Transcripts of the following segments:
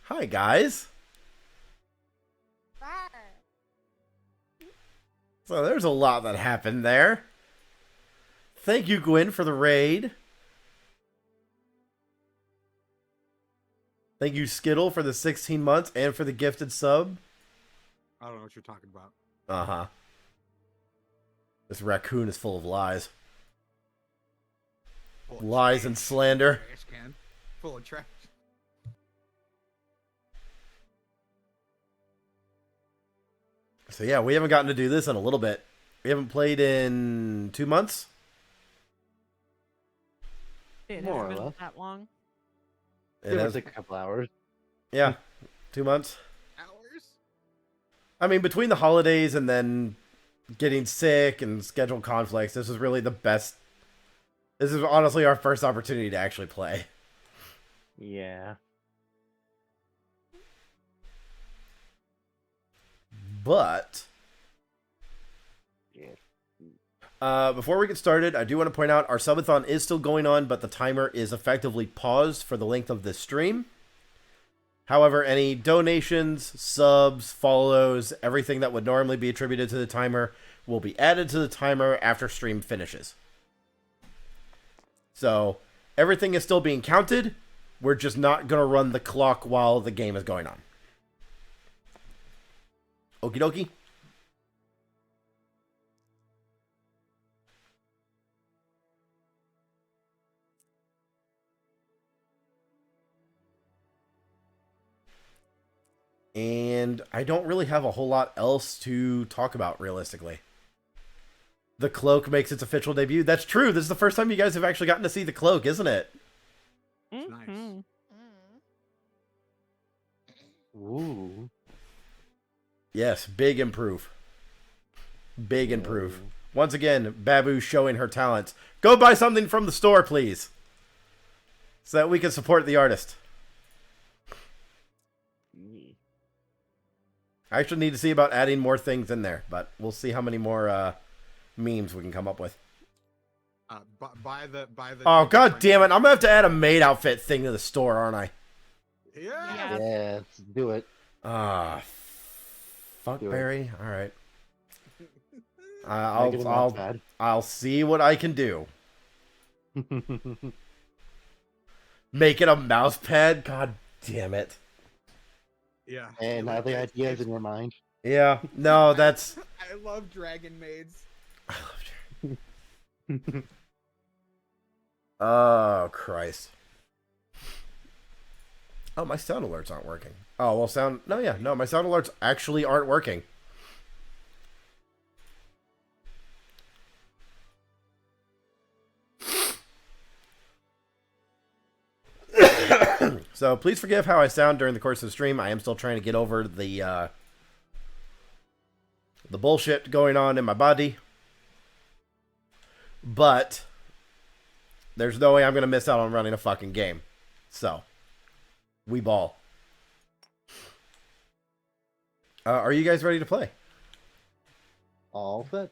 Hi, guys. So there's a lot that happened there. Thank you, Gwyn, for the raid. Thank you, Skittle, for the 16 months and for the gifted sub. I don't know what you're talking about. Uh-huh. This raccoon is full of lies. Full of Lies trash. and slander. Trash can. Full of trash. So yeah, we haven't gotten to do this in a little bit. We haven't played in 2 months. It More hasn't or been less. that long. It Give has, us a couple hours. yeah, 2 months. Hours? I mean, between the holidays and then getting sick and schedule conflicts, this is really the best. This is honestly our first opportunity to actually play. Yeah. But Yeah. before we get started, I do want to point out our subathon is still going on, but the timer is effectively paused for the length of this stream. However, any donations, subs, follows, everything that would normally be attributed to the timer will be added to the timer after stream finishes. So, everything is still being counted. We're just not going to run the clock while the game is going on. Okie dokie. And I don't really have a whole lot else to talk about, realistically. The cloak makes its official debut. That's true. This is the first time you guys have actually gotten to see the cloak, isn't it? Nice. Mhm. Ooh. Yes, big improve. Big improve. Ooh. Once again, Babu showing her talents. Go buy something from the store, please. So that we can support the artist. Yeah. I actually need to see about adding more things in there, but we'll see how many more memes we can come up with. Buy the. Oh, god damn it. I'm gonna have to add a maid outfit thing to the store, aren't I? Yeah. Yeah, let's do it. Ah, fuck Do it. Barry. All right. Make it a I'll notepad. I'll see what I can do. Make it a mouse pad. God damn it. Yeah. And have the ideas in your mind. Yeah. No, that's. I love dragon maids. Oh Christ. Oh, my sound alerts aren't working. Oh well, sound. No, yeah, no, my sound alerts actually aren't working. So please forgive how I sound during the course of the stream. I am still trying to get over the bullshit going on in my body. But there's no way I'm going to miss out on running a fucking game. So, we ball. Are you guys ready to play? All set.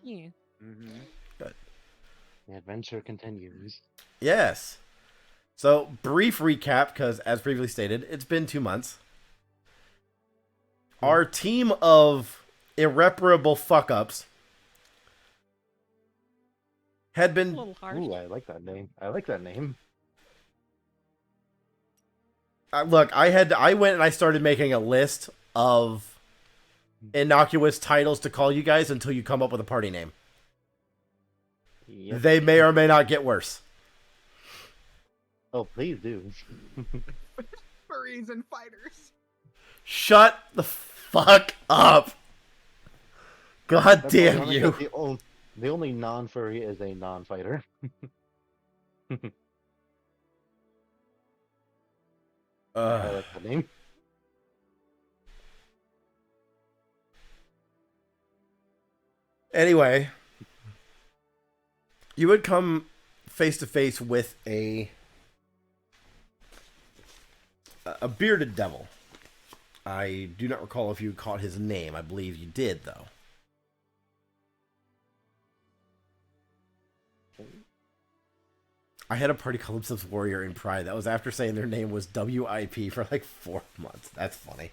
Yeah. Mm-hmm. The adventure continues. Yes. So, brief recap, because as previously stated, it's been 2 months. Our team of irreparable fuck-ups had A been... little harsh. Ooh, I like that name. I like that name. Look, I went and I started making a list of innocuous titles to call you guys until you come up with a party name. Yep. They may or may not get worse. Oh, please do. Furries and fighters. Shut the fuck up. God That's damn ironic you. that the only non-furry is a non-fighter. I like that name. Anyway, you would come face to face with a bearded devil. I do not recall if you caught his name. I believe you did, though. I had a party called Calypso's Warrior in Pride. That was after saying their name was WIP for like 4 months. That's funny.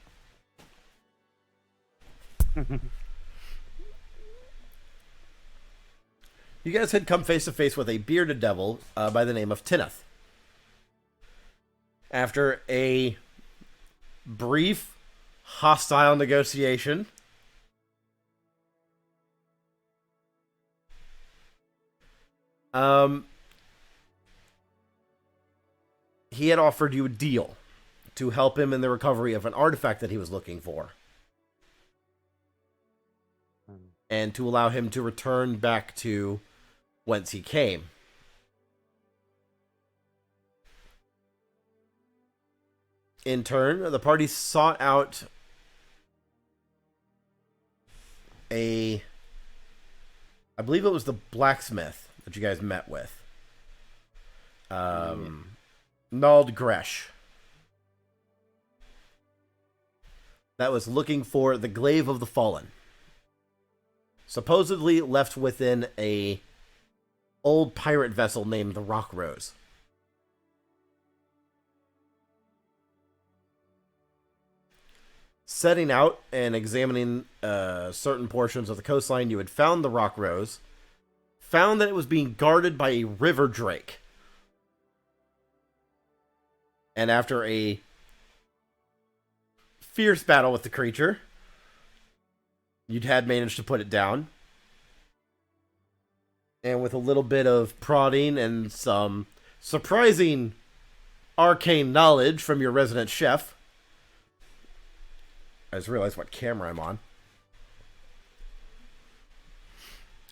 You guys had come face to face with a bearded devil by the name of Tineth. After a brief, hostile negotiation, he had offered you a deal to help him in the recovery of an artifact that he was looking for, and to allow him to return back to whence he came. In turn, the party sought out I believe it was the blacksmith that you guys met with. Nald Gresh. That was looking for the Glaive of the Fallen. Supposedly left within a old pirate vessel named the Rock Rose. Setting out and examining certain portions of the coastline, you had found the Rock Rose, found that it was being guarded by a river drake. And after a fierce battle with the creature, had managed to put it down. And with a little bit of prodding and some surprising arcane knowledge from your resident chef, I just realized what camera I'm on.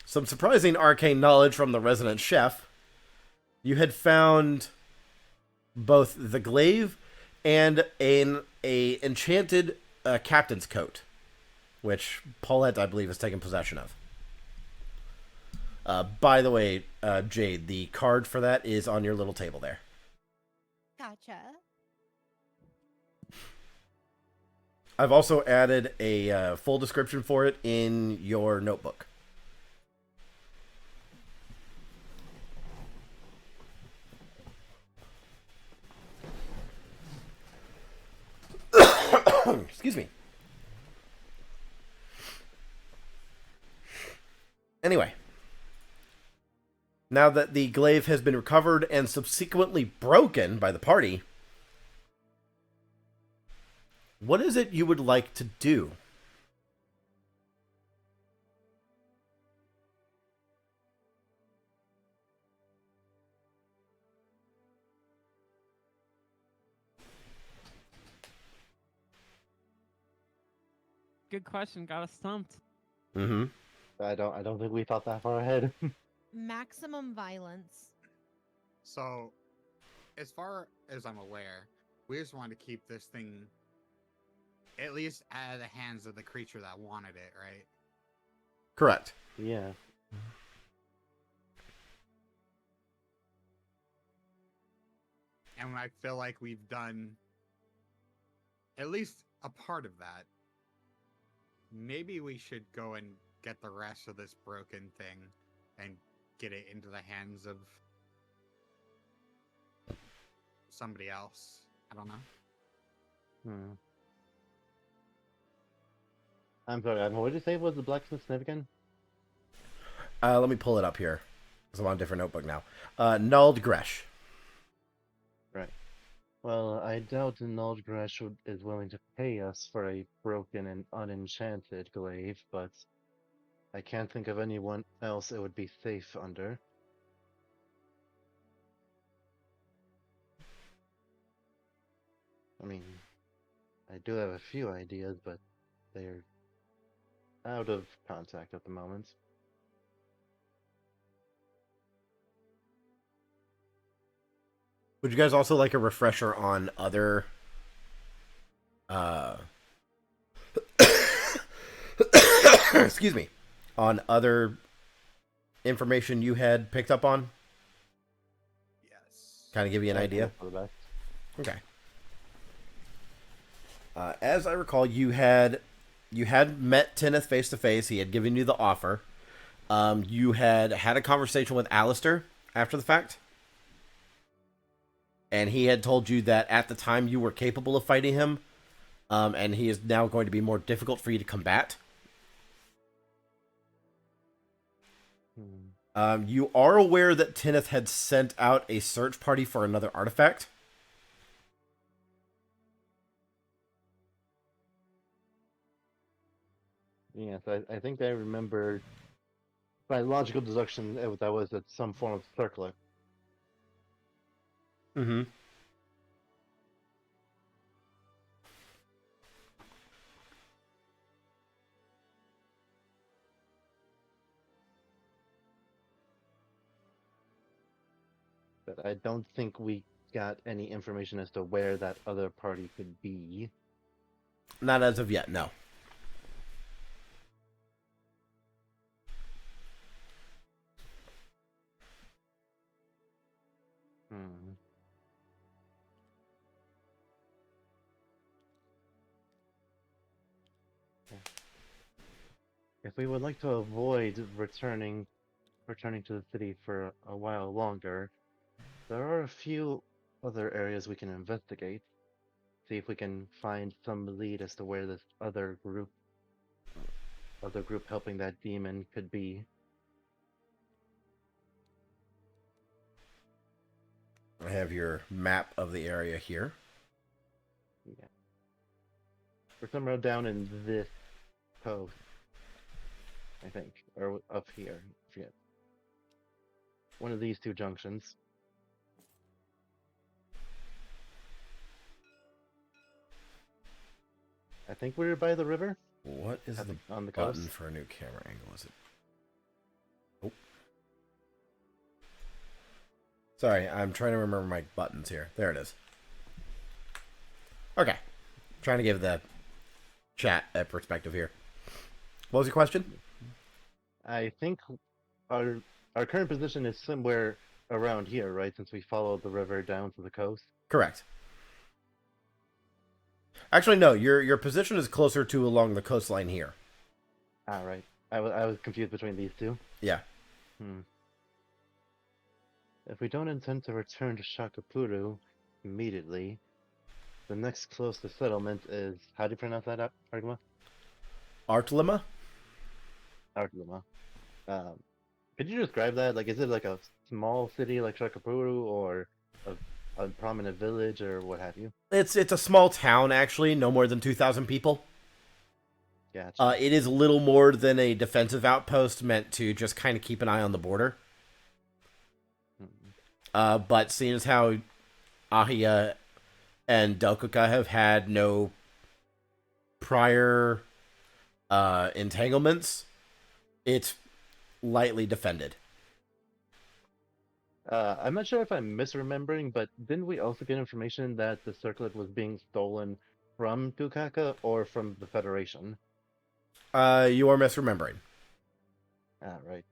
Some surprising arcane knowledge from the resident chef, you had found both the glaive and an enchanted captain's coat, which Paulette, I believe, has taken possession of. By the way, Jade, the card for that is on your little table there. Gotcha. I've also added a full description for it in your notebook. Excuse me. Anyway. Now that the glaive has been recovered and subsequently broken by the party, what is it you would like to do? Good question. Got us stumped. Mm-hmm. I don't think we thought that far ahead. Maximum violence. So, as far as I'm aware, we just want to keep this thing at least out of the hands of the creature that wanted it, right? Correct. Yeah. And I feel like we've done at least a part of that. Maybe we should go and get the rest of this broken thing and get it into the hands of somebody else. I don't know. I'm sorry, what did you say was the blacksmith's name again? Let me pull it up here, because I'm on a different notebook now. Nald Gresh. Right. Well, I doubt Nald Gresh is willing to pay us for a broken and unenchanted glaive, but I can't think of anyone else it would be safe under. I mean, I do have a few ideas, but they're out of contact at the moment. Would you guys also like a refresher on other excuse me, on other information you had picked up on? Yes. Kind of give you an idea? For the best. Okay. As I recall, you had met Tineth face to face. He had given you the offer. You had a conversation with Alistair after the fact. and he had told you that at the time you were capable of fighting him, and he is now going to be more difficult for you to combat. You are aware that Tinneth had sent out a search party for another artifact. Yes, I think I remember, by logical deduction, that was at some form of circlet. Mm-hmm. But I don't think we got any information as to where that other party could be. Not as of yet, no. Hmm. If we would like to avoid returning to the city for a while longer, there are a few other areas we can investigate. See if we can find some lead as to where this other group helping that demon could be. I have your map of the area here. Yeah. We're somewhere down in this coast, I think, or up here. I forget. One of these two junctions. I think we're by the river What is the on the button coast. for a new camera angle? Is it? Oh. Sorry, I'm trying to remember my buttons here. There it is. Okay. Trying to give the chat a perspective here. What was your question? I think our current position is somewhere around here, right? Since we followed the river down to the coast. Correct. Actually, no. Your position is closer to along the coastline here. Ah, right. I was confused between these two. Yeah. Hmm. If we don't intend to return to Shakapuru immediately, the next closest settlement is, how do you pronounce that, Argama? Artlima? Argama. Could you describe that? Like, is it like a small city like Shakapuru, or a prominent village, or what have you? It's a small town, actually. No more than 2,000 people. Gotcha. It is little more than a defensive outpost meant to just kind of keep an eye on the border. Hmm. But seeing as how Ahia and Delkuka have had no prior entanglements, it's lightly defended. I'm not sure if I'm misremembering, but didn't we also get information that the circlet was being stolen from Dukaka or from the Federation? You are misremembering. Ah, right.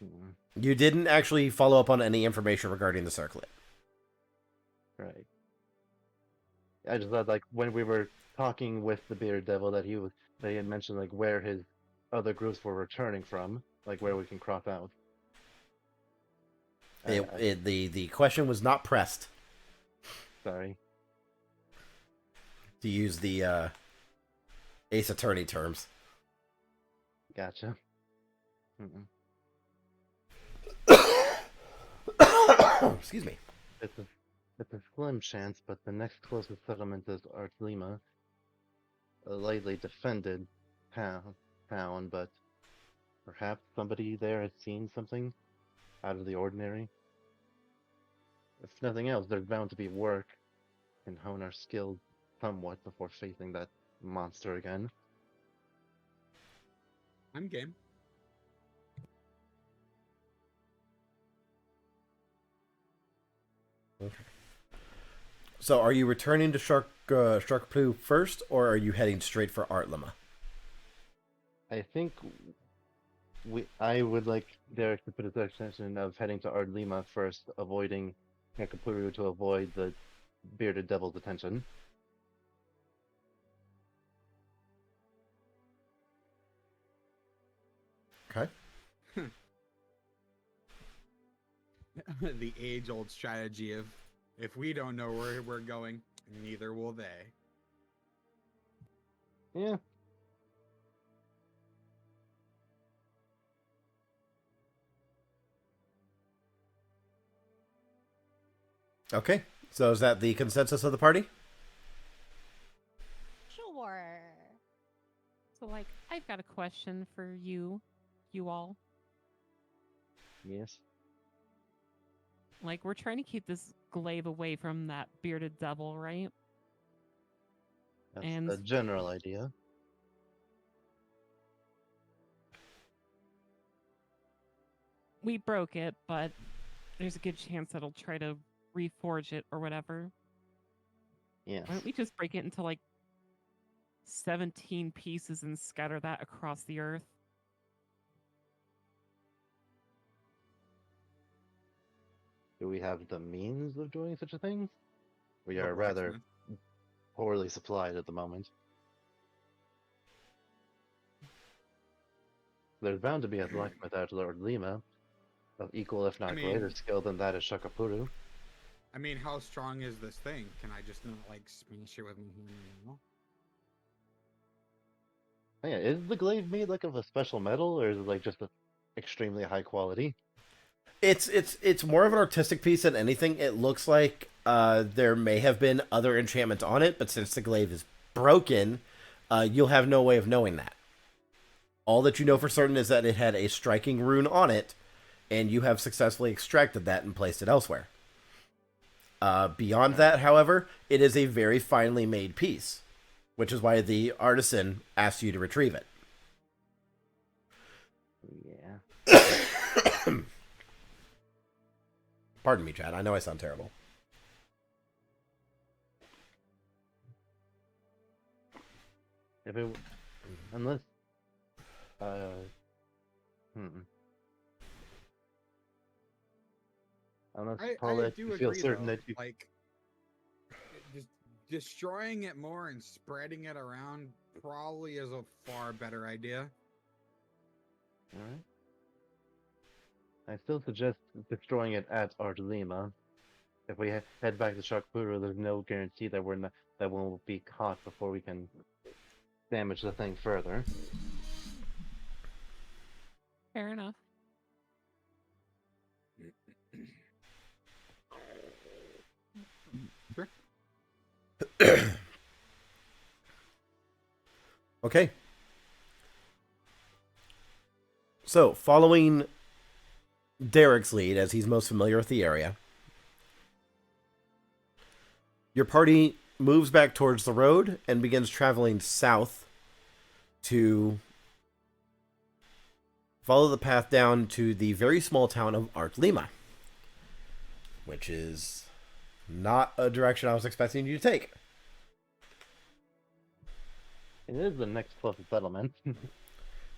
Hmm. You didn't actually follow up on any information regarding the circlet. Right. I just thought, like, when we were talking with the Bearded Devil, that they had mentioned like where his other groups were returning from, like where we can crop out. The question was not pressed, Sorry. to use the Ace Attorney terms. Gotcha. Mm-mm. Excuse me. It's a slim chance, but the next closest settlement is Artlima, a lightly defended town, but perhaps somebody there has seen something out of the ordinary. If nothing else, there's bound to be work and hone our skills somewhat before facing that monster again. I'm game. So, are you returning to Sharkplu first, or are you heading straight for Artlima? I think I would like Derek to put his extension of heading to Ardlima first, avoiding Nekapuru to avoid the bearded devil's attention. Okay. the age-old strategy of if we don't know where we're going, neither will they. Yeah. Okay. So is that the consensus of the party? Sure. So, like, I've got a question for you all. Yes. Like, we're trying to keep this glaive away from that bearded devil, right? That's And- the general idea. We broke it, but there's a good chance that it'll try to reforge it or whatever. Yes. Why don't we just break it into like 17 pieces and scatter that across the earth? Do we have the means of doing such a thing? We The are rather blacksmith. poorly supplied at the moment. There's bound to be a blacksmith at Lord Lima of equal, if not greater, mean- skill than that of Shakapuru. I mean, how strong is this thing? Can I just not like smash it with my hand? Oh, yeah, is the glaive made like of a special metal, or is it like just a extremely high quality? It's more of an artistic piece than anything. It looks like there may have been other enchantments on it, but since the glaive is broken, you'll have no way of knowing that. All that you know for certain is that it had a striking rune on it, and you have successfully extracted that and placed it elsewhere. Beyond that, however, it is a very finely made piece, which is why the artisan asked you to retrieve it. Yeah. Pardon me, Chad. I know I sound terrible. If it, unless, unless I Paulette, do you agree, feel certain though. that you. Like, just destroying it more and spreading it around probably is a far better idea. Alright. I still suggest destroying it at Ardlima. If we head back to Shakpuru, there's no guarantee that that we'll be caught before we can damage the thing further. Fair enough. Sure. Okay. So, following Derek's lead, as he's most familiar with the area, your party moves back towards the road and begins traveling south to follow the path down to the very small town of Art Lima, which is not a direction I was expecting you to take. It is the next closest settlement.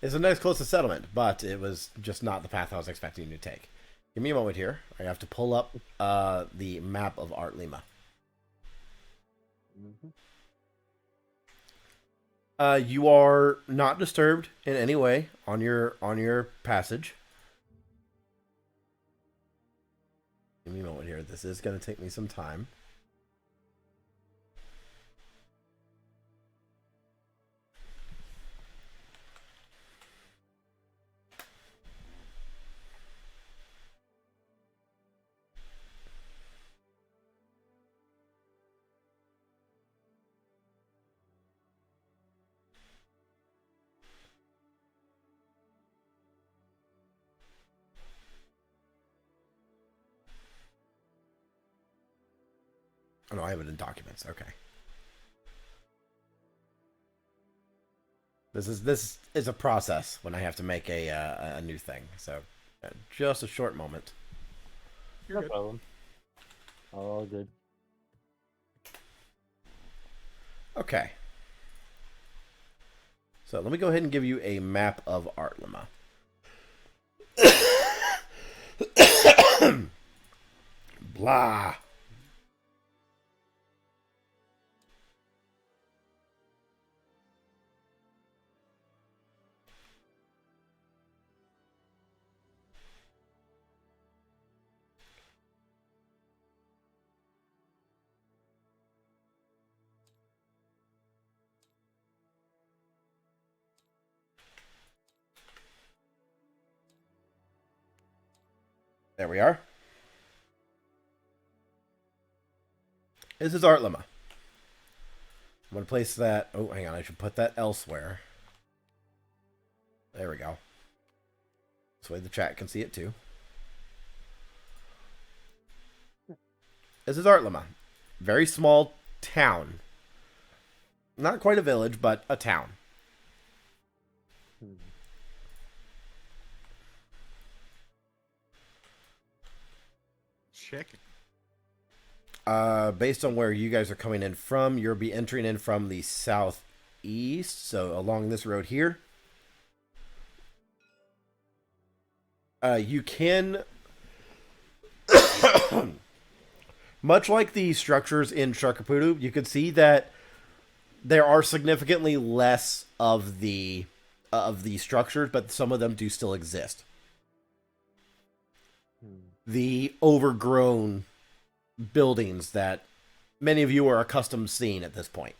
It's the next closest settlement, but it was just not the path I was expecting you to take. Give me a moment here. I have to pull up the map of Art Lima. You are not disturbed in any way on your passage. Give me a moment here. This is going to take me some time. Oh, no, I have it in documents. Okay. This is a process when I have to make a new thing. So, just a short moment. You're No good. problem. All good. Okay. So let me go ahead and give you a map of Art Lima. Blah. There we are. This is Artlema. I'm going to place that... Oh, hang on. I should put that elsewhere. There we go. This way the chat can see it too. This is Artlema. Very small town. Not quite a village, but a town. Chicken. Based on where you guys are coming in from, you'll be entering in from the southeast, so along this road here. You can, much like the structures in Sharkapudu, you can see that there are significantly less of the structures, but some of them do still exist. The overgrown buildings that many of you are accustomed to seeing at this point.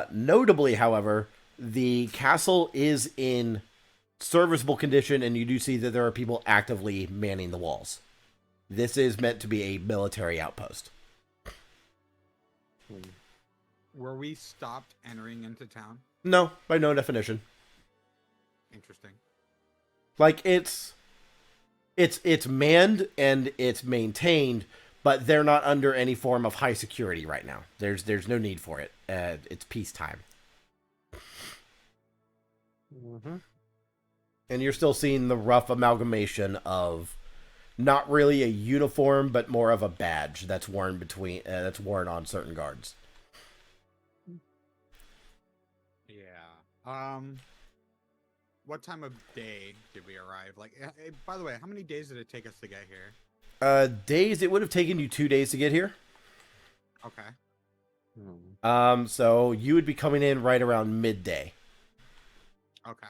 Notably, however, the castle is in serviceable condition, and you do see that there are people actively manning the walls. This is meant to be a military outpost. Were we stopped entering into town? No, by no definition. Interesting. Like, it's manned and it's maintained, but they're not under any form of high security right now. There's no need for it. It's peacetime. And you're still seeing the rough amalgamation of not really a uniform, but more of a badge that's worn on certain guards. Yeah. What time of day did we arrive? Like, by the way, how many days did it take us to get here? Days, it would have taken you 2 days to get here. Okay. So you would be coming in right around midday. Okay.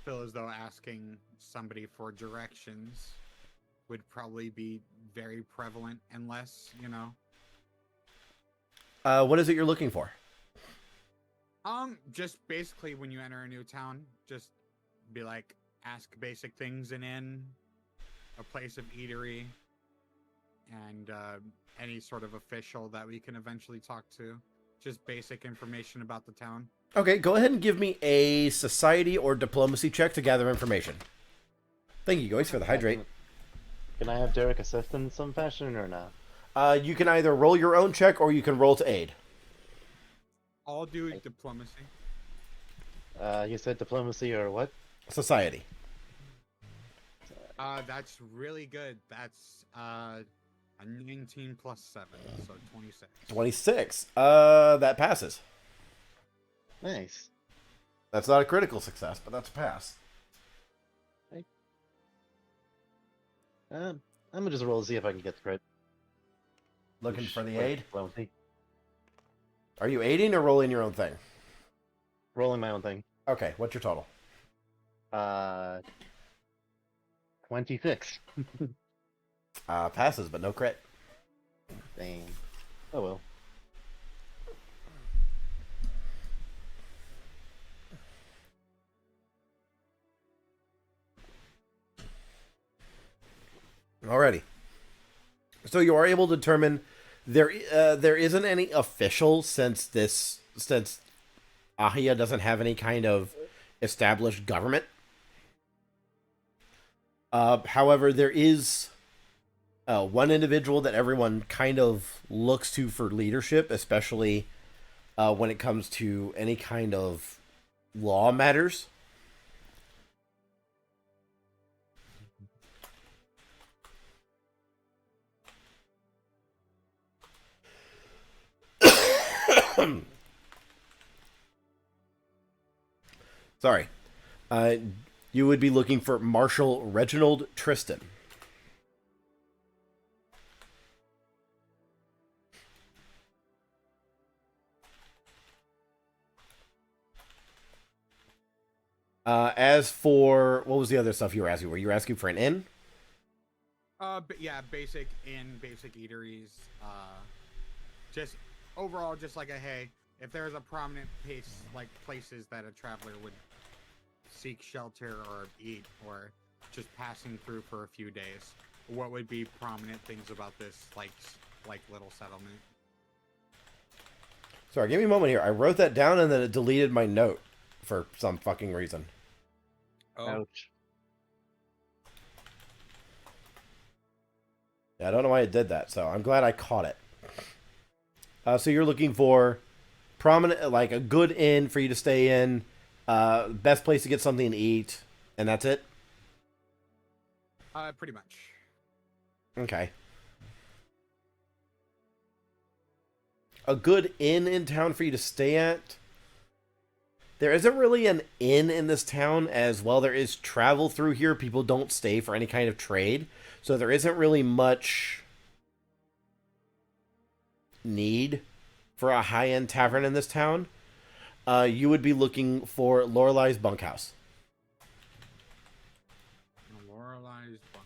Feel as though asking somebody for directions would probably be very prevalent unless, you know. What is it you're looking for? Just basically when you enter a new town, just be like, ask basic things, an inn, a place of eatery, and any sort of official that we can eventually talk to. Just basic information about the town. Okay, go ahead and give me a society or diplomacy check to gather information. Thank you, guys, for the hydrate. Can I have Derek assist in some fashion or not? You can either roll your own check or you can roll to aid. I'll do diplomacy. You said diplomacy or what? Society. That's really good. That's a 19 plus 7, so 26. 26. That passes. Nice. That's not a critical success, but that's a pass. I'm gonna just roll to see if I can get the crit. Looking for the Wait, aid? diplomacy. Are you aiding or rolling your own thing? Rolling my own thing. Okay, what's your total? 26. Passes, but no crit. Dang. Oh well. Alrighty. So you are able to determine there isn't any official since Ahia doesn't have any kind of established government. However, there is one individual that everyone kind of looks to for leadership, especially when it comes to any kind of law matters. Sorry. You would be looking for Marshal Reginald Tristan. As for, what was the other stuff you were asking? Were you asking for an inn? But yeah, basic inn, basic eateries. Just overall, just like a hey, if there's a prominent place, like places that a traveler would seek shelter or eat, or just passing through for a few days, what would be prominent things about this, like little settlement? Sorry, give me a moment here. I wrote that down and then it deleted my note for some fucking reason. Ouch. Yeah, I don't know why it did that, so I'm glad I caught it. So you're looking for prominent, like a good inn for you to stay in, best place to get something to eat, and that's it? Pretty much. Okay. A good inn in town for you to stay at? There isn't really an inn in this town, as well there is travel through here. People don't stay for any kind of trade, so there isn't really much need for a high-end tavern in this town. You would be looking for Lorelei's Bunkhouse. Lorelei's Bunk.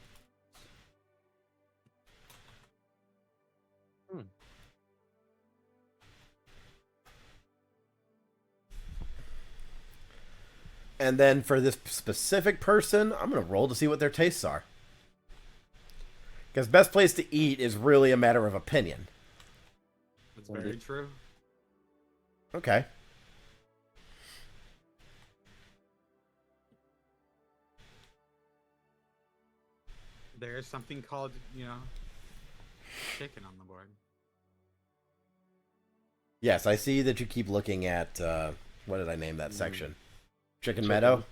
And then for this specific person, I'm going to roll to see what their tastes are. Because best place to eat is really a matter of opinion. That's very true. Okay. There's something called, chicken on the board. Yes, I see that you keep looking at, what did I name that section? Chicken Chicken. Meadow?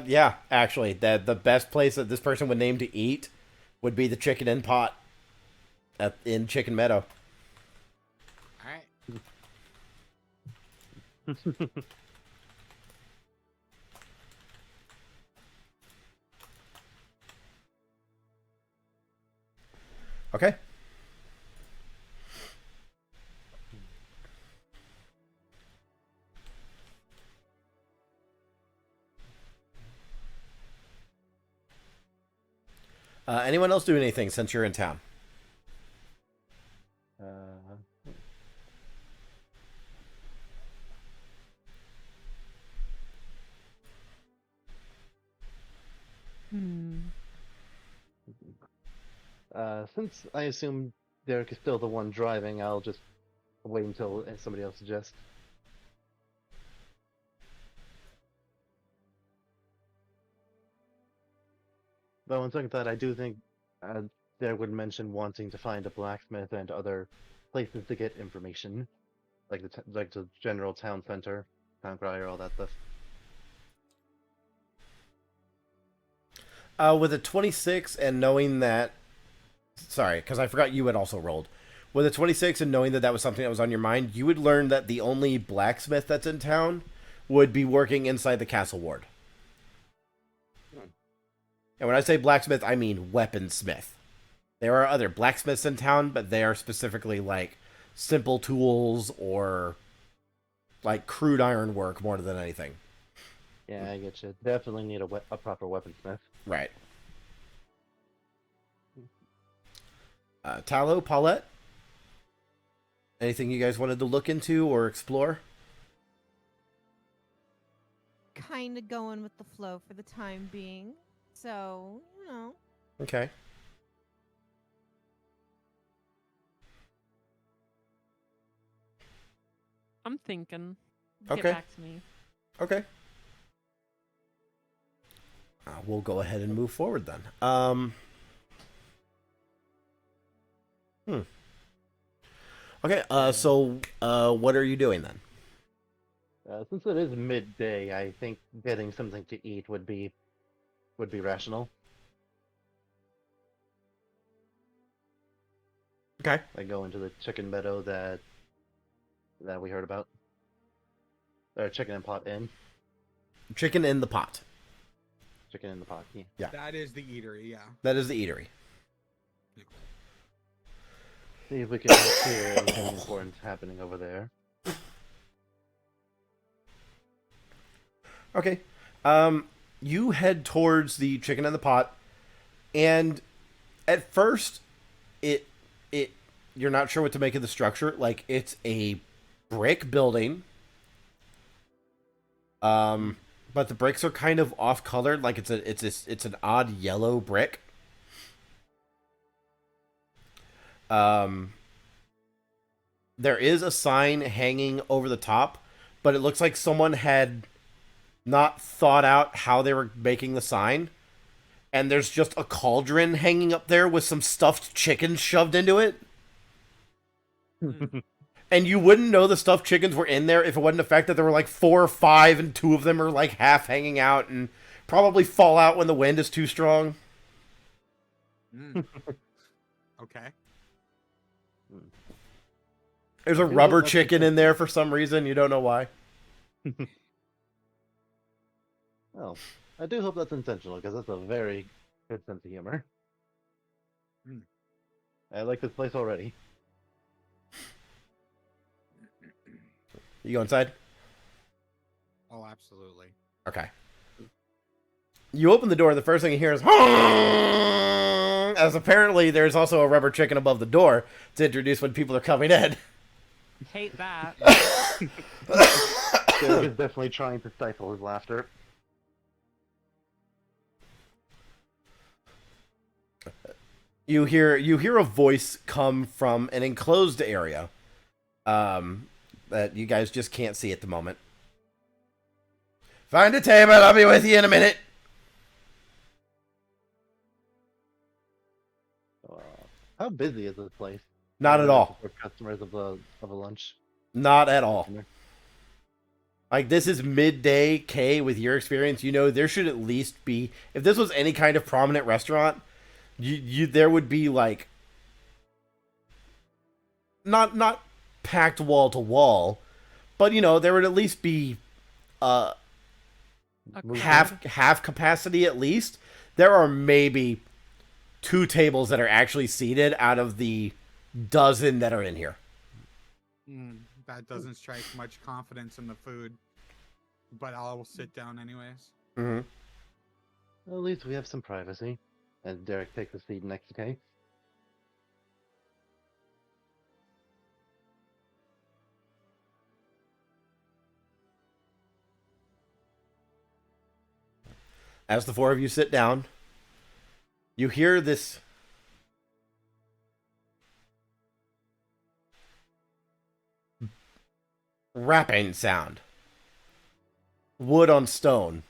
Yeah, actually, the best place that this person would name to eat would be the Chicken in Pot in Chicken Meadow. All right. Okay. Anyone else do anything since you're in town? Since I assume Derek is still the one driving, I'll just wait until somebody else suggests. Though on second thought, I do think Derek would mention wanting to find a blacksmith and other places to get information, like the general town center, town crier, all that stuff. With a 26 and knowing that... Sorry, because I forgot you had also rolled. With a 26 and knowing that that was something that was on your mind, you would learn that the only blacksmith that's in town would be working inside the castle ward. And when I say blacksmith, I mean weaponsmith. There are other blacksmiths in town, but they are specifically like simple tools or like crude iron work more than anything. Yeah, I get you. Definitely need a proper weaponsmith. Right. Talo, Paulette? Anything you guys wanted to look into or explore? Kind of going with the flow for the time being. So, Okay. I'm thinking. Okay. Get back to me. Okay. We'll go ahead and move forward then. Okay, so what are you doing then? Since it is midday, I think getting something to eat would be rational. Okay. I go into the chicken meadow that we heard about. Or chicken and pot inn. Chicken in the pot. Chicken in the pot. Yeah. Yeah. That is the eatery, yeah. That is the eatery. See if we can hear anything important happening over there. Okay. You head towards the chicken in the pot. And at first, it you're not sure what to make of the structure. Like, it's a brick building. But the bricks are kind of off colored, like it's an odd yellow brick. There is a sign hanging over the top, but it looks like someone had not thought out how they were making the sign. And there's just a cauldron hanging up there with some stuffed chickens shoved into it. And you wouldn't know the stuffed chickens were in there if it wasn't the fact that there were like 4 or 5 and 2 of them are like half hanging out and probably fall out when the wind is too strong. Okay. There's a rubber chicken in there for some reason. You don't know why. Well, I do hope that's intentional, because that's a very good sense of humor. Mm. I like this place already. You go inside? Oh, absolutely. Okay. You open the door, the first thing you hear is as apparently there's also a rubber chicken above the door to introduce when people are coming in. Hate that. Derek is definitely trying to stifle his laughter. You hear a voice come from an enclosed area that you guys just can't see at the moment. Find a table, I'll be with you in a minute. How busy is this place? Not at all. For customers of a lunch. Not at all. Like, this is midday, K, with your experience, you know there should at least be, if this was any kind of prominent restaurant, there would be like not packed wall to wall, but you know, there would at least be half capacity at least. There are maybe 2 tables that are actually seated out of the dozen that are in here. That doesn't strike much confidence in the food, but I'll sit down anyways. Mm-hmm. Well, at least we have some privacy. As Derek takes a seat next to Kay. As the 4 of you sit down, you hear this rapping sound. Wood on stone.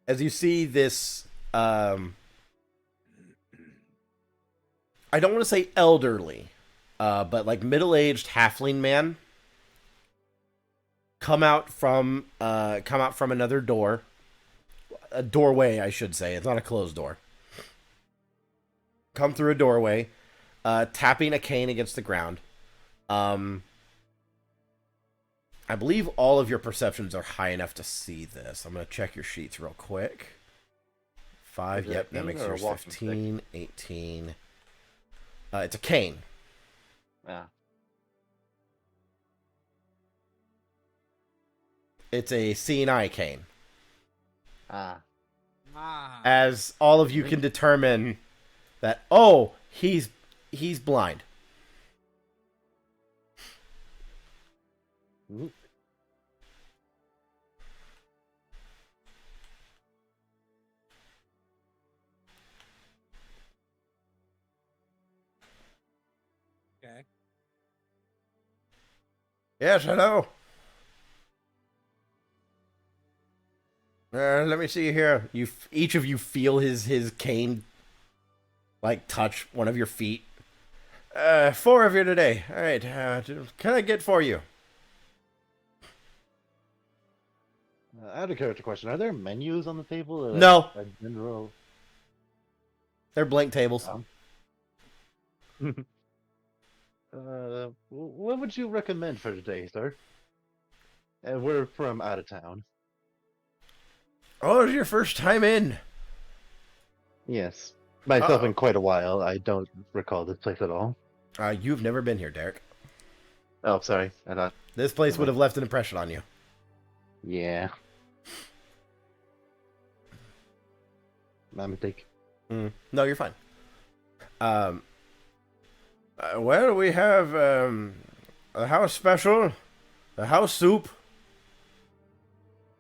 As you see this, I don't want to say elderly, but like middle-aged halfling man come out from another door, a doorway, I should say. It's not a closed door. Come through a doorway, tapping a cane against the ground. I believe all of your perceptions are high enough to see this. I'm going to check your sheets real quick. 5, Is it yep, a that cane makes or a yours walking 15, 18. It's a cane. Ah. It's a CNI cane. Ah. As all of you can determine that, oh, he's blind. Ooh. Okay. Yes, hello. Let me see here. Each of you feel his cane, like, touch one of your feet. 4 of you today. All right. Can I get for you? I had a character question. Are there menus on the table? Or No. A general... They're blank tables. What would you recommend for today, sir? We're from out of town. Oh, it's your first time in. Yes. Myself Uh-oh. in quite a while. I don't recall this place at all. You've never been here, Derek. Oh, sorry. I thought... This place would have left an impression on you. Yeah. My mistake. No, you're fine. Well, we have a house special, the house soup,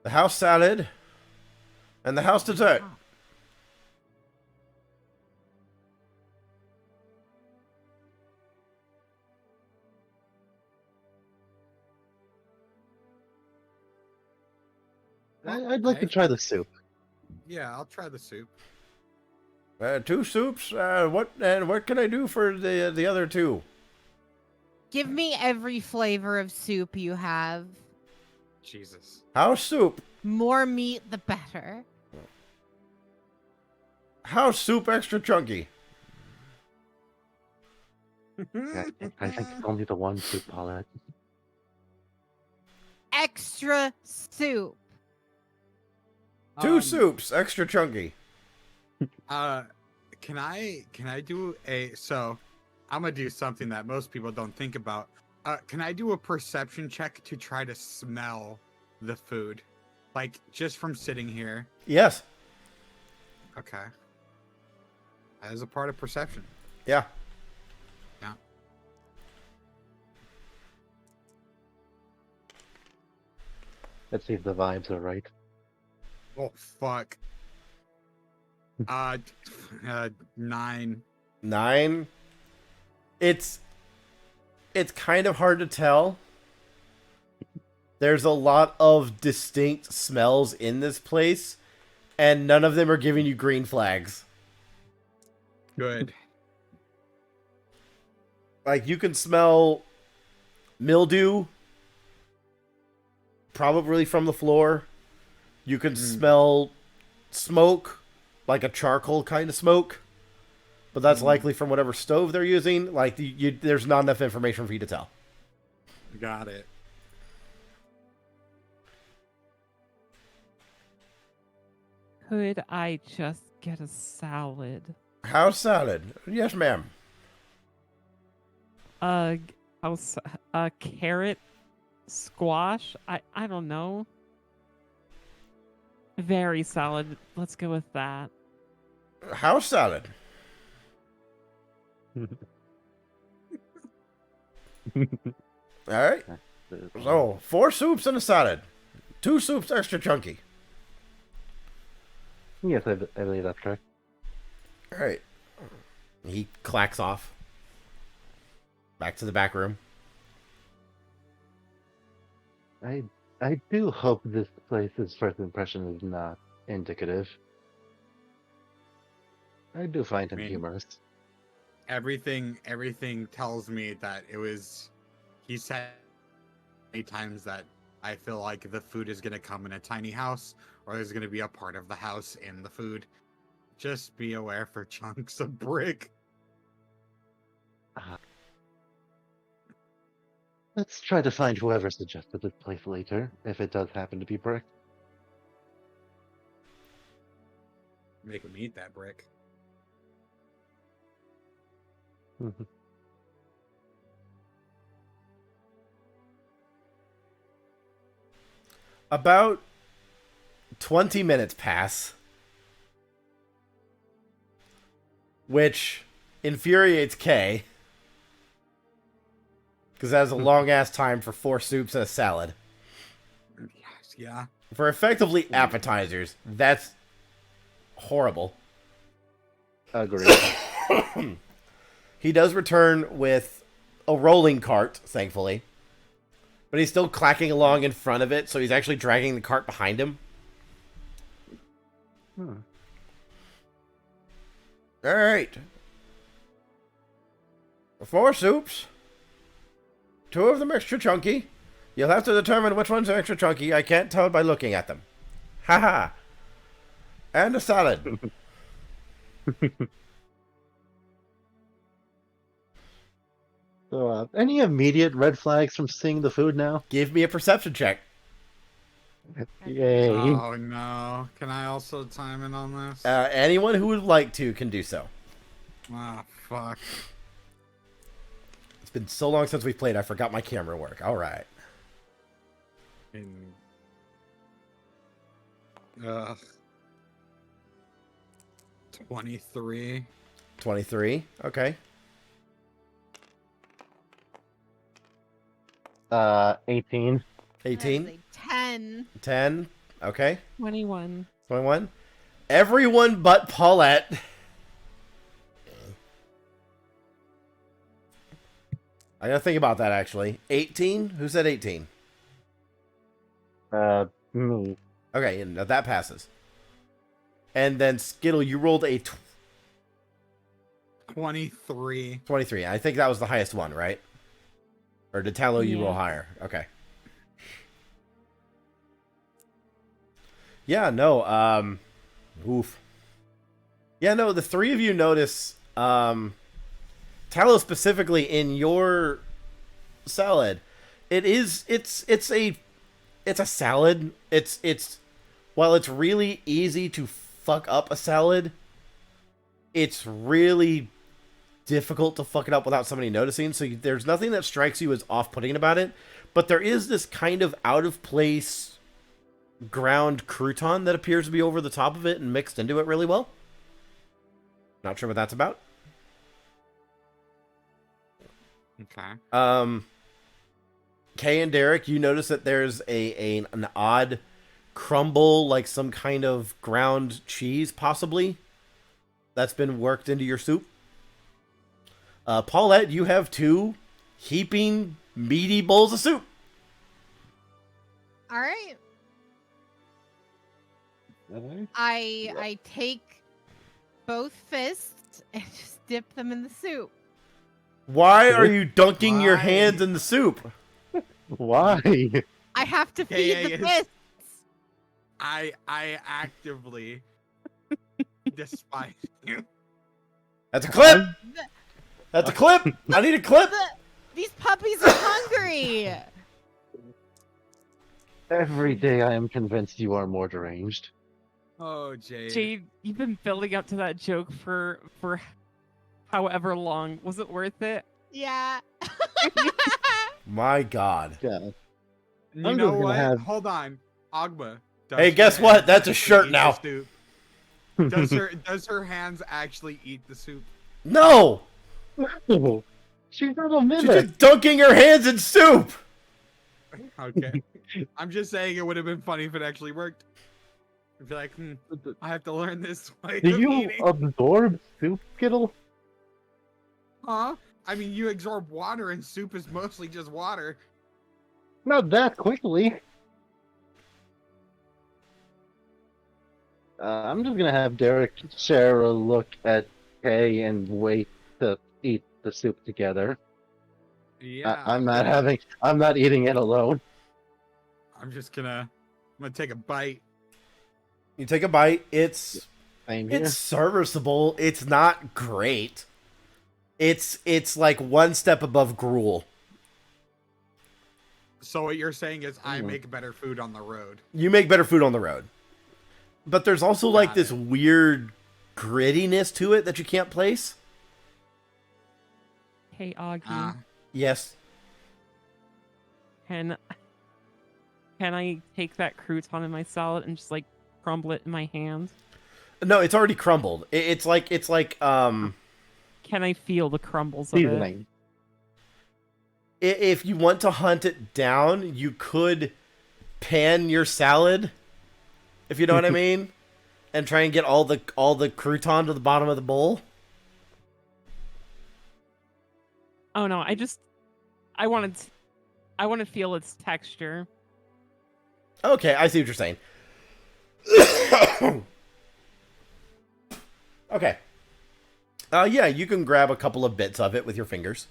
the house salad, and the house dessert. I'd like to try the soup. Yeah, I'll try the soup. 2 soups. What can I do for the other 2? Give me every flavor of soup you have. Jesus. House soup. More meat, the better. House soup extra chunky. Yeah, I think it's only the one soup, Paulette. Extra soup. 2 soups extra chunky. Can I do a so I'm gonna do something that most people don't think about. Can I do a perception check to try to smell the food? Like just from sitting here. Yes. Okay. As a part of perception. Yeah. Yeah. Let's see if the vibes are right. Oh fuck. 9. 9. It's kind of hard to tell. There's a lot of distinct smells in this place, and none of them are giving you green flags. Good. Like, you can smell mildew, probably from the floor. You can smell smoke, like a charcoal kind of smoke, but that's likely from whatever stove they're using. Like, there's not enough information for you to tell. Got it. Could I just get a salad? House salad. Yes, ma'am. A carrot squash? I don't know. Very salad. Let's go with that. House salad. Alright. So, 4 soups and a salad. 2 soups extra chunky. Yes, I believe that's correct. Alright. He clacks off. Back to the back room. I do hope this place's first impression is not indicative. I do find him I mean- humorous. Everything tells me that it was. He said many times that I feel like the food is gonna come in a tiny house, or there's gonna be a part of the house in the food. Just be aware for chunks of brick. Let's try to find whoever suggested this place later, if it does happen to be brick. Make him eat that brick. About 20 minutes pass, which infuriates Kay, because that is a long-ass time for 4 soups and a salad. Yes, yeah. For effectively appetizers, that's horrible. Agreed. He does return with a rolling cart, thankfully. But he's still clacking along in front of it, so he's actually dragging the cart behind him. Alright. 4 soups. 2 of them extra chunky. You'll have to determine which ones are extra chunky. I can't tell by looking at them. Haha. And a salad. So, any immediate red flags from seeing the food now? Give me a perception check. Yay. Oh no! Can I also time in on this? Anyone who would like to can do so. Ah, fuck. It's been so long since we've played, I forgot my camera work. Alright. In... 23. 23. Okay. 18. That is 18. a 10. 10. Okay. 21. 21. Everyone but Paulette. I gotta think about that actually. 18? Who said 18? Me. Okay, and that passes. And then Skittle, you rolled a 23. 23. I think that was the highest one, right? Or did Tallow you roll Yeah. higher? Okay. Yeah, no, oof. Yeah, no, the three of you notice, Tallow specifically in your salad. It's a salad. While it's really easy to fuck up a salad, it's really difficult to fuck it up without somebody noticing. So there's nothing that strikes you as off-putting about it, but there is this kind of out-of-place ground crouton that appears to be over the top of it and mixed into it really well. Not sure what that's about. Okay. Kay and Derek, you notice that there's an odd crumble, like some kind of ground cheese, possibly, that's been worked into your soup. Paulette, you have 2 heaping, meaty bowls of soup. All right. I take both fists and just dip them in the soup. Why are you dunking your Why? hands in the soup? Why? I have to Yeah, feed yeah, the yeah. fists. I actively despise you. That's a clip! That's a clip! I need a clip! These puppies are hungry. Every day I am convinced you are more deranged. Oh, Jade. Jade, you've been building up to that joke for however long. Was it worth it? Yeah. My God. Yeah. You I'm know just gonna what? have- Hold on. Agma. does Hey, her guess what? hands That's a actually shirt eat now. the soup? Does her hands actually eat the soup? No! No, she's not a She's mimic. just dunking her hands in soup! Okay. I'm just saying it would have been funny if it actually worked. I'd be like, I have to learn this way Do of you eating. absorb soup, Skittle? Huh? I mean, you absorb water and soup is mostly just water. Not that quickly. I'm just gonna have Derek share a look at Kay and wait to eat the soup together. Yeah. I'm not eating it alone. I'm gonna take a bite. You take a bite. It's Same here. serviceable. It's not great. It's like one step above gruel. So what you're saying is I Mhm. make better food on the road. You make better food on the road. But there's also like Got this it. weird grittiness to it that you can't place. Hey, Augie, Ah, Yes. can I take that crouton in my salad and just like crumble it in my hand? No, it's already crumbled. It's like Can I feel the crumbles of it? Seasoning. if you want to hunt it down, you could pan your salad, if you know what I mean, and try and get all the crouton to the bottom of the bowl. Oh no, I want to feel its texture. Okay, I see what you're saying. Okay. Yeah, you can grab a couple of bits of it with your fingers.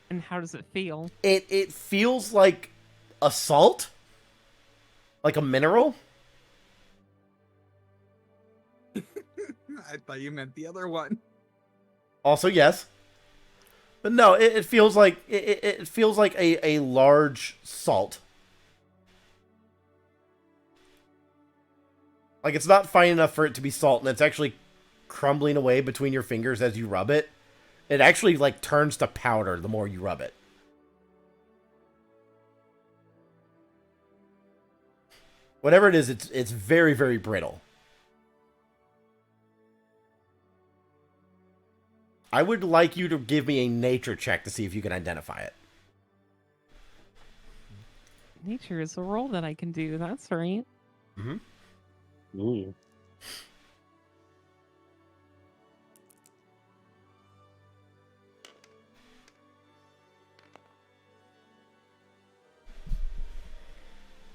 And how does it feel? It feels like a salt, like a mineral. I thought you meant the other one. Also, yes. But no, it feels like it feels like a large salt. Like it's not fine enough for it to be salt, and it's actually crumbling away between your fingers as you rub it. It actually like turns to powder the more you rub it. Whatever it is, it's very, very brittle. I would like you to give me a nature check to see if you can identify it. Nature is a roll that I can do. That's right. Ooh.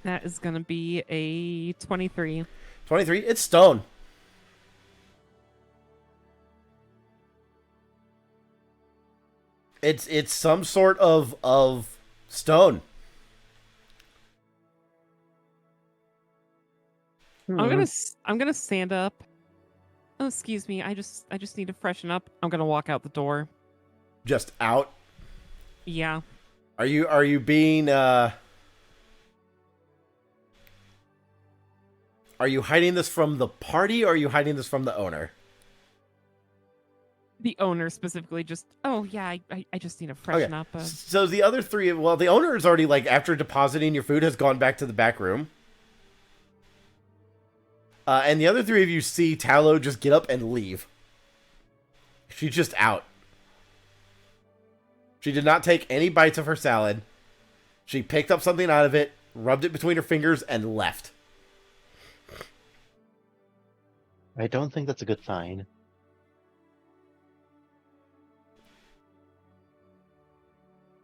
That is going to be a 23. 23. It's stone. It's some sort of stone. I'm gonna stand up. Oh, excuse me. I just need to freshen up. I'm gonna walk out the door. Just out. Yeah. Are you being Are you hiding this from the party, or are you hiding this from the owner? The owner specifically just, oh yeah, I just need to freshen up. So the other three, well, the owner is already, like, after depositing your food, has gone back to the back room. And the other three of you see Tallow just get up and leave. She's just out. She did not take any bites of her salad. She picked up something out of it, rubbed it between her fingers, and left. I don't think that's a good sign.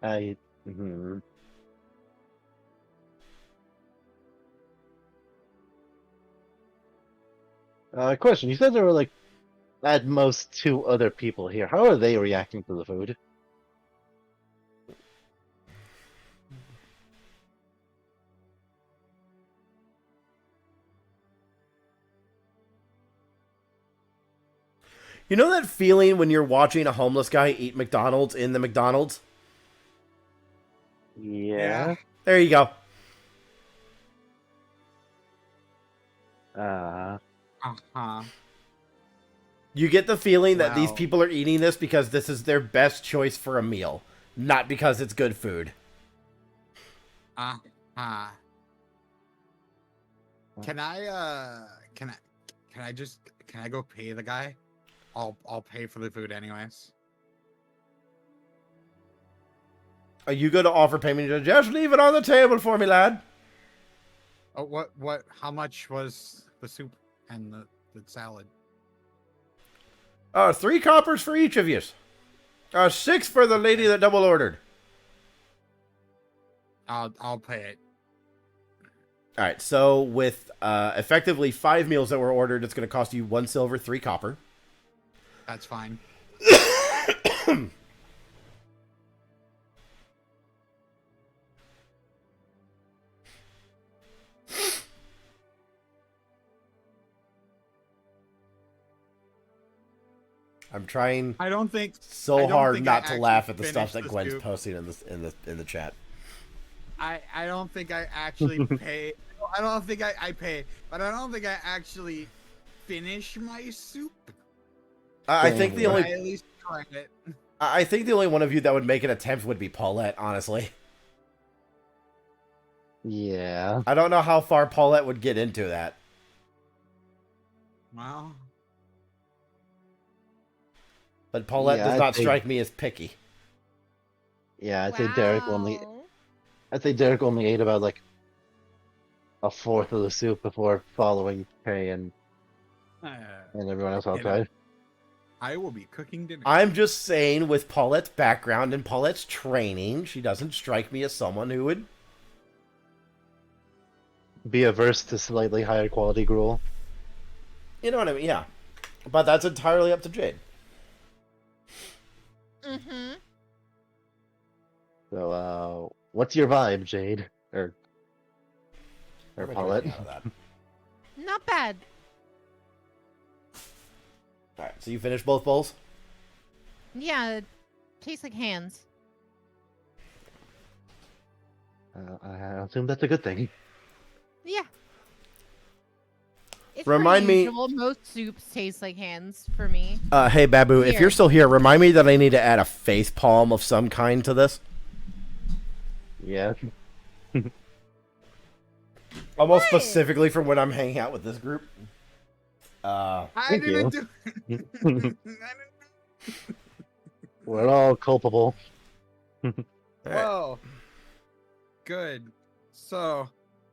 Mhm. Question. You said there were, like, at most 2 other people here. How are they reacting to the food? You know that feeling when you're watching a homeless guy eat McDonald's in the McDonald's? Yeah. There you go. Uh-huh. You get the feeling that these Wow. people are eating this because this is their best choice for a meal, not because it's good food. Uh-huh. Can I go pay the guy? I'll pay for the food anyways. Are you going to offer payment? Just leave it on the table for me, lad. Oh, how much was the soup and the salad? 3 coppers for each of you. 6 for the lady that double ordered. I'll pay it. All right, so with effectively 5 meals that were ordered, it's going to cost you 1 silver, 3 copper. That's fine. I'm trying I don't think so don't hard think I not to laugh at actually the stuff that finished the Gwen's soup. posting in the chat. I don't think I actually pay. I don't think I pay, but I don't think I actually finish my soup. I think the But only I at least tried it. I think the only one of you that would make an attempt would be Paulette, honestly. Yeah. I don't know how far Paulette would get into that. Well, But Paulette Yeah, does I'd not say- strike me as picky. Yeah, I'd say Derek only Wow. ate about, like, a fourth of the soup before following Kay and everyone else outside. I will be cooking dinner. I'm just saying, with Paulette's background and Paulette's training, she doesn't strike me as someone who would... Be averse to slightly higher quality gruel. You know what I mean? Yeah. But that's entirely up to Jade. Mm-hmm. So, what's your vibe, Jade? Or Let me Paulette? drink out of that. Not bad. Alright, so you finished both bowls? Yeah, it tastes like hands. I assume that's a good thing. Yeah. It's Remind pretty me- usual. Most soups taste like hands for me. Hey, Babu, if Here. you're still here, remind me that I need to add a faith palm of some kind to this. Yeah. Almost What? specifically for when I'm hanging out with this group. I Thank didn't you. do. I didn't We're all culpable. All right. Well, good. So,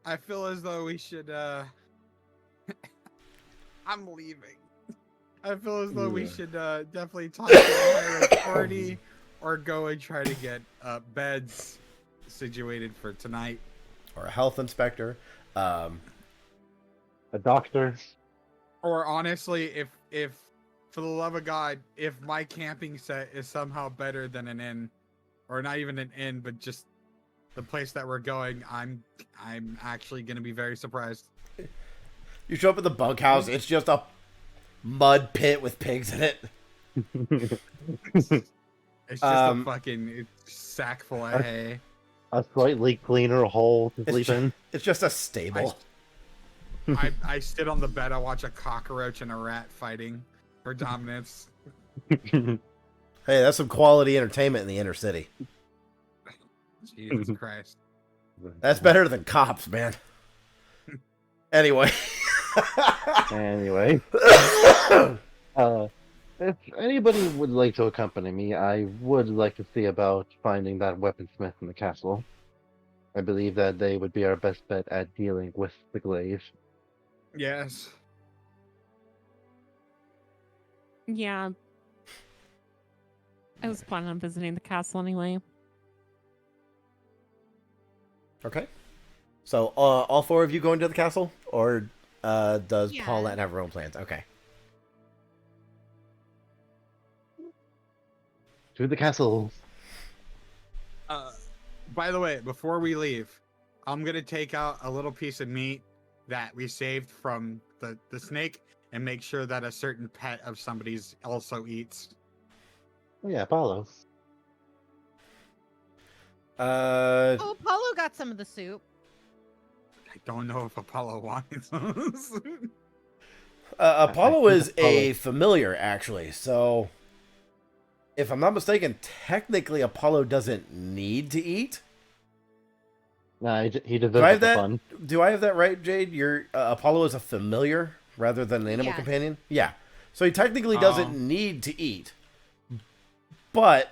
I feel as though we should, I'm leaving. I feel as though we Yeah. should, definitely talk to a higher authority or go and try to get, beds situated for tonight. Or a health inspector. A doctor. Or honestly, if for the love of God, if my camping set is somehow better than an inn, or not even an inn, but just the place that we're going, I'm actually gonna be very surprised. You show up at the bunkhouse, it's just a mud pit with pigs in it. It's just a Um, fucking sack full of hay. A slightly cleaner hole to It's sleep in. It's just a stable. I sit on the bed, I watch a cockroach and a rat fighting for dominance. Hey, that's some quality entertainment in the inner city. Jesus Christ. That's better than cops, man. Anyway. Anyway, if anybody would like to accompany me, I would like to see about finding that weaponsmith in the castle. I believe that they would be our best bet at dealing with the glaive. Yes. Yeah. I was planning on visiting the castle anyway. Okay. So, all four of you going to the castle? Or does Yeah. Paulette have her own plans? Okay. To the castle. By the way, before we leave, I'm gonna take out a little piece of meat that we saved from the snake and make sure that a certain pet of somebody's also eats. Oh, yeah, Apollo. Oh, Apollo got some of the soup. I don't know if Apollo wants those. Apollo is Apollo. a familiar, actually. So, if I'm not mistaken, technically Apollo doesn't need to eat. Nah, he Do deserves I it have for that? fun. Do I have that right, Jade? Your Apollo is a familiar rather than an animal Yes. companion. Yeah. So he technically doesn't Oh. need to eat, but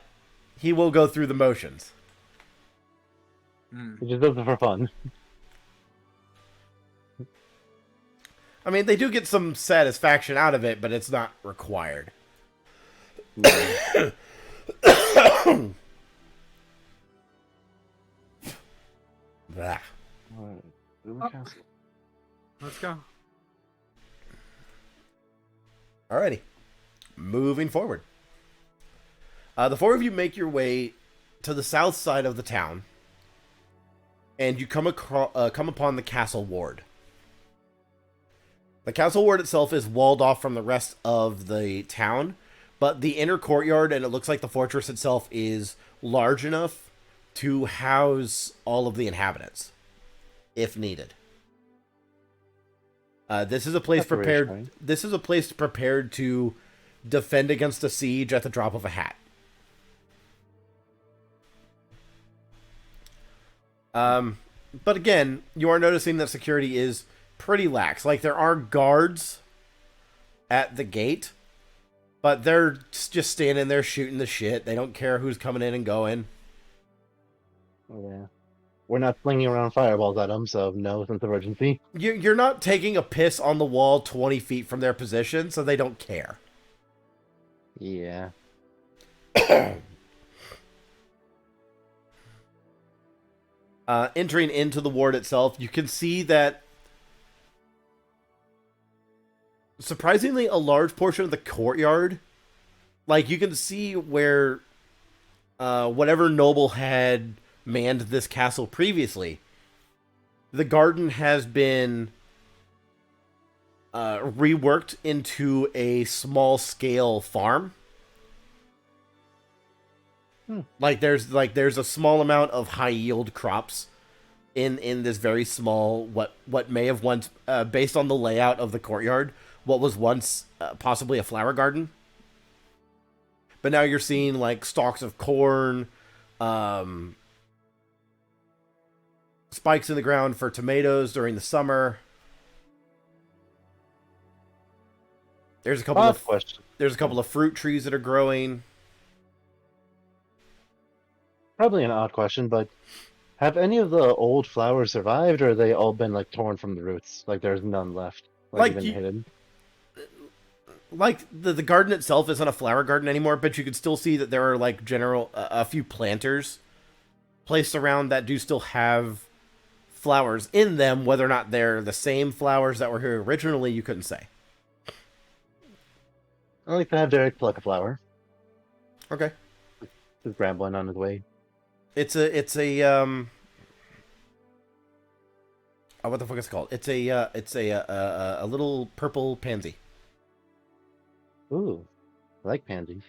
he will go through the motions. Mm. He deserves it for fun. I mean, they do get some satisfaction out of it, but it's not required. Yeah. Blah. Alright, to the castle. Let's go. Alrighty. Moving forward. The four of you make your way to the south side of the town, and you come upon the castle ward. The castle ward itself is walled off from the rest of the town, but the inner courtyard, and it looks like the fortress itself, is large enough to house all of the inhabitants, if needed. This is a place That's prepared. reassuring. This is a place prepared to defend against a siege at the drop of a hat. But again, you are noticing that security is pretty lax. Like, there are guards at the gate, but they're just standing there shooting the shit. They don't care who's coming in and going. Oh, yeah. We're not slinging around fireballs at them, so no sense of urgency. You're not taking a piss on the wall 20 feet from their position, so they don't care. Yeah. Entering into the ward itself, you can see that surprisingly a large portion of the courtyard, like, you can see where whatever noble had manned this castle previously, the garden has been reworked into a small scale farm. Like, there's a small amount of high yield crops in this very small, what may have once, based on the layout of the courtyard, what was once possibly a flower garden. But now you're seeing, like, stalks of corn, spikes in the ground for tomatoes during the summer. There's a couple Last of question. there's a couple of fruit trees that are growing. Probably an odd question, but have any of the old flowers survived, or have they all been like torn from the roots? Like there's none left, like Like even you, hidden. like the garden itself isn't a flower garden anymore, but you could still see that there are like a few planters placed around that do still have flowers in them. Whether or not they're the same flowers that were here originally, you couldn't say. I like to have Derek pluck a flower. Okay. Just grab one on his way. It's a oh, what the fuck is it called? It's a little purple pansy. Ooh, I like pansies.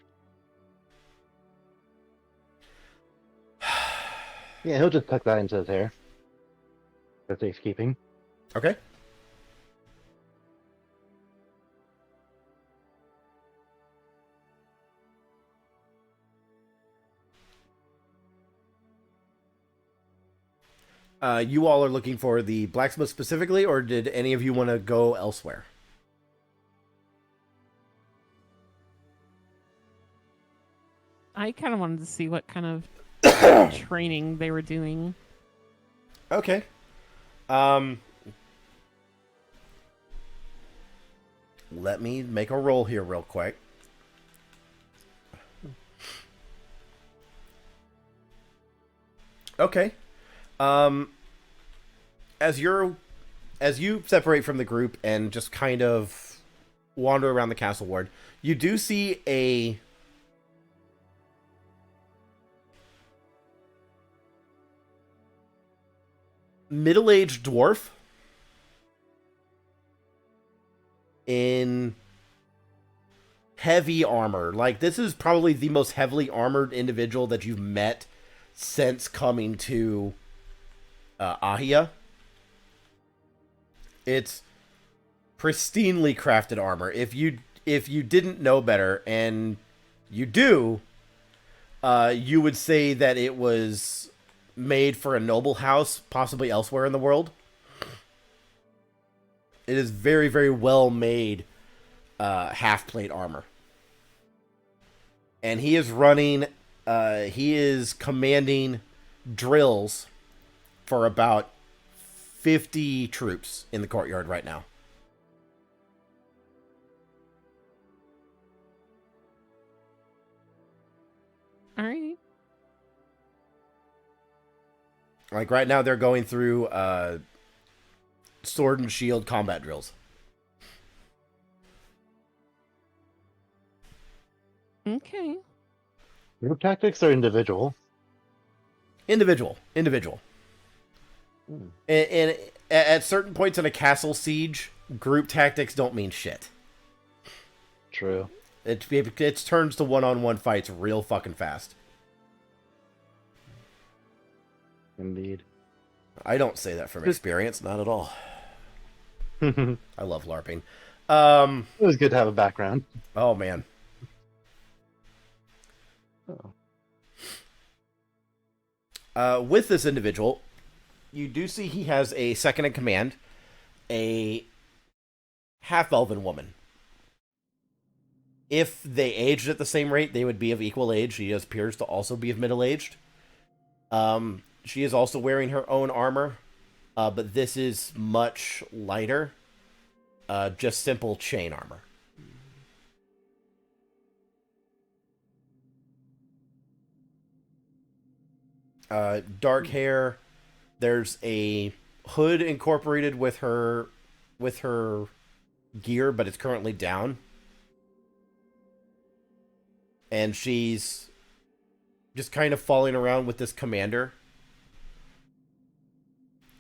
Yeah, he'll just tuck that into his hair for safekeeping. Okay. You all are looking for the blacksmith specifically, or did any of you want to go elsewhere? I kind of wanted to see what kind of training they were doing. Okay. Let me make a roll here real quick. Okay. As you separate from the group and just kind of wander around the castle ward, you do see a middle-aged dwarf in heavy armor. Like, this is probably the most heavily armored individual that you've met since coming to Ahia. It's pristinely crafted armor. If you didn't know better, and you do, you would say that it was made for a noble house, possibly elsewhere in the world. It is very, very well made half-plate armor. And he is running, he is commanding drills for about 50 troops in the courtyard right now. All right. Like right now they're going through sword and shield combat drills. Okay. Group tactics are individual. Individual. Hmm. And at certain points in a castle siege, group tactics don't mean shit. True. It turns to one-on-one fights real fucking fast. Indeed. I don't say that from experience, not at all. It I love LARPing. was good to have a background. Oh man. Oh. With this individual, you do see he has a second in command, a half-elven woman. If they aged at the same rate, they would be of equal age. She appears to also be of middle-aged. She is also wearing her own armor, but this is much lighter. Just simple chain armor. Dark hair. There's a hood incorporated with her gear, but it's currently down. And she's just kind of falling around with this commander.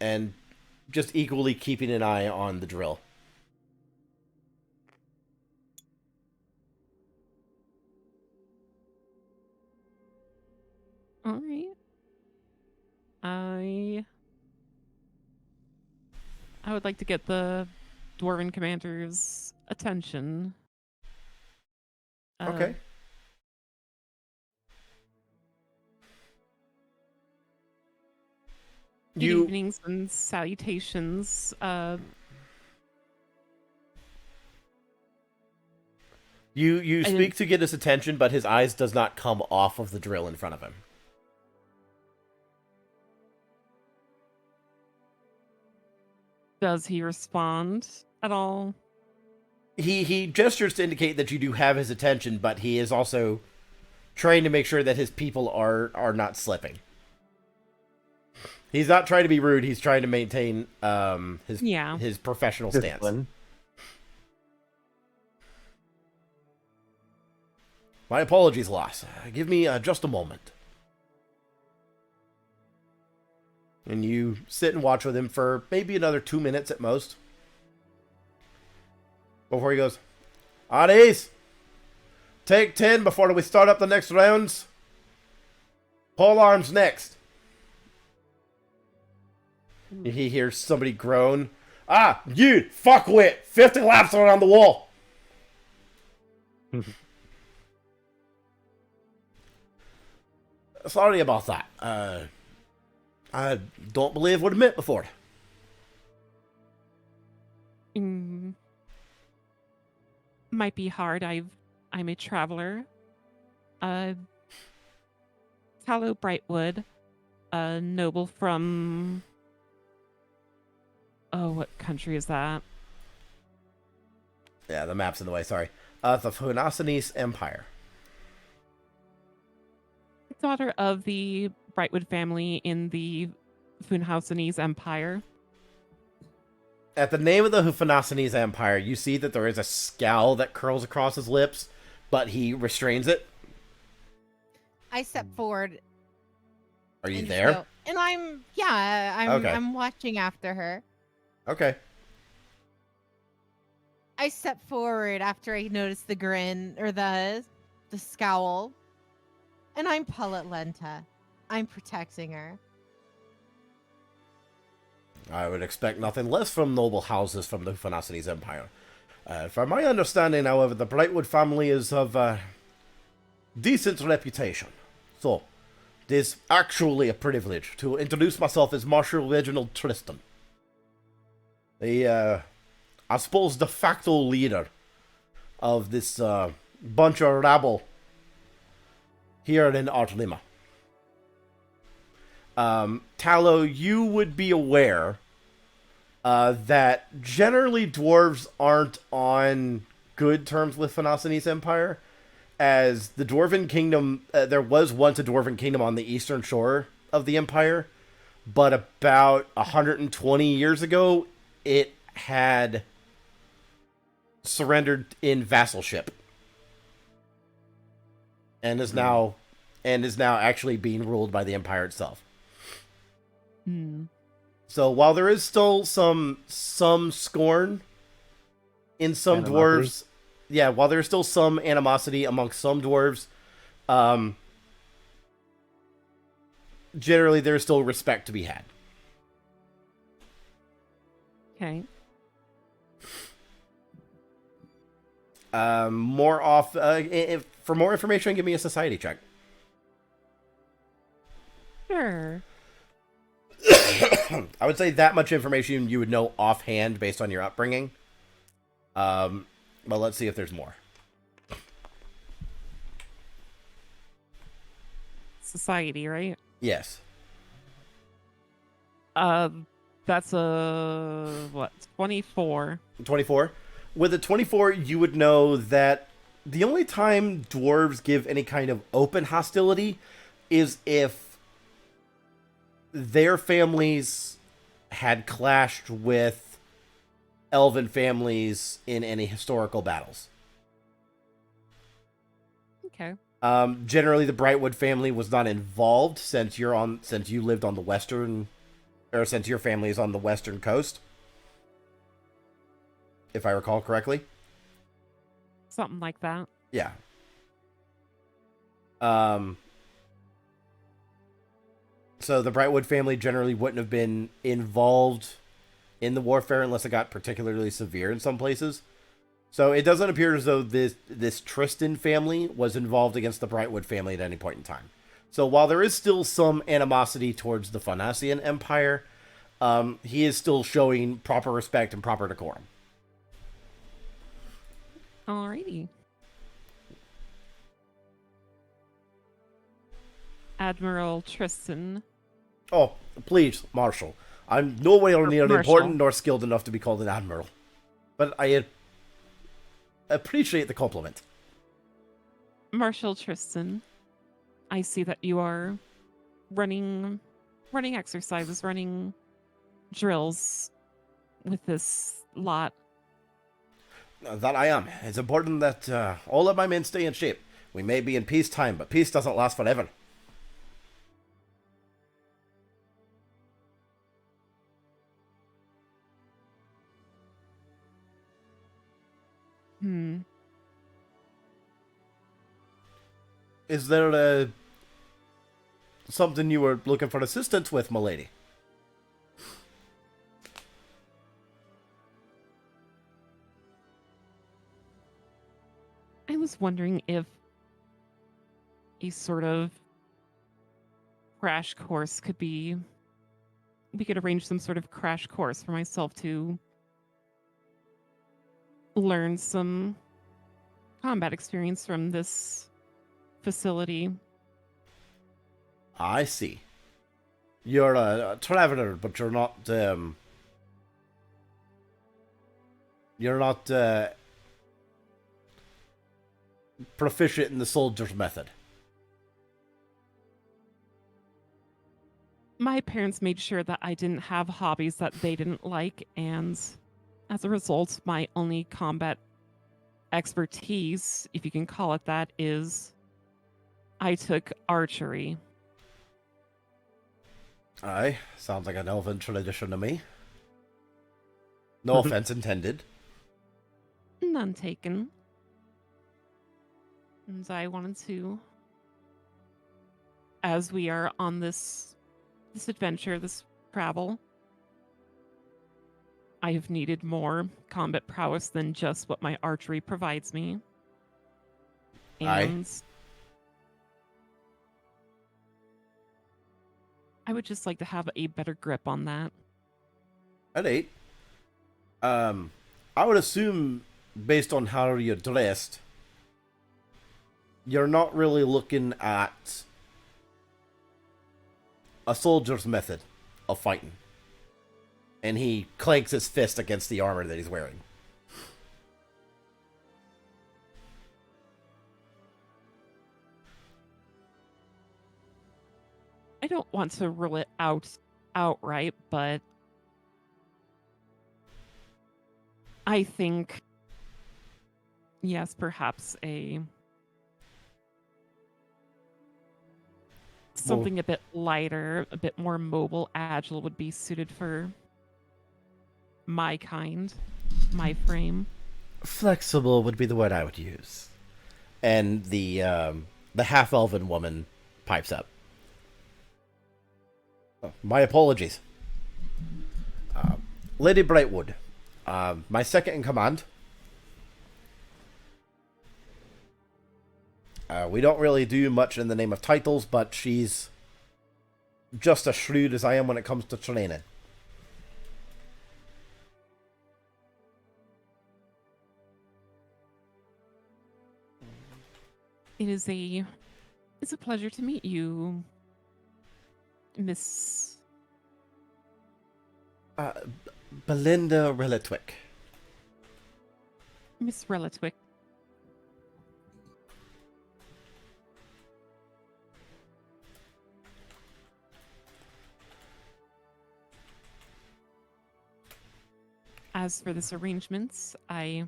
And just equally keeping an eye on the drill. All right. I would like to get the dwarven commander's attention. Okay. Good evenings and salutations. You speak to get his attention, but his eyes does not come off of the drill in front of him. Does he respond at all? He gestures to indicate that you do have his attention, but he is also trying to make sure that his people are not slipping. He's not trying to be rude. He's trying to maintain his professional stance. Discipline. My apologies, Loss. Give me just a moment. And you sit and watch with him for maybe another 2 minutes at most. Before he goes, Adis, take 10 before we start up the next rounds. Pole arms next. He hears somebody groan. Ah, you fuckwit! 50 laps around the wall. Sorry about that. I don't believe what I meant before. Might be hard. I'm a traveler. Tallow Brightwood, a noble from. Oh, what country is that? Yeah, the map's in the way. Sorry. The Funasanese Empire. Daughter of the Brightwood family in the Funhausenese Empire. At the name of the Funasanese Empire, you see that there is a scowl that curls across his lips, but he restrains it. I step forward. Are you and there? go- And I'm Okay. I'm watching after her. Okay. I step forward after I notice the grin or the scowl. And I'm Pullet Lenta. I'm protecting her. I would expect nothing less from noble houses from the Funasanese Empire. From my understanding, however, the Brightwood family is of decent reputation. So, it is actually a privilege to introduce myself as Marshal Reginald Tristan. The, I suppose, de facto leader of this bunch of rabble here in Artlima. Tallow, you would be aware that generally dwarves aren't on good terms with Funasanese Empire, as the Dwarven Kingdom, there was once a Dwarven Kingdom on the eastern shore of the Empire, but about 120 years ago, it had surrendered in vassalship. And is now actually being ruled by the Empire itself. So while there is still some scorn in some Animosity. dwarves, yeah, while there's still some animosity amongst some dwarves, generally there's still respect to be had. Okay. For more information, give me a society check. Sure. I would say that much information you would know offhand based on your upbringing. But let's see if there's more. Society, right? Yes. That's a 24. 24. With a 24, you would know that the only time dwarves give any kind of open hostility is if their families had clashed with elven families in any historical battles. Okay. Generally, the Brightwood family was not involved since you lived on the western, or since your family is on the western coast, if I recall correctly. Something like that. Yeah. So the Brightwood family generally wouldn't have been involved in the warfare unless it got particularly severe in some places. So it doesn't appear as though this Tristan family was involved against the Brightwood family at any point in time. So while there is still some animosity towards the Funasian Empire, he is still showing proper respect and proper decorum. Alrighty. Admiral Tristan. Oh, please, Marshal. I'm nowhere Or near Marshal. important nor skilled enough to be called an admiral. But I appreciate the compliment. Marshal Tristan, I see that you are running exercises, running drills with this lot. That I am. It's important that all of my men stay in shape. We may be in peacetime, but peace doesn't last forever. Is there something you were looking for assistance with, milady? I was wondering if a sort of crash course could be. We could arrange some sort of crash course for myself to learn some combat experience from this facility. I see. You're a traveler, but you're not. You're not proficient in the soldier's method. My parents made sure that I didn't have hobbies that they didn't like, and as a result, my only combat expertise, if you can call it that, is I took archery. Aye, sounds like an elven tradition to me. No offense intended. None taken. And I wanted to, as we are on this adventure, this travel, I have needed more combat prowess than just what my archery provides me. Aye. And I would just like to have a better grip on that. At 8. I would assume, based on how you're dressed, you're not really looking at a soldier's method of fighting. And he clanks his fist against the armor that he's wearing. I don't want to rule it out outright, but I think, yes, perhaps something a bit lighter, a bit more mobile, agile would be suited for my kind, my frame. Flexible would be the word I would use. And the half-elven woman pipes up. Oh, my apologies. Lady Brightwood, my second in command. We don't really do much in the name of titles, but she's just as shrewd as I am when it comes to training. It's a pleasure to meet you, Miss. Belinda Reletwick. Miss Reletwick. As for this arrangements, I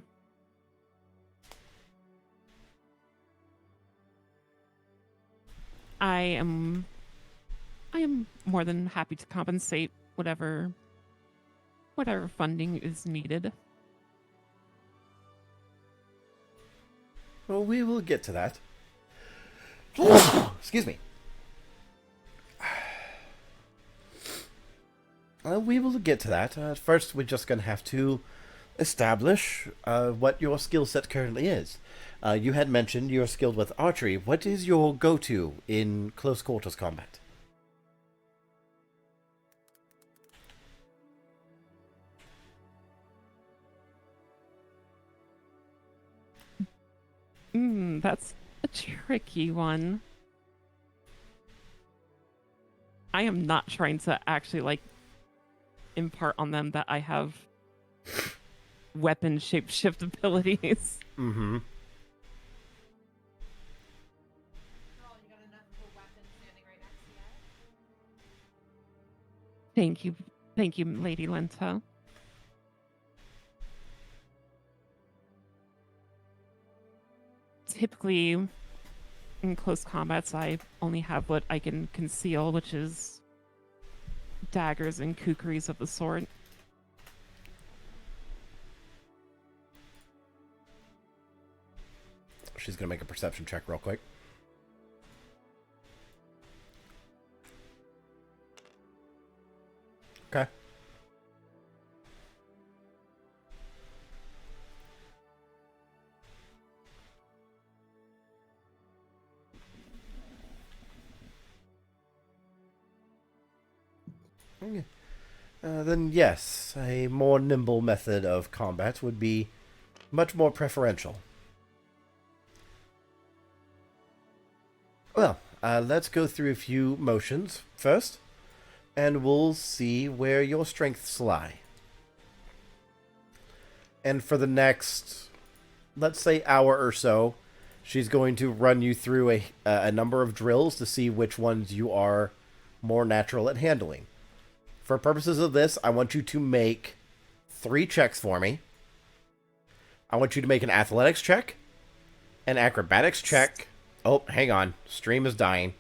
am more than happy to compensate whatever funding is needed. Well, we will get to that. Excuse me. We will get to that. First, we're just going to have to establish what your skill set currently is. You had mentioned you're skilled with archery. What is your go-to in close quarters combat? That's a tricky one. I am not trying to actually, impart on them that I have weapon shapeshift abilities. Mm-hmm. Thank you. Thank you, Lady Lenta. Typically, in close combats, I only have what I can conceal, which is daggers and kukris of the sword. She's gonna make a perception check real quick. Okay. Okay. Then yes, a more nimble method of combat would be much more preferential. Well, let's go through a few motions first, and we'll see where your strengths lie. And for the next, let's say, hour or so, she's going to run you through a number of drills to see which ones you are more natural at handling. For purposes of this, I want you to make 3 checks for me. I want you to make an athletics check, an acrobatics check. Oh, hang on. Stream is dying.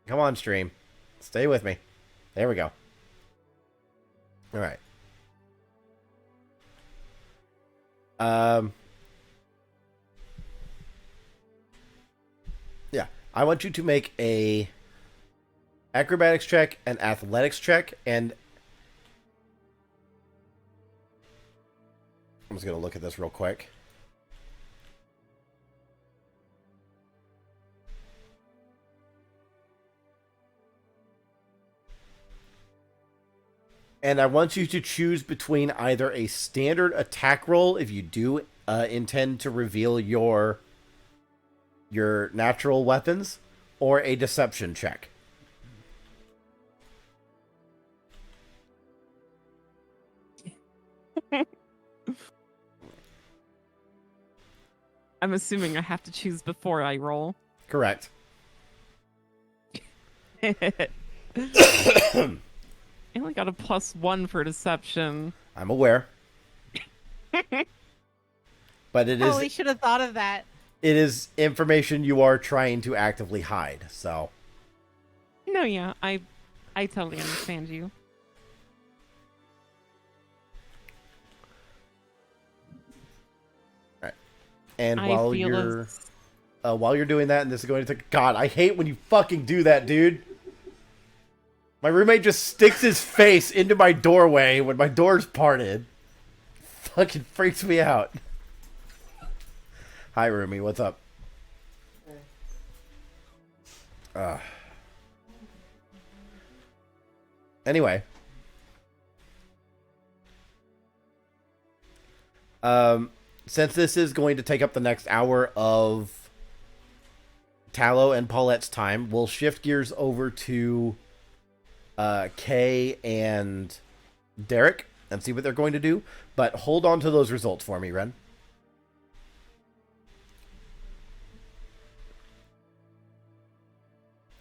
Come on, stream. Stay with me. There we go. All right. Yeah. I want you to make a acrobatics check, an athletics check, and I'm just going to look at this real quick. And I want you to choose between either a standard attack roll, if you do intend to reveal your natural weapons, or a deception check. I'm assuming I have to choose before I roll. Correct. I only got a +1 for deception. I'm aware. But it Oh, is we should have thought of that. it is information you are trying to actively hide, so No, yeah, I totally understand you. and I while feel you're doing that, and this is going to take God, I hate when you fucking do that, dude. My roommate just sticks his face into my doorway when my door's parted. Fucking freaks me out. Hi, roomie. What's up? Anyway. Since this is going to take up the next hour of Tallow and Paulette's time, we'll shift gears over to Kay and Derek and see what they're going to do. But hold on to those results for me, Ren.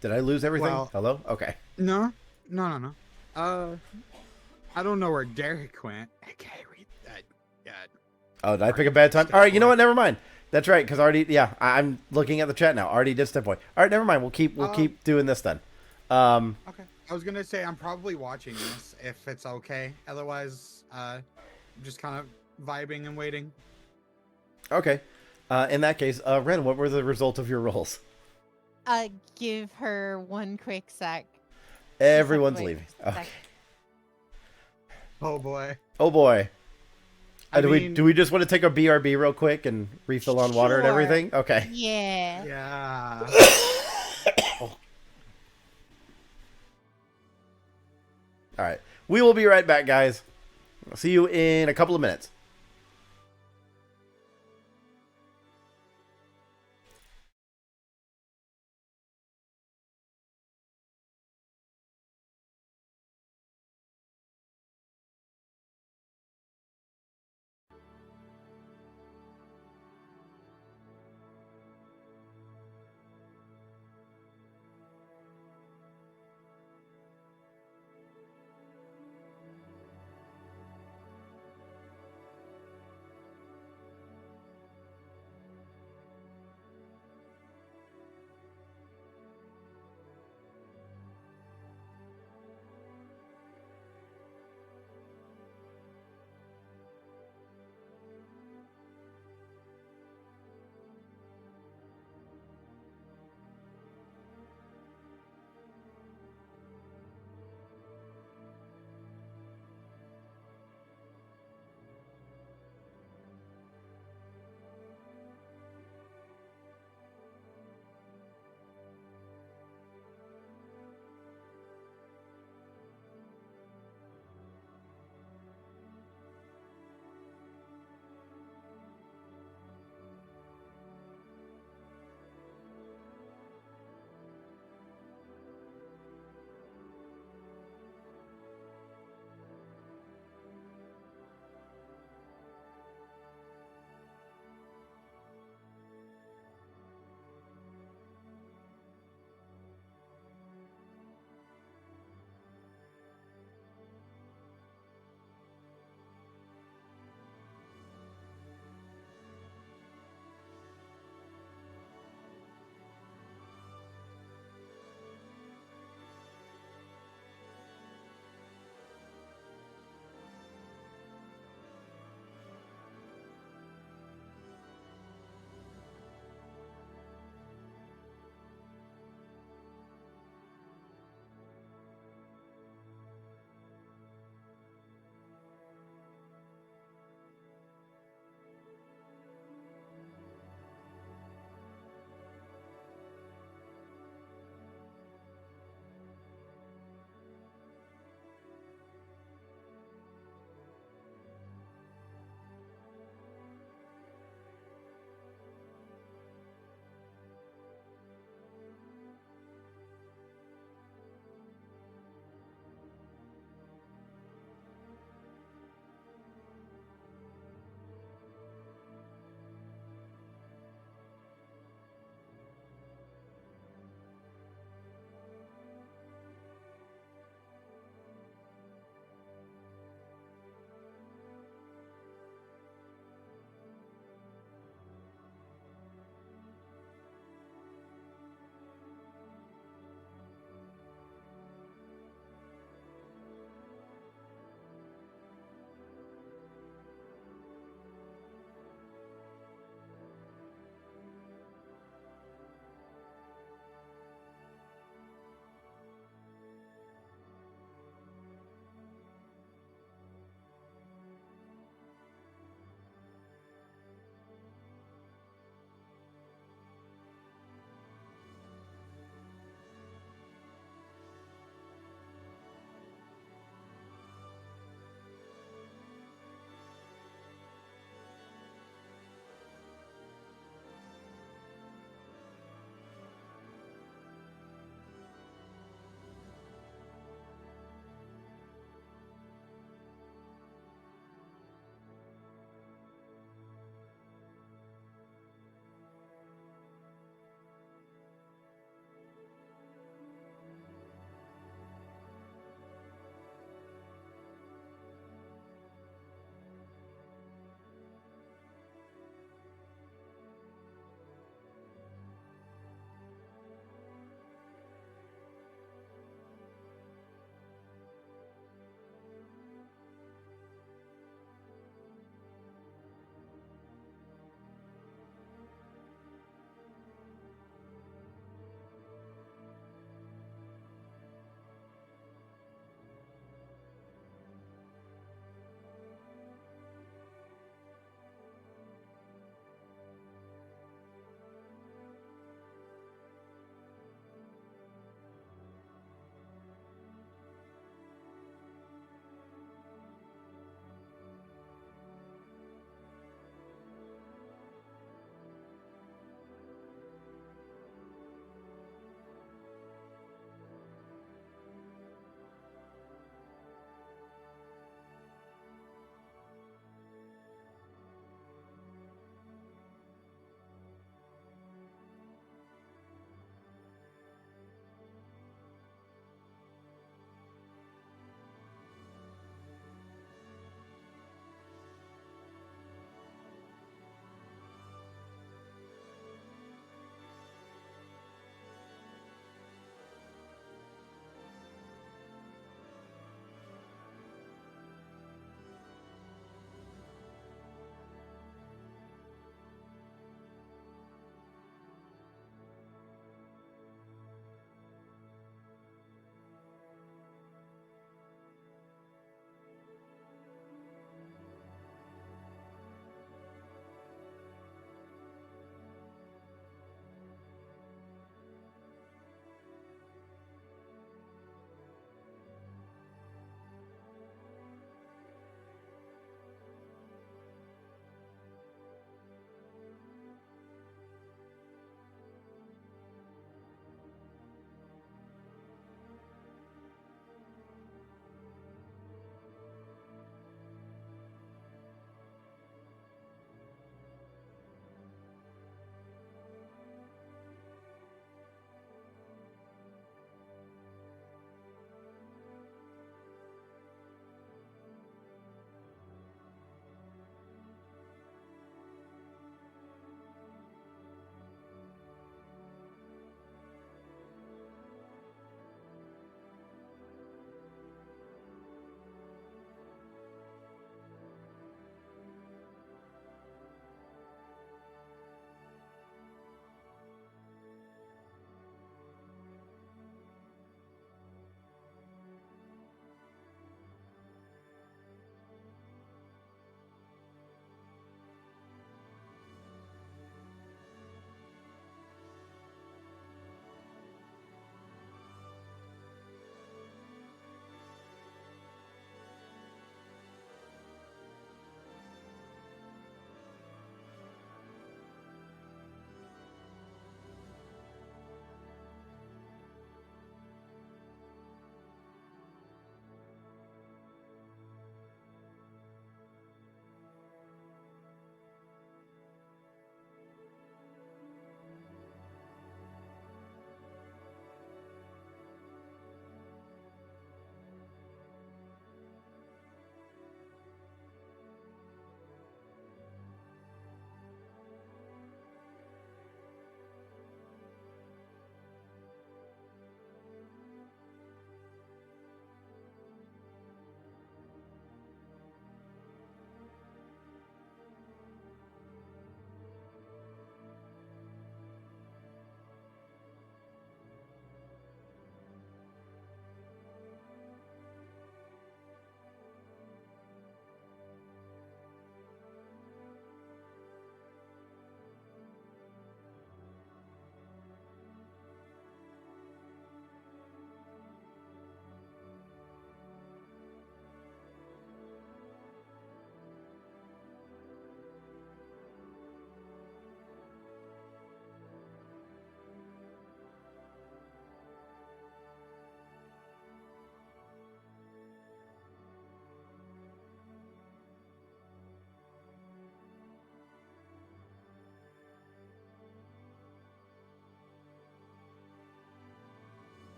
Did I lose everything? Well- Hello? Okay. No. I don't know where Derek went. Okay, read that. Yeah. Oh, did I pick a bad time? All right, you know what? Never mind. That's right, because already, yeah, I'm looking at the chat now. Already did step away. All right, never mind. We'll keep doing this then. Okay. I was gonna say I'm probably watching this if it's okay. Otherwise, just kind of vibing and waiting. Okay. In that case, Ren, what were the results of your rolls? Give her one quick sec. Everyone's Wait, leaving. sec. Okay. Oh boy. Oh boy. I do mean, we just want to take a BRB real quick and refill on water and Sure. everything? Okay. Yeah. Yeah. All right. We will be right back, guys. I'll see you in a couple of minutes.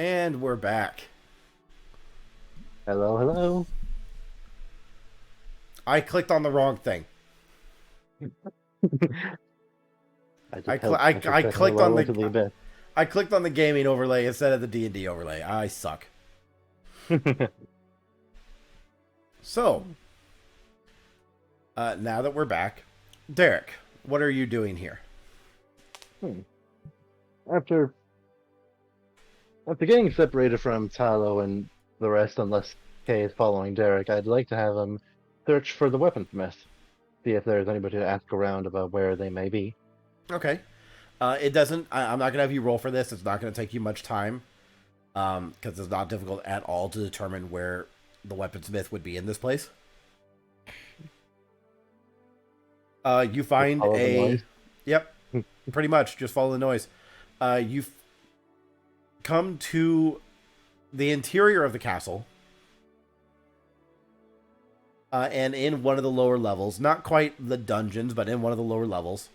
And we're back. Hello, hello. I clicked on the wrong thing. I clicked on the I clicked on the gaming overlay instead of the D&D overlay. I suck. So, now that we're back, Derek, what are you doing here? After getting separated from Talo and the rest, unless Kay is following Derek, I'd like to have him search for the weaponsmith. See if there's anybody to ask around about where they may be. Okay. It doesn't... I'm not going to have you roll for this. It's not going to take you much time. Because it's not difficult at all to determine where the weaponsmith would be in this place. You find Follow the noise? Yep. Pretty much. Just follow the noise. You've come to the interior of the castle. And in one of the lower levels, not quite the dungeons, but in one of the lower levels,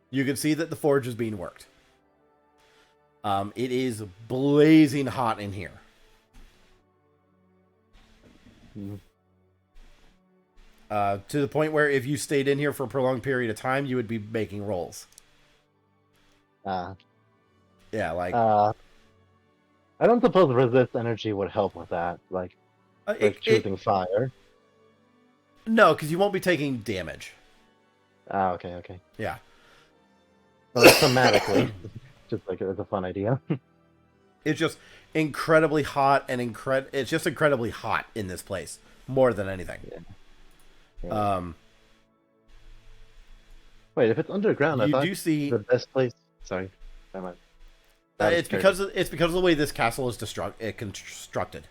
you can see that the forge is being worked. It is blazing hot in here. To the point where if you stayed in here for a prolonged period of time, you would be making rolls. Yeah, like... I don't suppose resist energy would help with that, like choosing fire. No, because you won't be taking damage. Okay. Yeah. Well, thematically, just like it's a fun idea. It's just incredibly hot and it's just incredibly hot in this place more than anything. Yeah. Wait, if it's underground, I thought do see the best place. Sorry, it's because of the way this castle is constructed.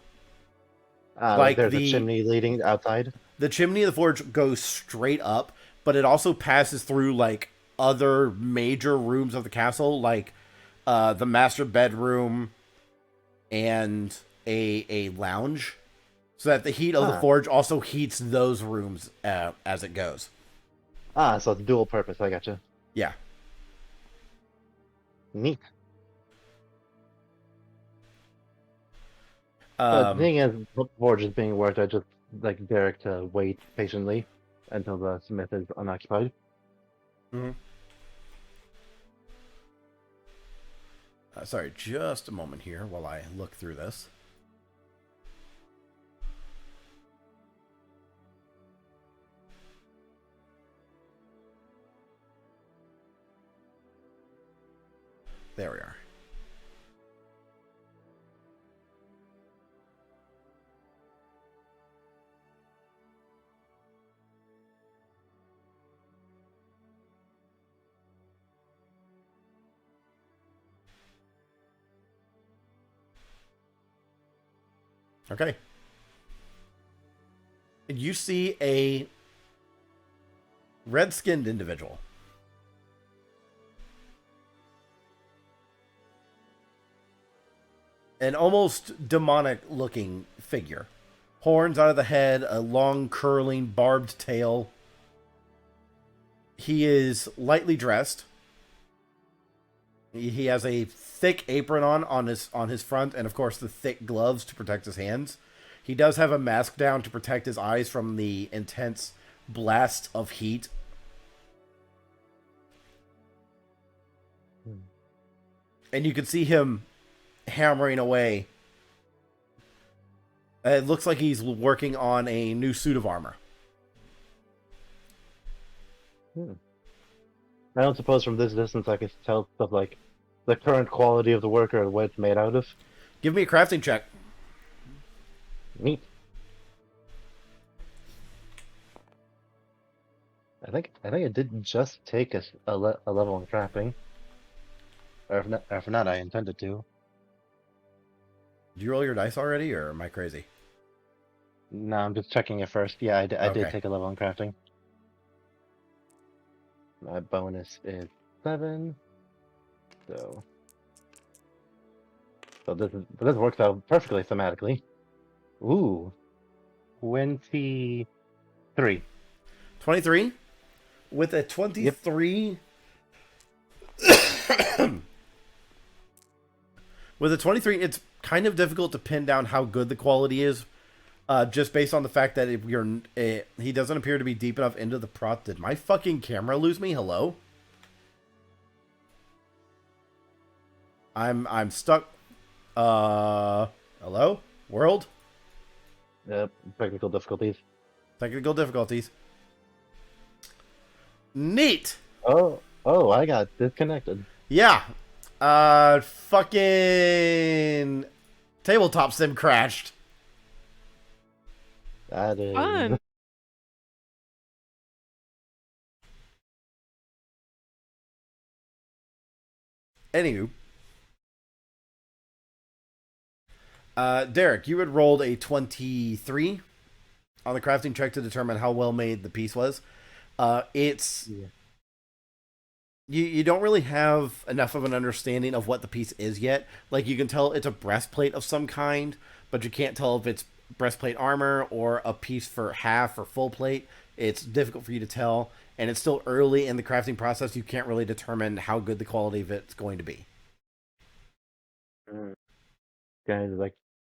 Like there's a chimney leading outside. The chimney of the forge goes straight up, but it also passes through like other major rooms of the castle, like the master bedroom and a lounge, so that the heat of the forge also heats those rooms as it goes. So it's dual purpose. I gotcha. Yeah. Neat. The thing is, the forge is being worked. I just like Derek to wait patiently until the smith is unoccupied. Sorry, just a moment here while I look through this. There we are. Okay. You see a red-skinned individual. An almost demonic-looking figure. Horns out of the head, a long, curling, barbed tail. He is lightly dressed. He has a thick apron on his front, and of course the thick gloves to protect his hands. He does have a mask down to protect his eyes from the intense blast of heat. And you can see him hammering away. It looks like he's working on a new suit of armor. I don't suppose from this distance I can tell stuff like the current quality of the worker and what it's made out of. Give me a crafting check. Neat. I think I did just take a level in crafting. Or if not, I intended to. Did you roll your dice already, or am I crazy? No, I'm just checking it first. Yeah, I Okay. did take a level in crafting. My bonus is 7. So this works out perfectly thematically. Ooh. 23. 23? With a 23... With a 23, it's kind of difficult to pin down how good the quality is, just based on the fact that if you're, he doesn't appear to be deep enough into the prop. Did my fucking camera lose me? Hello? I'm stuck. Hello? World? Yep, technical difficulties. Technical difficulties. Neat! Oh, I got disconnected. Yeah. Fucking tabletop sim crashed. That is Fun. Anywho. Derek, you had rolled a 23 on the crafting check to determine how well made the piece was. It's Yeah. you don't really have enough of an understanding of what the piece is yet. Like, you can tell it's a breastplate of some kind, but you can't tell if it's breastplate armor or a piece for half or full plate. It's difficult for you to tell, and it's still early in the crafting process. You can't really determine how good the quality of it's going to be. Guys, like,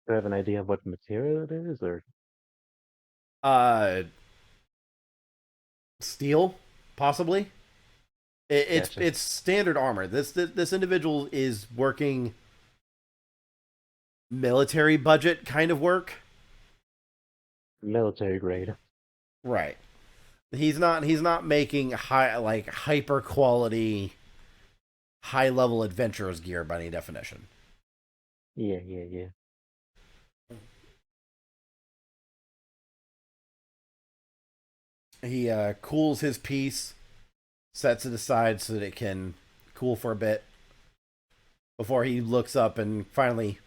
do I have an idea of what material it is, or Steel, possibly. It's Gotcha. it's standard armor. This individual is working military budget kind of work. military grade? Right. He's not making hyper quality, high level adventurer's gear by any definition. Yeah. He cools his piece, sets it aside so that it can cool for a bit before he looks up and finally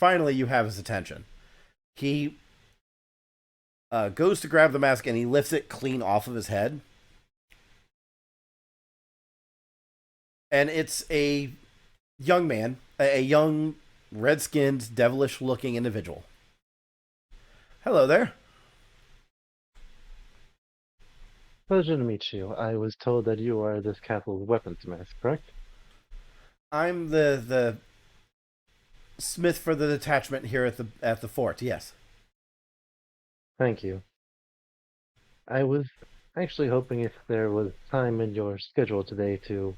you have his attention. He goes to grab the mask and he lifts it clean off of his head. And it's a young man, a young, red-skinned, devilish-looking individual. Hello there. Pleasure to meet you. I was told that you are this castle's weaponsmith, correct? I'm the smith for the detachment here at the fort. Yes. Thank you. I was actually hoping if there was time in your schedule today to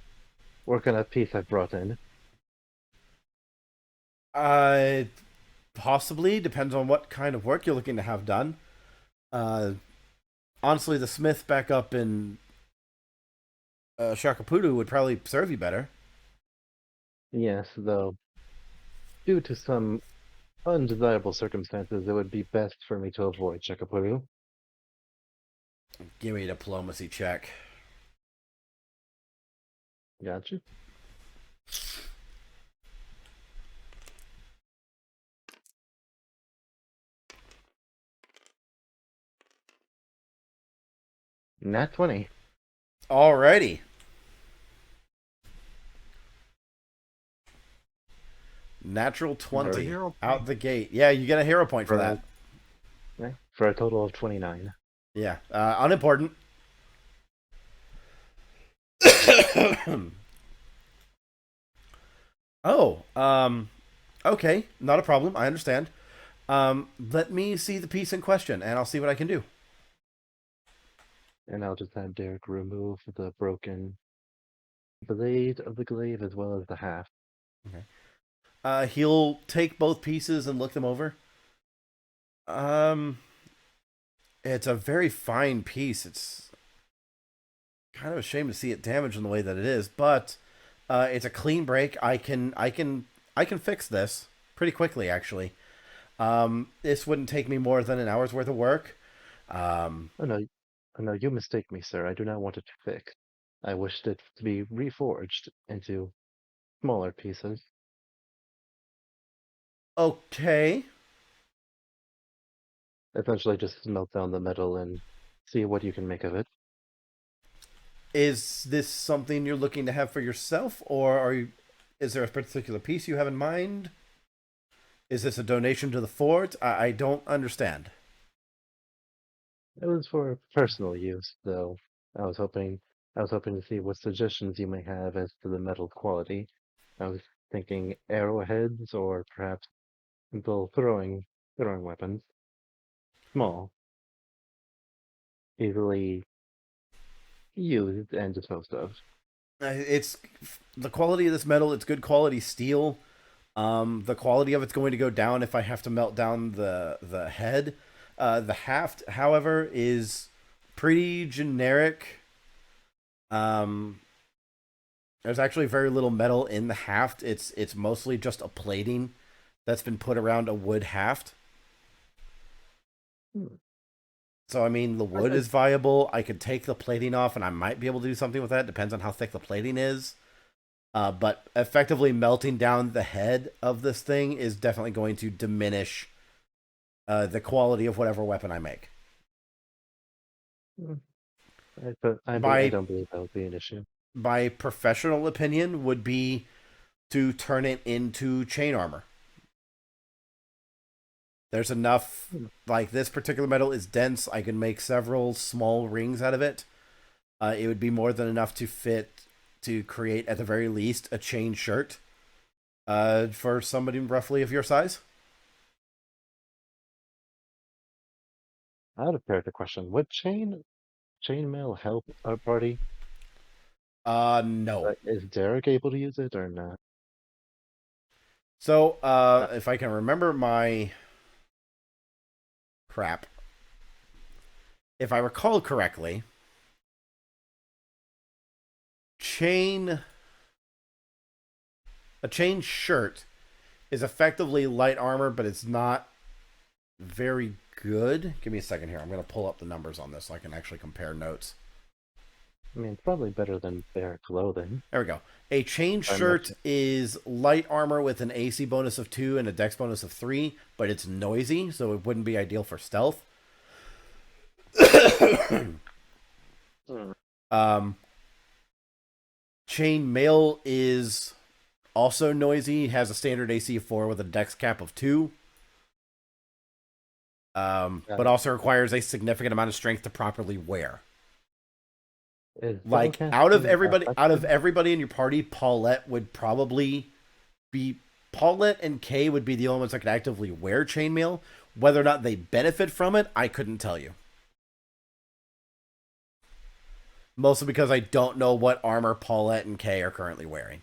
work on a piece I brought in. Possibly depends on what kind of work you're looking to have done. Honestly, the smith back up in Shakapudu would probably serve you better. Yes, though, due to some undesirable circumstances, it would be best for me to avoid Shakapuru. Give me a diplomacy check. Gotcha. Nat 20. Alrighty. Natural 20 hero out point. the gate. Yeah, you get a hero point for that. Okay, for a total of 29. Yeah, unimportant. Oh, okay, not a problem. I understand. Let me see the piece in question, and I'll see what I can do. And I'll just have Derek remove the broken blade of the glaive as well as the haft. He'll take both pieces and look them over. It's a very fine piece. It's kind of a shame to see it damaged in the way that it is, but it's a clean break. I can fix this pretty quickly, actually. This wouldn't take me more than an hour's worth of work. Oh no, you mistake me, sir. I do not want it fixed. I wished it to be reforged into smaller pieces. Okay. Essentially, just melt down the metal and see what you can make of it. Is this something you're looking to have for yourself, or is there a particular piece you have in mind? Is this a donation to the fort? I don't understand. It was for personal use, though. I was hoping to see what suggestions you may have as to the metal quality. I was thinking arrowheads or perhaps simple throwing weapons. Small, easily used and disposed of. It's the quality of this metal. It's good quality steel. The quality of it's going to go down if I have to melt down the head. The haft, however, is pretty generic. There's actually very little metal in the haft. It's mostly just a plating that's been put around a wood haft. So I mean, the wood is viable. I could take the plating off, and I might be able to do something with that. Depends on how thick the plating is. But effectively melting down the head of this thing is definitely going to diminish the quality of whatever weapon I make. I don't believe that would be an issue. My professional opinion would be to turn it into chain armor. There's enough, like this particular metal is dense. I can make several small rings out of it. It would be more than enough to create, at the very least, a chain shirt for somebody roughly of your size. Out of character question: would chainmail help our party? No. Is Derek able to use it or not? So, if I can remember my crap, if I recall correctly, a chain shirt is effectively light armor, but it's not very good. Give me a second here. I'm going to pull up the numbers on this so I can actually compare notes. I mean, it's probably better than bare clothing. There we go. A chain shirt is light armor with an AC bonus of 2 and a dex bonus of 3, but it's noisy, so it wouldn't be ideal for stealth. Chain mail is also noisy, has a standard AC of 4 with a dex cap of 2. But also requires a significant amount of strength to properly wear. Like out of everybody in your party, Paulette would probably be Paulette and Kay would be the only ones that could actively wear chainmail. Whether or not they benefit from it, I couldn't tell you. Mostly because I don't know what armor Paulette and Kay are currently wearing.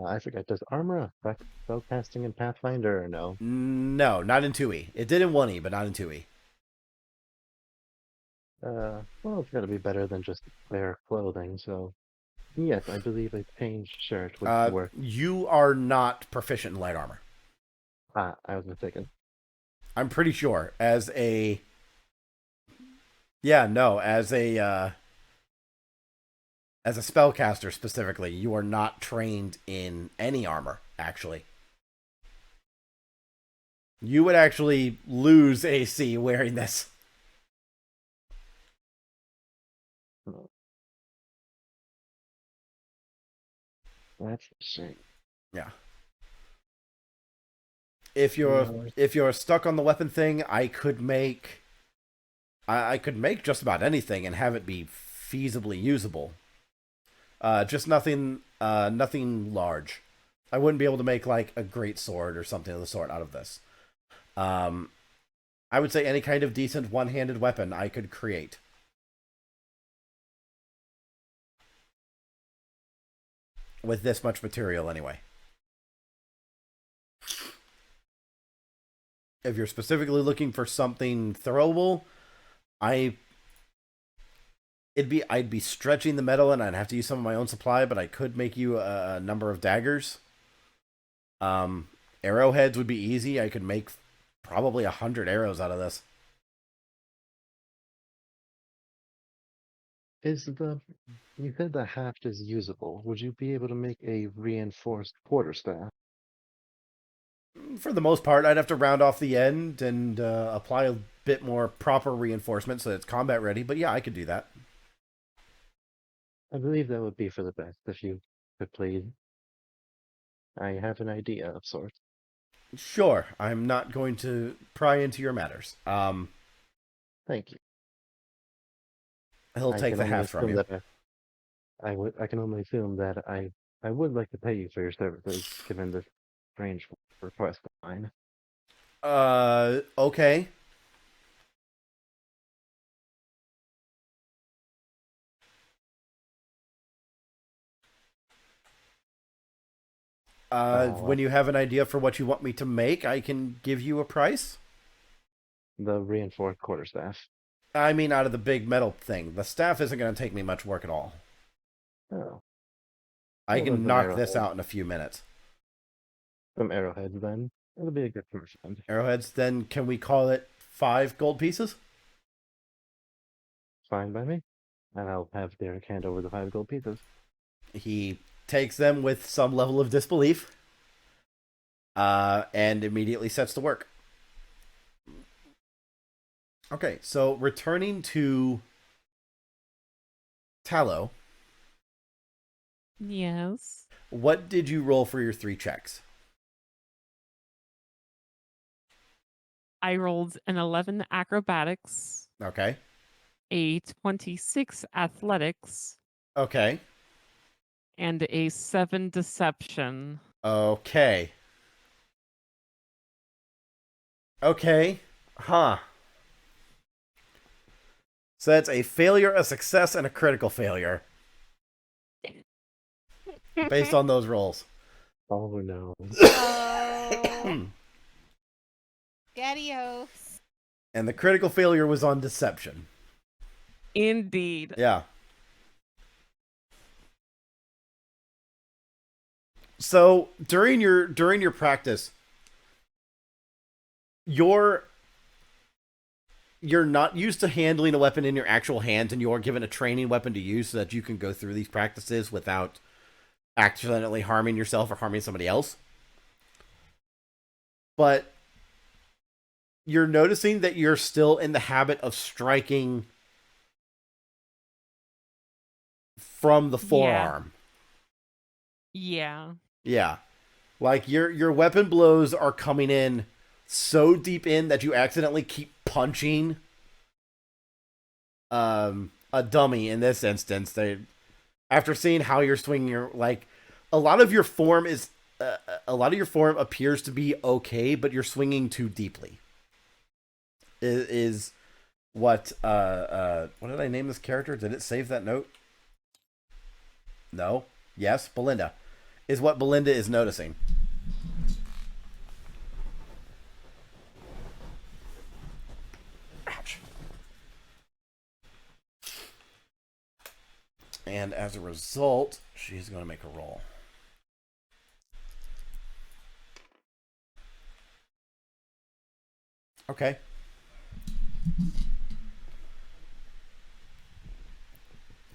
I forget, does armor affect spellcasting in Pathfinder or no? No, not in 2e. It did in 1e, but not in 2e. Well, it's got to be better than just bare clothing, so yes, I believe a chain shirt would work. You are not proficient in light armor. I was mistaken. I'm pretty sure. As a spellcaster specifically, you are not trained in any armor, actually. You would actually lose AC wearing this. That's a shame. Yeah. If you're stuck on the weapon thing, I could make just about anything and have it be feasibly usable. Just nothing large. I wouldn't be able to make like a great sword or something of the sort out of this. I would say any kind of decent one-handed weapon I could create. With this much material anyway. If you're specifically looking for something throwable, I'd be stretching the metal and I'd have to use some of my own supply, but I could make you a number of daggers. Arrowheads would be easy. I could make probably 100 arrows out of this. You said the haft is usable. Would you be able to make a reinforced quarterstaff? For the most part, I'd have to round off the end and apply a bit more proper reinforcement so that it's combat ready. But yeah, I could do that. I believe that would be for the best if you could please. I have an idea of sorts. Sure, I'm not going to pry into your matters. Thank you. He'll take the haft from you. I can only assume that I would like to pay you for your services, given this strange request of mine. Okay. Uh, When you have an idea for what you want me to make, I can give you a price. the reinforced quarterstaff. I mean, out of the big metal thing. The staff isn't going to take me much work at all. Oh, I well, can then knock this out in a few minutes. some arrowheads then. It'll be a good commercial. Arrowheads, then can we call it 5 gold pieces? Fine by me. And I'll have Derek hand over the 5 gold pieces. He takes them with some level of disbelief, and immediately sets to work. Okay, so returning to Tallow, Yes. what did you roll for your 3 checks? I rolled an 11 acrobatics, Okay. a 26 athletics, Okay. and a 7 deception. Okay. Okay. Huh. So that's a failure, a success, and a critical failure based on those rolls. Oh no. Oh, Gadios. And the critical failure was on deception. Indeed. Yeah. So during your practice, you're not used to handling a weapon in your actual hands, and you're given a training weapon to use so that you can go through these practices without accidentally harming yourself or harming somebody else. But you're noticing that you're still in the habit of striking from the forearm. Yeah. Yeah. Like your weapon blows are coming in so deep in that you accidentally keep punching a dummy in this instance. They, after seeing how you're swinging your, like, a lot of your form appears to be okay, but you're swinging too deeply. Is what did I name this character? Did it save that note? No. Yes, Belinda. Is what Belinda is noticing. Ouch. And as a result, she's going to make a roll. Okay.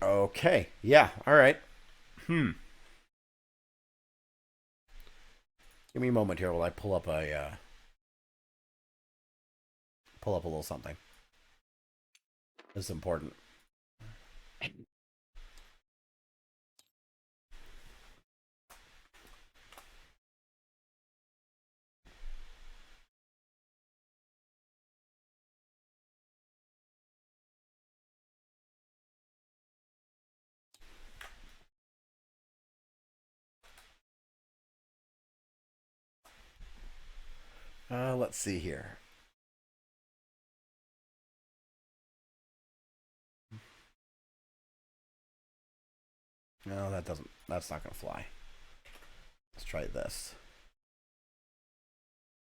Okay. Yeah. All right. Give me a moment here while I pull up a little something. This is important. Let's see here. No, that's not going to fly. Let's try this.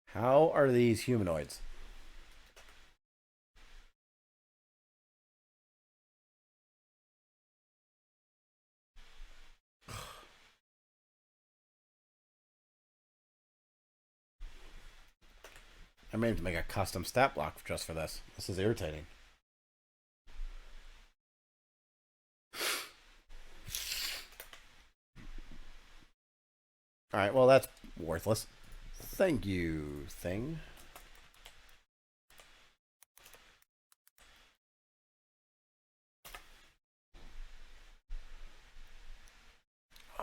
How are these humanoids? I may have to make a custom stat block just for this. This is irritating. Alright, well, that's worthless. Thank you, thing.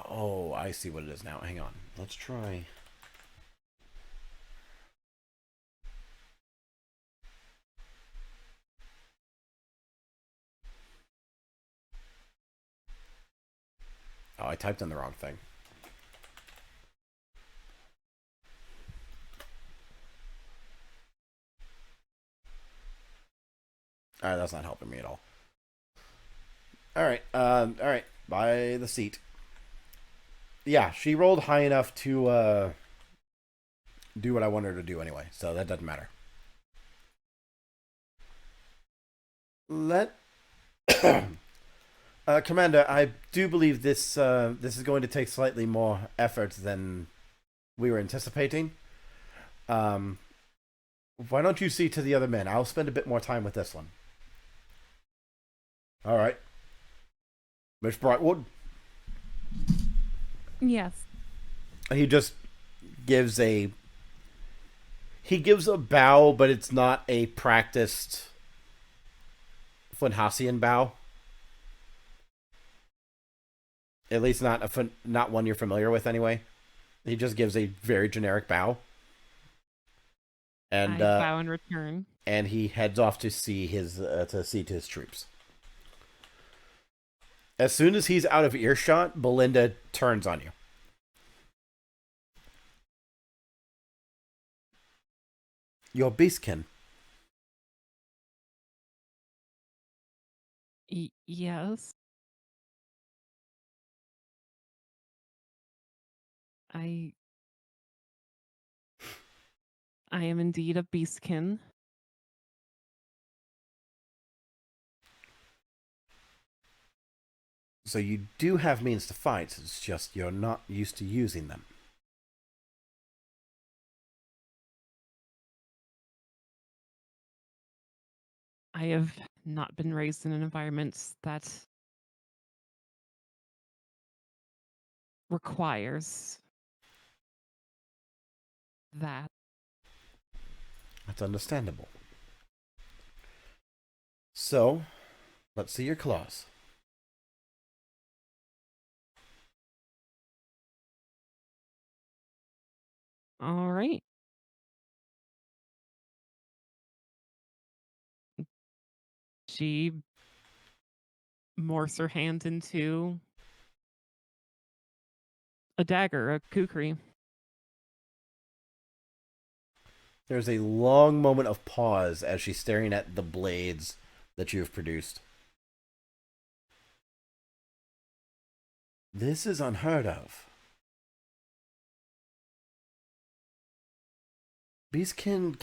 Oh, I see what it is now. Hang on. Let's try. Oh, I typed in the wrong thing. Alright, that's not helping me at all. Alright, alright. By the seat. Yeah, she rolled high enough to, do what I want her to do anyway, so that doesn't matter. Commander, I do believe this is going to take slightly more effort than we were anticipating. Why don't you see to the other men? I'll spend a bit more time with this one. All right, Miss Brightwood. Yes. He just gives a bow, but it's not a practiced Funhasian bow. At least not one you're familiar with anyway. He just gives a very generic bow. And I bow in return. And he heads off to see to his troops. As soon as he's out of earshot, Belinda turns on you. You're Beastkin. Yes. I am indeed a beastkin. So you do have means to fight, it's just you're not used to using them. I have not been raised in an environment that requires that. That's understandable. So, let's see your claws. All right. She morphs her hand into a dagger, a kukri. There's a long moment of pause as she's staring at the blades that you have produced. This is unheard of. Beastkin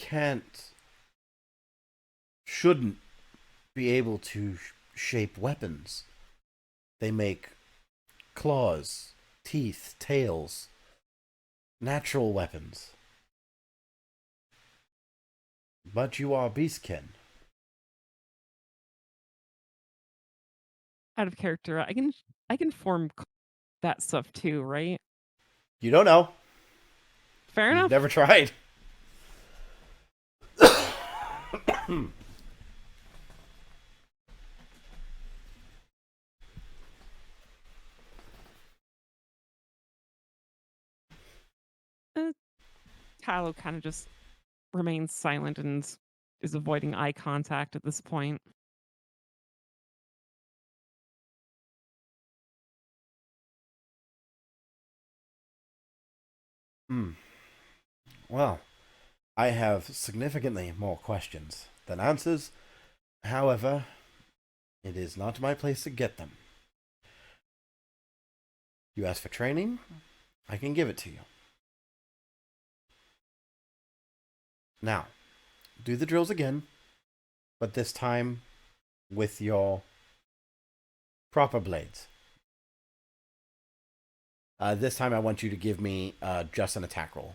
shouldn't be able to shape weapons. They make claws, teeth, tails, natural weapons. But you are Beastkin. Out of character, I can form that stuff too, right? You don't know. Fair You've enough. never tried. Tallow kind of just remains silent and is avoiding eye contact at this point. Well, I have significantly more questions than answers. However, it is not my place to get them. You ask for training, I can give it to you. Now, do the drills again, but this time with your proper blades. This time I want you to give me just an attack roll.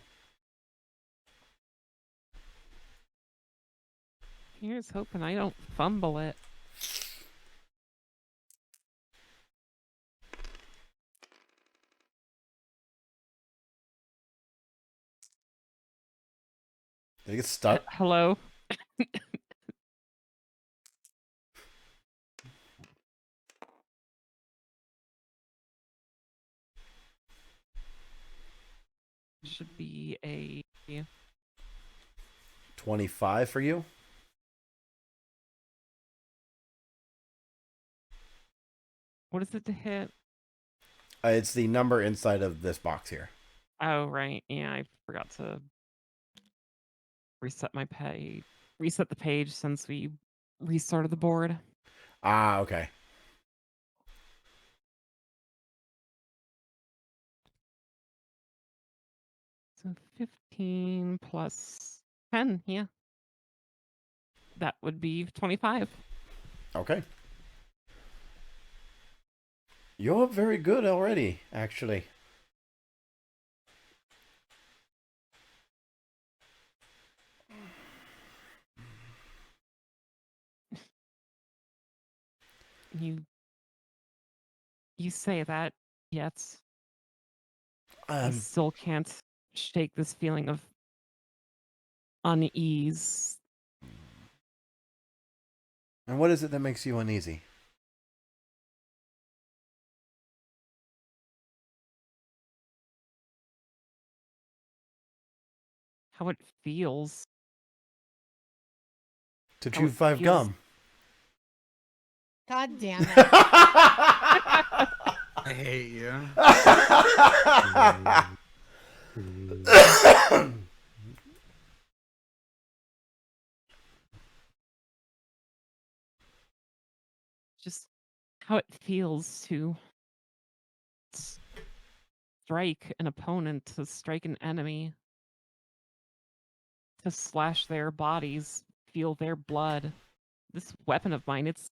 Here's hoping I don't fumble it. Did it get stuck? Hello? Should be a 25 for you? what is it to hit? It's the number inside of this box here. Oh, right. Yeah, I forgot to reset the page since we restarted the board. Ah, okay. So 15 plus 10, yeah. That would be 25. Okay. You're very good already, actually. You say that, yet I Um, still can't shake this feeling of unease. and what is it that makes you uneasy? How it feels. To How chew it 5 feels. gum. God damn it. I hate you. Just how it feels to strike an opponent, to strike an enemy, to slash their bodies, feel their blood. This weapon of mine, it's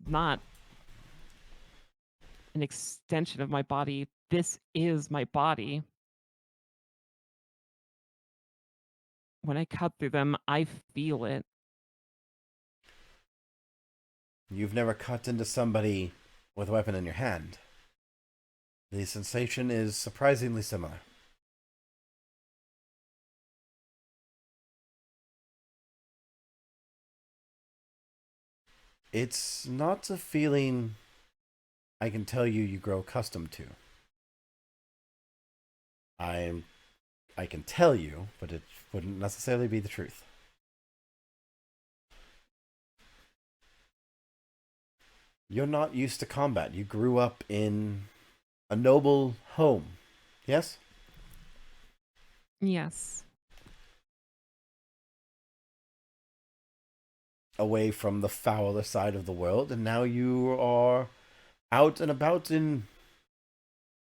not an extension of my body. This is my body. When I cut through them, I feel it. You've never cut into somebody with a weapon in your hand. The sensation is surprisingly similar. It's not a feeling I can tell you grow accustomed to. I can tell you, but it wouldn't necessarily be the truth. You're not used to combat. You grew up in a noble home. Yes? Yes. Away from the fouler side of the world, and now you are out and about in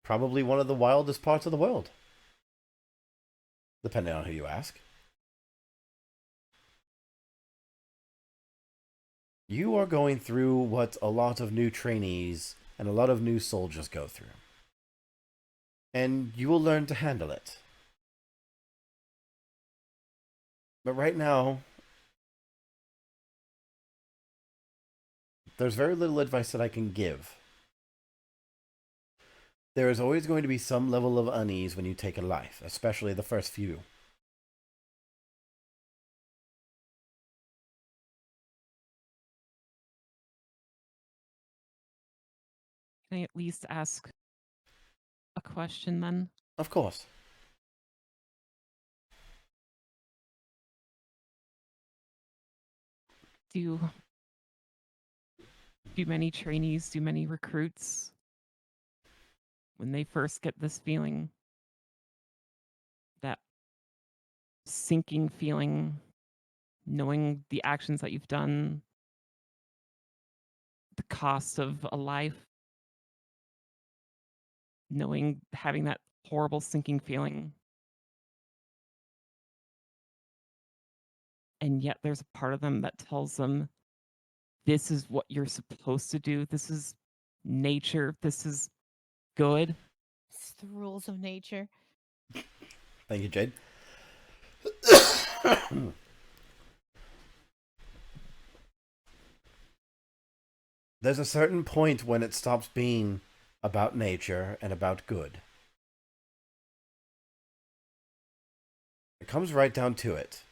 probably one of the wildest parts of the world. Depending on who you ask. You are going through what a lot of new trainees and a lot of new soldiers go through. And you will learn to handle it. But right now, there's very little advice that I can give. There is always going to be some level of unease when you take a life, especially the first few. Can I at least ask a question then? Of course. Do many trainees, do many recruits, when they first get this feeling, that sinking feeling, knowing the actions that you've done, the cost of a life, having that horrible sinking feeling, and yet there's a part of them that tells them, this is what you're supposed to do, this is nature, this is good. It's the rules of nature. Thank you, Jade. There's a certain point when it stops being about nature and about good. It comes right down to it.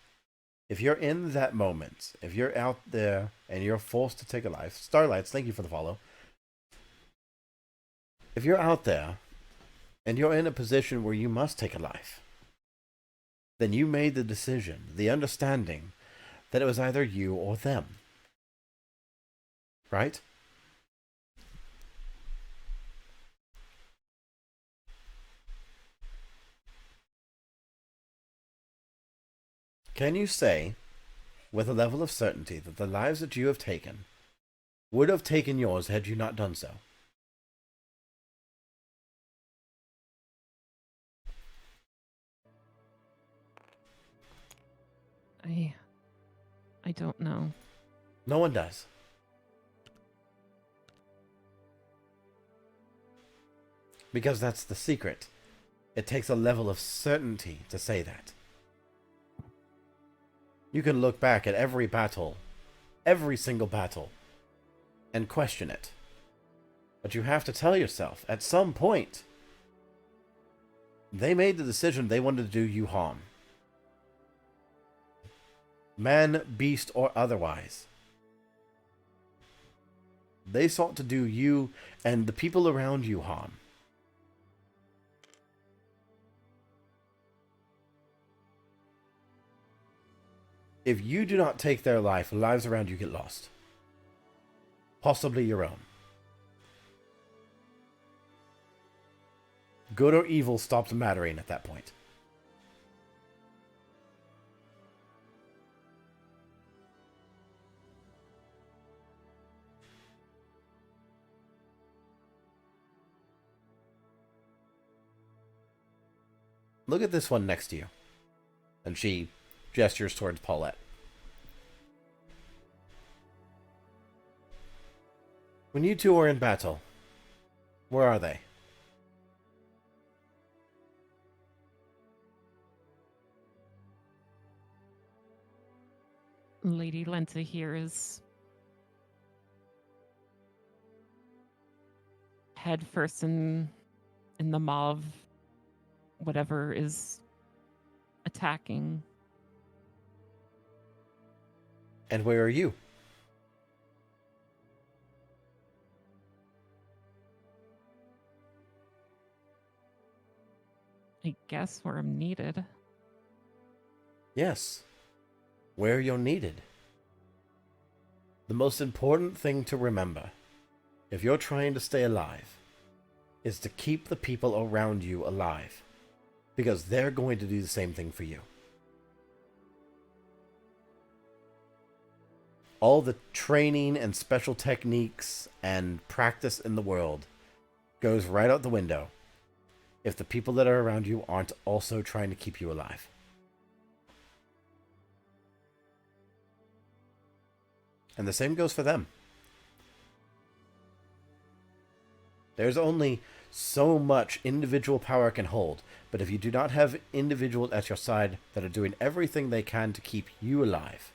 If you're in that moment, if you're out there and you're forced to take a life, Starlights, thank you for the follow. If you're out there and you're in a position where you must take a life, then you made the decision, the understanding that it was either you or them. Right? Can you say, with a level of certainty, that the lives that you have taken would have taken yours had you not done so? I don't know. No one does. Because that's the secret. It takes a level of certainty to say that. You can look back at every battle, every single battle, and question it. But you have to tell yourself, at some point, they made the decision they wanted to do you harm. Man, beast, or otherwise. They sought to do you and the people around you harm. If you do not take their life, lives around you get lost. Possibly your own. Good or evil stops mattering at that point. Look at this one next to you. And she gestures towards Paulette. When you two are in battle, where are they? Lady Lenta here is head first in the maw of whatever is attacking. And where are you? I guess where I'm needed. Yes. Where you're needed. The most important thing to remember, if you're trying to stay alive, is to keep the people around you alive. Because they're going to do the same thing for you. All the training and special techniques and practice in the world goes right out the window if the people that are around you aren't also trying to keep you alive. And the same goes for them. There's only so much individual power can hold, but if you do not have individuals at your side that are doing everything they can to keep you alive,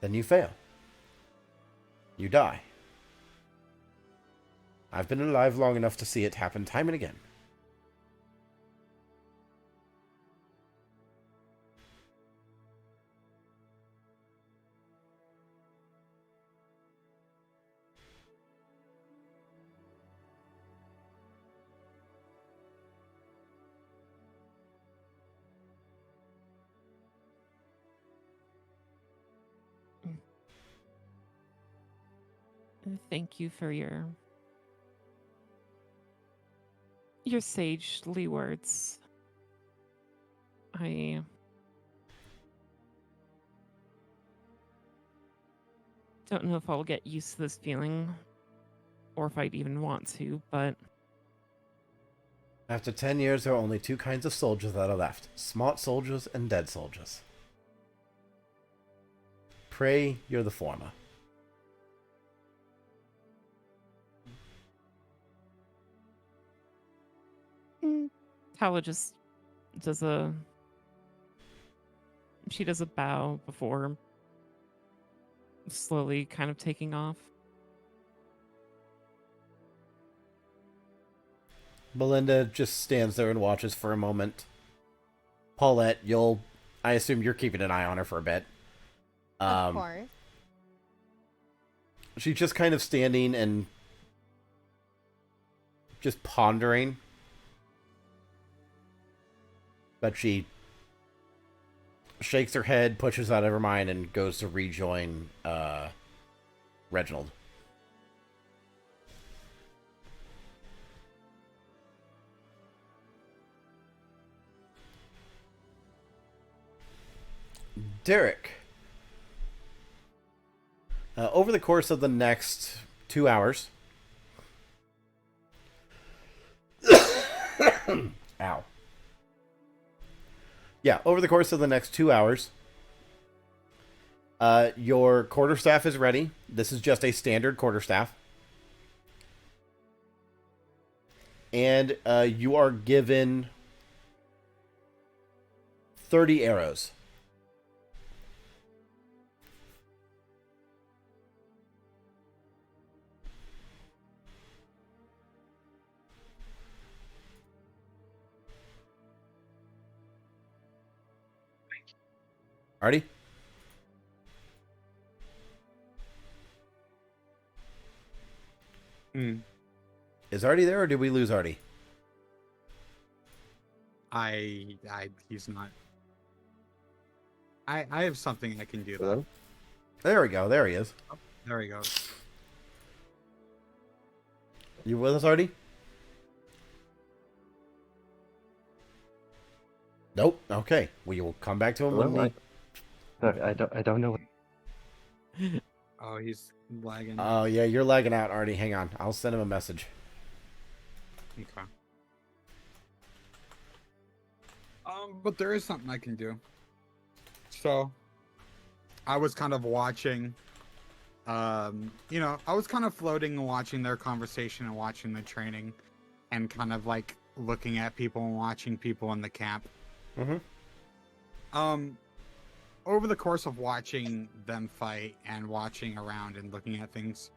then you fail. You die. I've been alive long enough to see it happen time and again. Thank you for your sagely words. I don't know if I'll get used to this feeling or if I'd even want to, but After 10 years, there are only two kinds of soldiers that are left. Smart soldiers and dead soldiers. Pray you're the former. Tala just does a bow before slowly kind of taking off. Belinda just stands there and watches for a moment. Paulette, I assume you're keeping an eye on her for a bit. Of course. She's just kind of standing and just pondering. But she shakes her head, pushes out of her mind, and goes to rejoin Reginald. Derek. Over the course of the next 2 hours. Ow. Yeah, over the course of the next 2 hours, your quarterstaff is ready. This is just a standard quarterstaff. And you are given 30 arrows. Artie? Is Artie there, or did we lose Artie? He's not. I have something I can do though. Hello? There we go. There he is. There we go. You with us, Artie? Nope. Okay. We will come back to him when Hello? we... Sorry, I don't know. Oh, he's lagging. Oh, yeah, you're lagging out, Artie. Hang on. I'll send him a message. Okay. But there is something I can do. So, I was kind of watching, I was kind of floating and watching their conversation and watching the training and kind of like looking at people and watching people in the camp. Mm-hmm. Over the course of watching them fight and watching around and looking at things,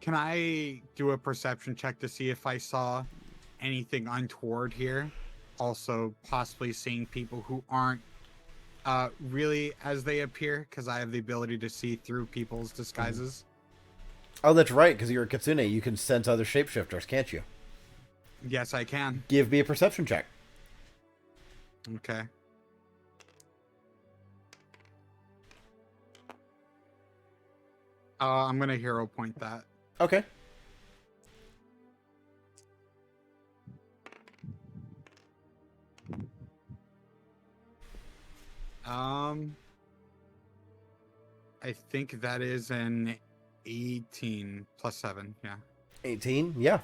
can I do a perception check to see if I saw anything untoward here? Also, possibly seeing people who aren't really as they appear, because I have the ability to see through people's disguises. Oh, that's right, because you're a Kitsune. You can sense other shapeshifters, can't you? Yes, I can. Give me a perception check. Okay. I'm gonna hero point that. Okay. I think that is an 18 plus 7. Yeah. 18? Yeah.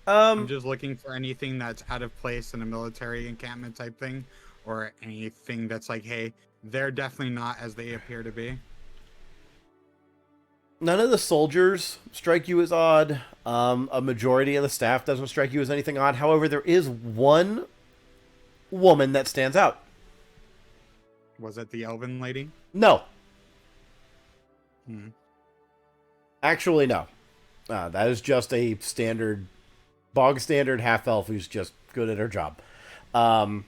I'm just looking for anything that's out of place in a military encampment type thing, or anything that's like, hey, they're definitely not as they appear to be. None of the soldiers strike you as odd. A majority of the staff doesn't strike you as anything odd. However, there is one woman that stands out. Was it the elven lady? No. Hmm. Actually, no. That is just a standard, bog standard half elf who's just good at her job. No,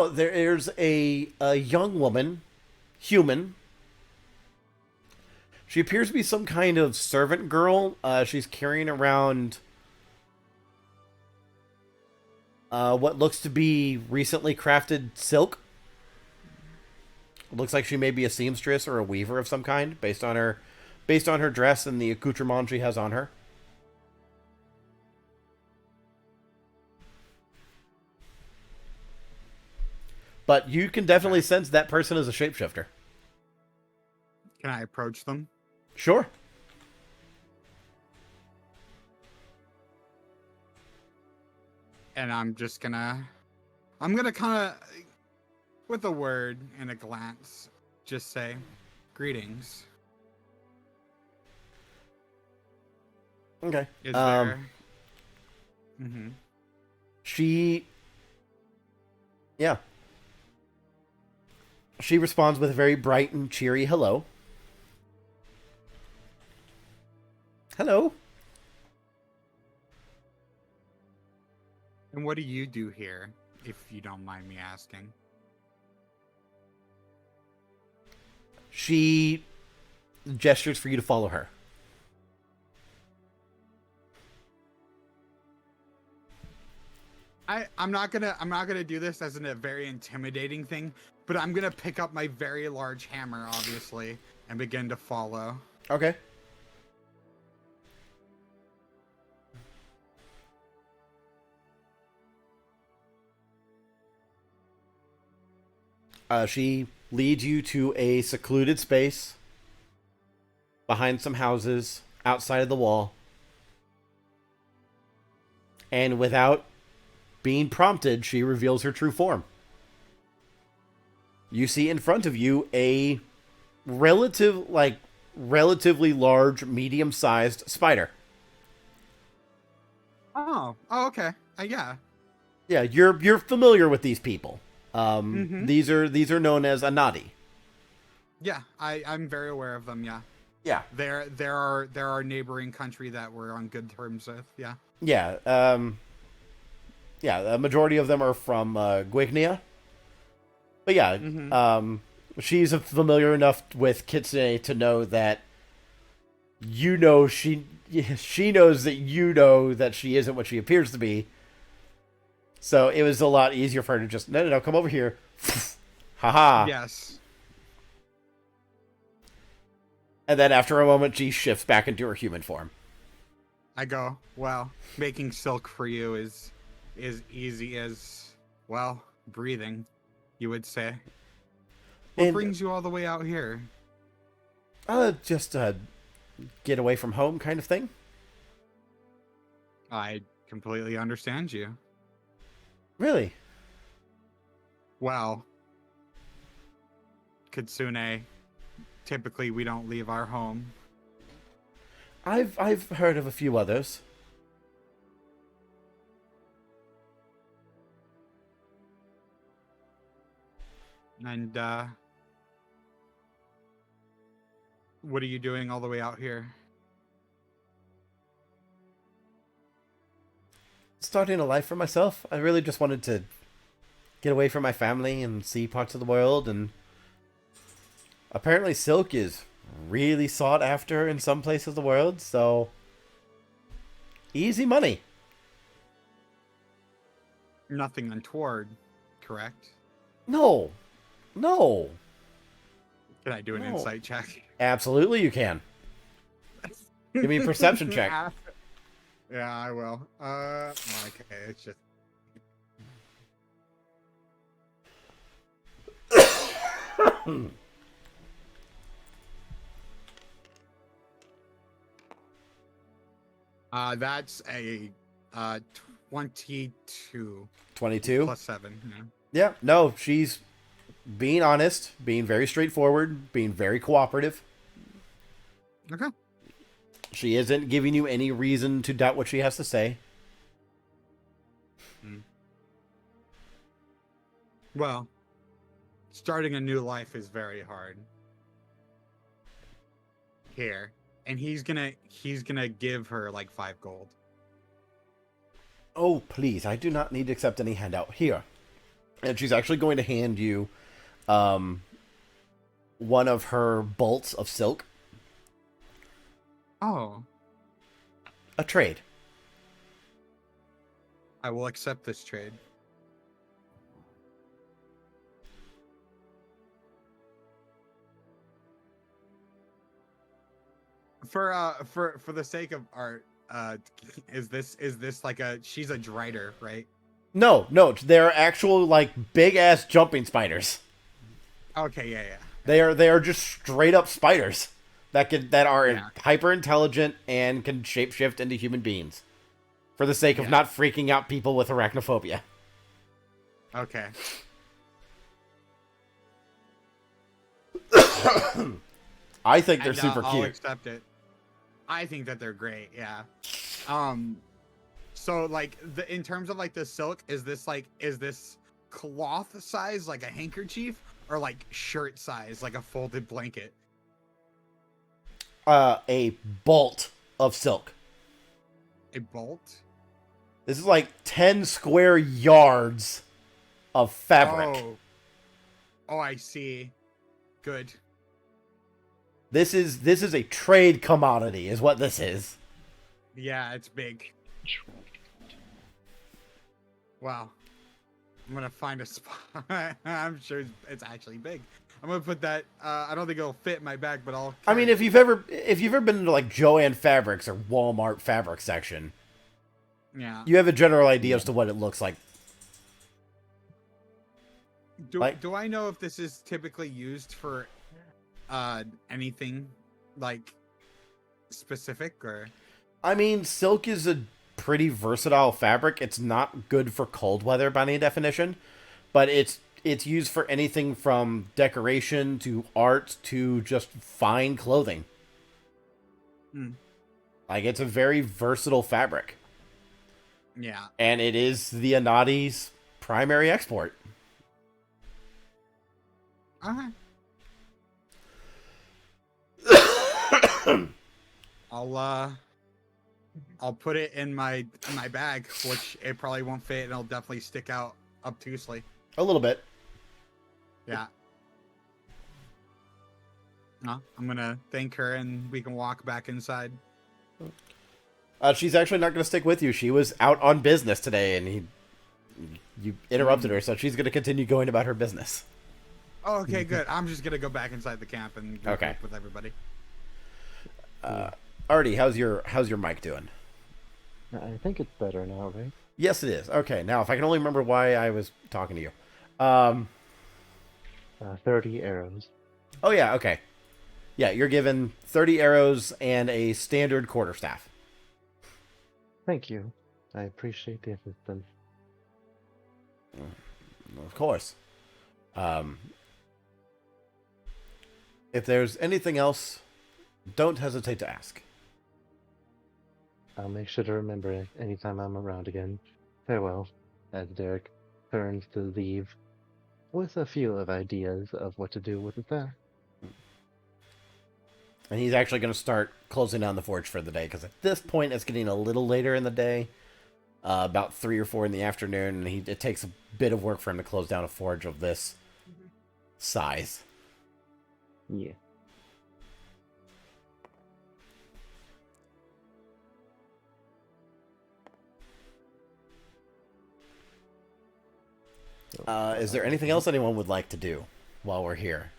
there's a young woman, human. She appears to be some kind of servant girl. She's carrying around what looks to be recently crafted silk. It looks like she may be a seamstress or a weaver of some kind, based on her dress and the accoutrement she has on her. But you can definitely sense that person is a shapeshifter. Can I approach them? Sure. And I'm gonna kind of, with a word and a glance, just say, greetings. Okay. Is there... Yeah. She responds with a very bright and cheery hello. Hello. And what do you do here, if you don't mind me asking? She gestures for you to follow her. I'm not gonna do this as a very intimidating thing, but I'm gonna pick up my very large hammer, obviously, and begin to follow. Okay. She leads you to a secluded space behind some houses outside of the wall. And without being prompted, she reveals her true form. You see in front of you a relatively large, medium-sized spider. Oh, okay. Yeah. Yeah, you're familiar with these people. Mhm. These are known as Anadi. Yeah, I'm very aware of them. Yeah, Yeah, there are neighboring country that we're on good terms with. Yeah. yeah, yeah. The majority of them are from Guignia. But yeah, Mhm. she's familiar enough with Kitsune to know that you know she knows that you know that she isn't what she appears to be. So it was a lot easier for her to just no, come over here. Haha. Yes. And then after a moment, she shifts back into her human form. I go, well, making silk for you is easy as, well, breathing, you would say. What And- brings you all the way out here? Just get away from home kind of thing. I completely understand you. Really? Well, Kitsune, typically we don't leave our home. I've heard of a few others. And, what are you doing all the way out here? Starting a life for myself. I really just wanted to get away from my family and see parts of the world, and apparently silk is really sought after in some places of the world, so easy money. Nothing untoward, correct? No. Can I do an No. insight check? Absolutely you can. Give me a perception check. Yeah, I will. Okay, it's just that's a 22 22. plus 7. Yeah. Yeah, no, she's being honest, being very straightforward, being very cooperative. Okay. She isn't giving you any reason to doubt what she has to say. Well, starting a new life is very hard. Here. And he's gonna give her like 5 gold. Oh, please, I do not need to accept any handout. Here. And she's actually going to hand you one of her bolts of silk. Oh, A trade. I will accept this trade. For the sake of art, is this like she's a drider, right? No, they're actual, like, big-ass jumping spiders. Okay, yeah. They are just straight-up spiders that are Yeah. hyper-intelligent and can shapeshift into human beings. For the sake of Yeah. not freaking out people with arachnophobia. Okay. I think they're And, super I'll cute. accept it. I think that they're great. Yeah. So like in terms of like the silk, is this cloth size like a handkerchief or like shirt size like a folded blanket? A bolt of silk. A bolt? This is like 10 square yards of fabric. Oh, I see. Good. This is a trade commodity, is what this is. Yeah, it's big. Wow. I'm gonna find a spot. I'm sure it's actually big. I'm gonna put that. I don't think it'll fit in my bag, but I'll. I mean, if you've ever been into like Joann Fabrics or Walmart fabric section, Yeah. you have a general idea as to what it looks like. Do I know if this is typically used for anything like specific or? I mean, silk is a pretty versatile fabric. It's not good for cold weather by any definition, but it's used for anything from decoration to art to just fine clothing. Hmm. Like, it's a very versatile fabric. Yeah. And it is the Anati's primary export. Okay. I'll put it in my bag, which it probably won't fit, and it'll definitely stick out obtusely. A little bit. Yeah. No, I'm gonna thank her, and we can walk back inside. She's actually not going to stick with you. She was out on business today, and you interrupted her, so she's going to continue going about her business. Oh, okay, good. I'm just gonna go back inside the camp and Okay. group with everybody. Artie, how's your mic doing? I think it's better now, right? Yes, it is. Okay, now if I can only remember why I was talking to you. 30 arrows. Oh yeah, okay. Yeah, you're given 30 arrows and a standard quarterstaff. Thank you. I appreciate the assistance. Of course. If there's anything else, don't hesitate to ask. I'll make sure to remember it anytime I'm around again. Farewell, as Derek turns to leave, with a few of ideas of what to do with the staff. And he's actually going to start closing down the forge for the day, because at this point it's getting a little later in the day, about 3 or 4 in the afternoon, and it takes a bit of work for him to close down a forge of this size. Yeah. Is there anything else anyone would like to do while we're here?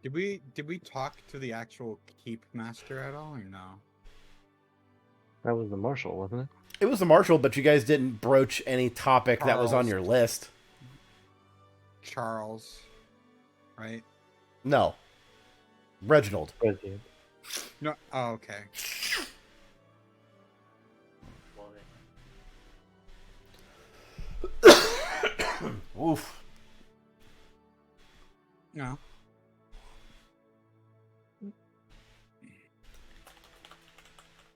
Did we talk to the actual keep master at all, or no? That was the marshal, wasn't it? It was the marshal, but you guys didn't broach any topic that was on Charles. your list. Charles, right? No. Reginald. President. No. Oh, okay. Oof. No.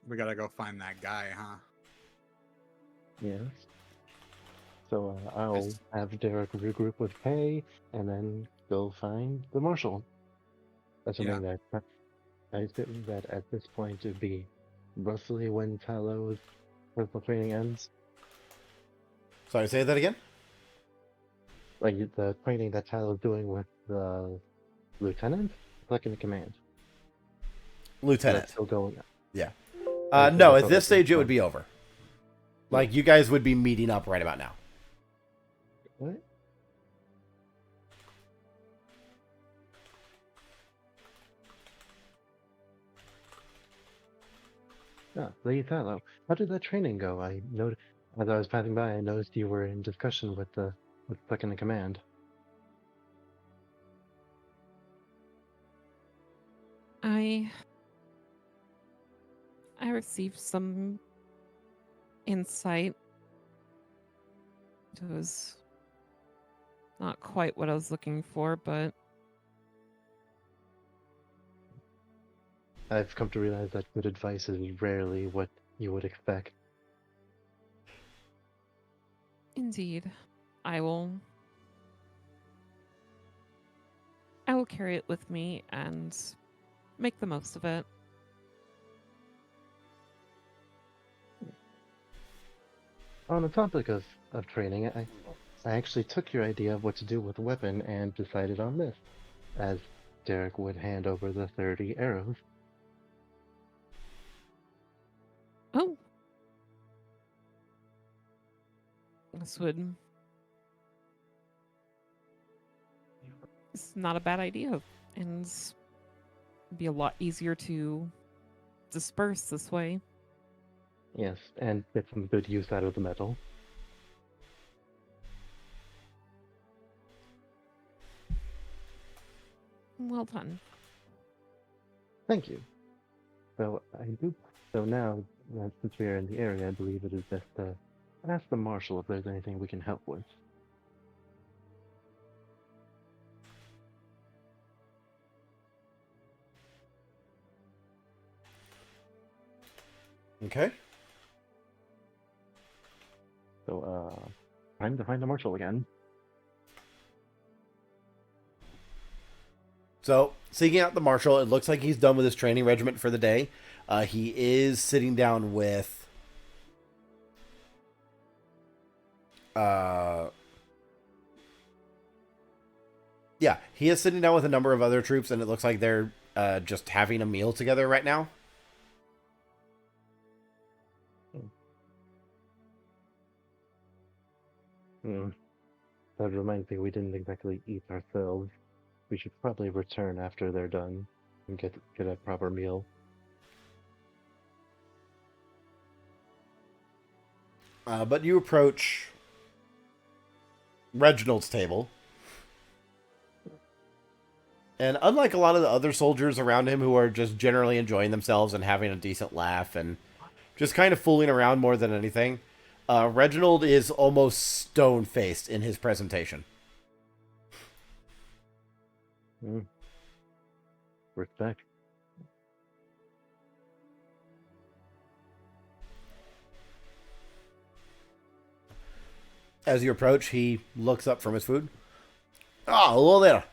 We gotta go find that guy, huh? Yes. So I'll Yes. have Derek regroup with Kay, and then go find the marshal. Assuming that I assume that at this point it would be roughly when Talos' personal training ends. Sorry, say that again? Like the training that Talos doing with the lieutenant, second in command. Lieutenant. That's still going on. Yeah. Okay, No, that's at all this that's stage it would fine. be over. Like, you guys would be meeting up right about now. What? Ah, Lady Talo, how did that training go? I noticed as I was passing by, I noticed you were in discussion with second in command. I received some insight. It was not quite what I was looking for, but I've come to realize that good advice is rarely what you would expect. indeed, I will carry it with me and make the most of it. On the topic of training, I actually took your idea of what to do with the weapon and decided on this, as Derek would hand over the 30 arrows. Oh. This would... It's not a bad idea, and it'd be a lot easier to disperse this way. Yes, and get some good use out of the metal. Well done. Thank you. So I do. So now, since we are in the area, I believe it is best to ask the marshal if there's anything we can help with. Okay. So, time to find the marshal again. So, seeking out the marshal, it looks like he's done with his training regiment for the day. He is sitting down with... yeah, he is sitting down with a number of other troops, and it looks like they're just having a meal together right now. That reminds me, we didn't exactly eat ourselves. We should probably return after they're done and get a proper meal. But you approach Reginald's table. And unlike a lot of the other soldiers around him who are just generally enjoying themselves and having a decent laugh and just kind of fooling around more than anything, Reginald is almost stone-faced in his presentation. Respect. As you approach, he looks up from his food. Ah, hello there.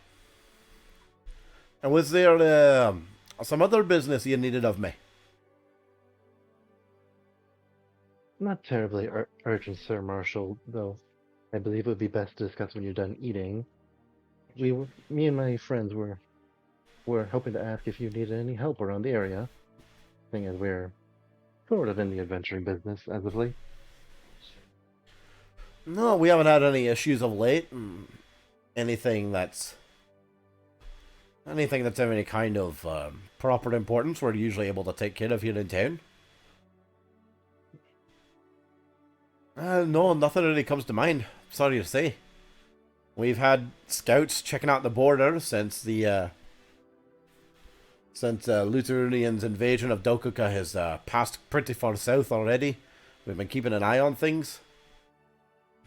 And was there some other business you needed of me? Not terribly urgent, Sir Marshal, though I believe it would be best to discuss when you're done eating. Me and my friends were hoping to ask if you needed any help around the area, seeing as we're sort of in the adventuring business as of late. No, we haven't had any issues of late. Anything that's of any kind of proper importance, we're usually able to take care of here in town. No, nothing really comes to mind. Sorry to say. We've had scouts checking out the border since the Lutherian's invasion of Dokuka has passed pretty far south already. We've been keeping an eye on things.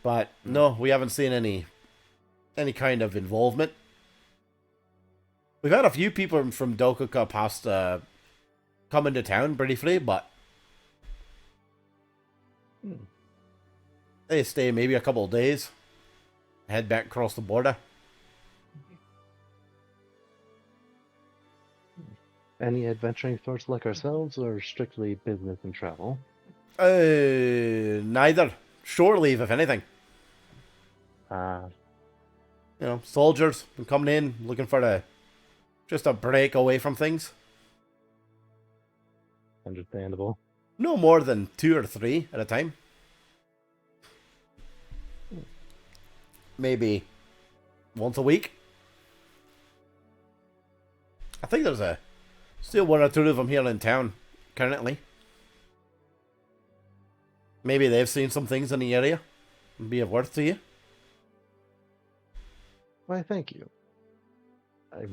But no, we haven't seen any kind of involvement. We've had a few people from Dokuka past come into town briefly, but they stay maybe a couple of days, head back across the border. Any adventuring sorts like ourselves, or strictly business and travel? Neither. Shore leave, if anything. You know, soldiers been coming in looking for just a break away from things. Understandable. No more than 2 or 3 at a time. Maybe once a week. I think there's still 1 or 2 of them here in town currently. Maybe they've seen some things in the area and be of worth to you. Why, thank you. I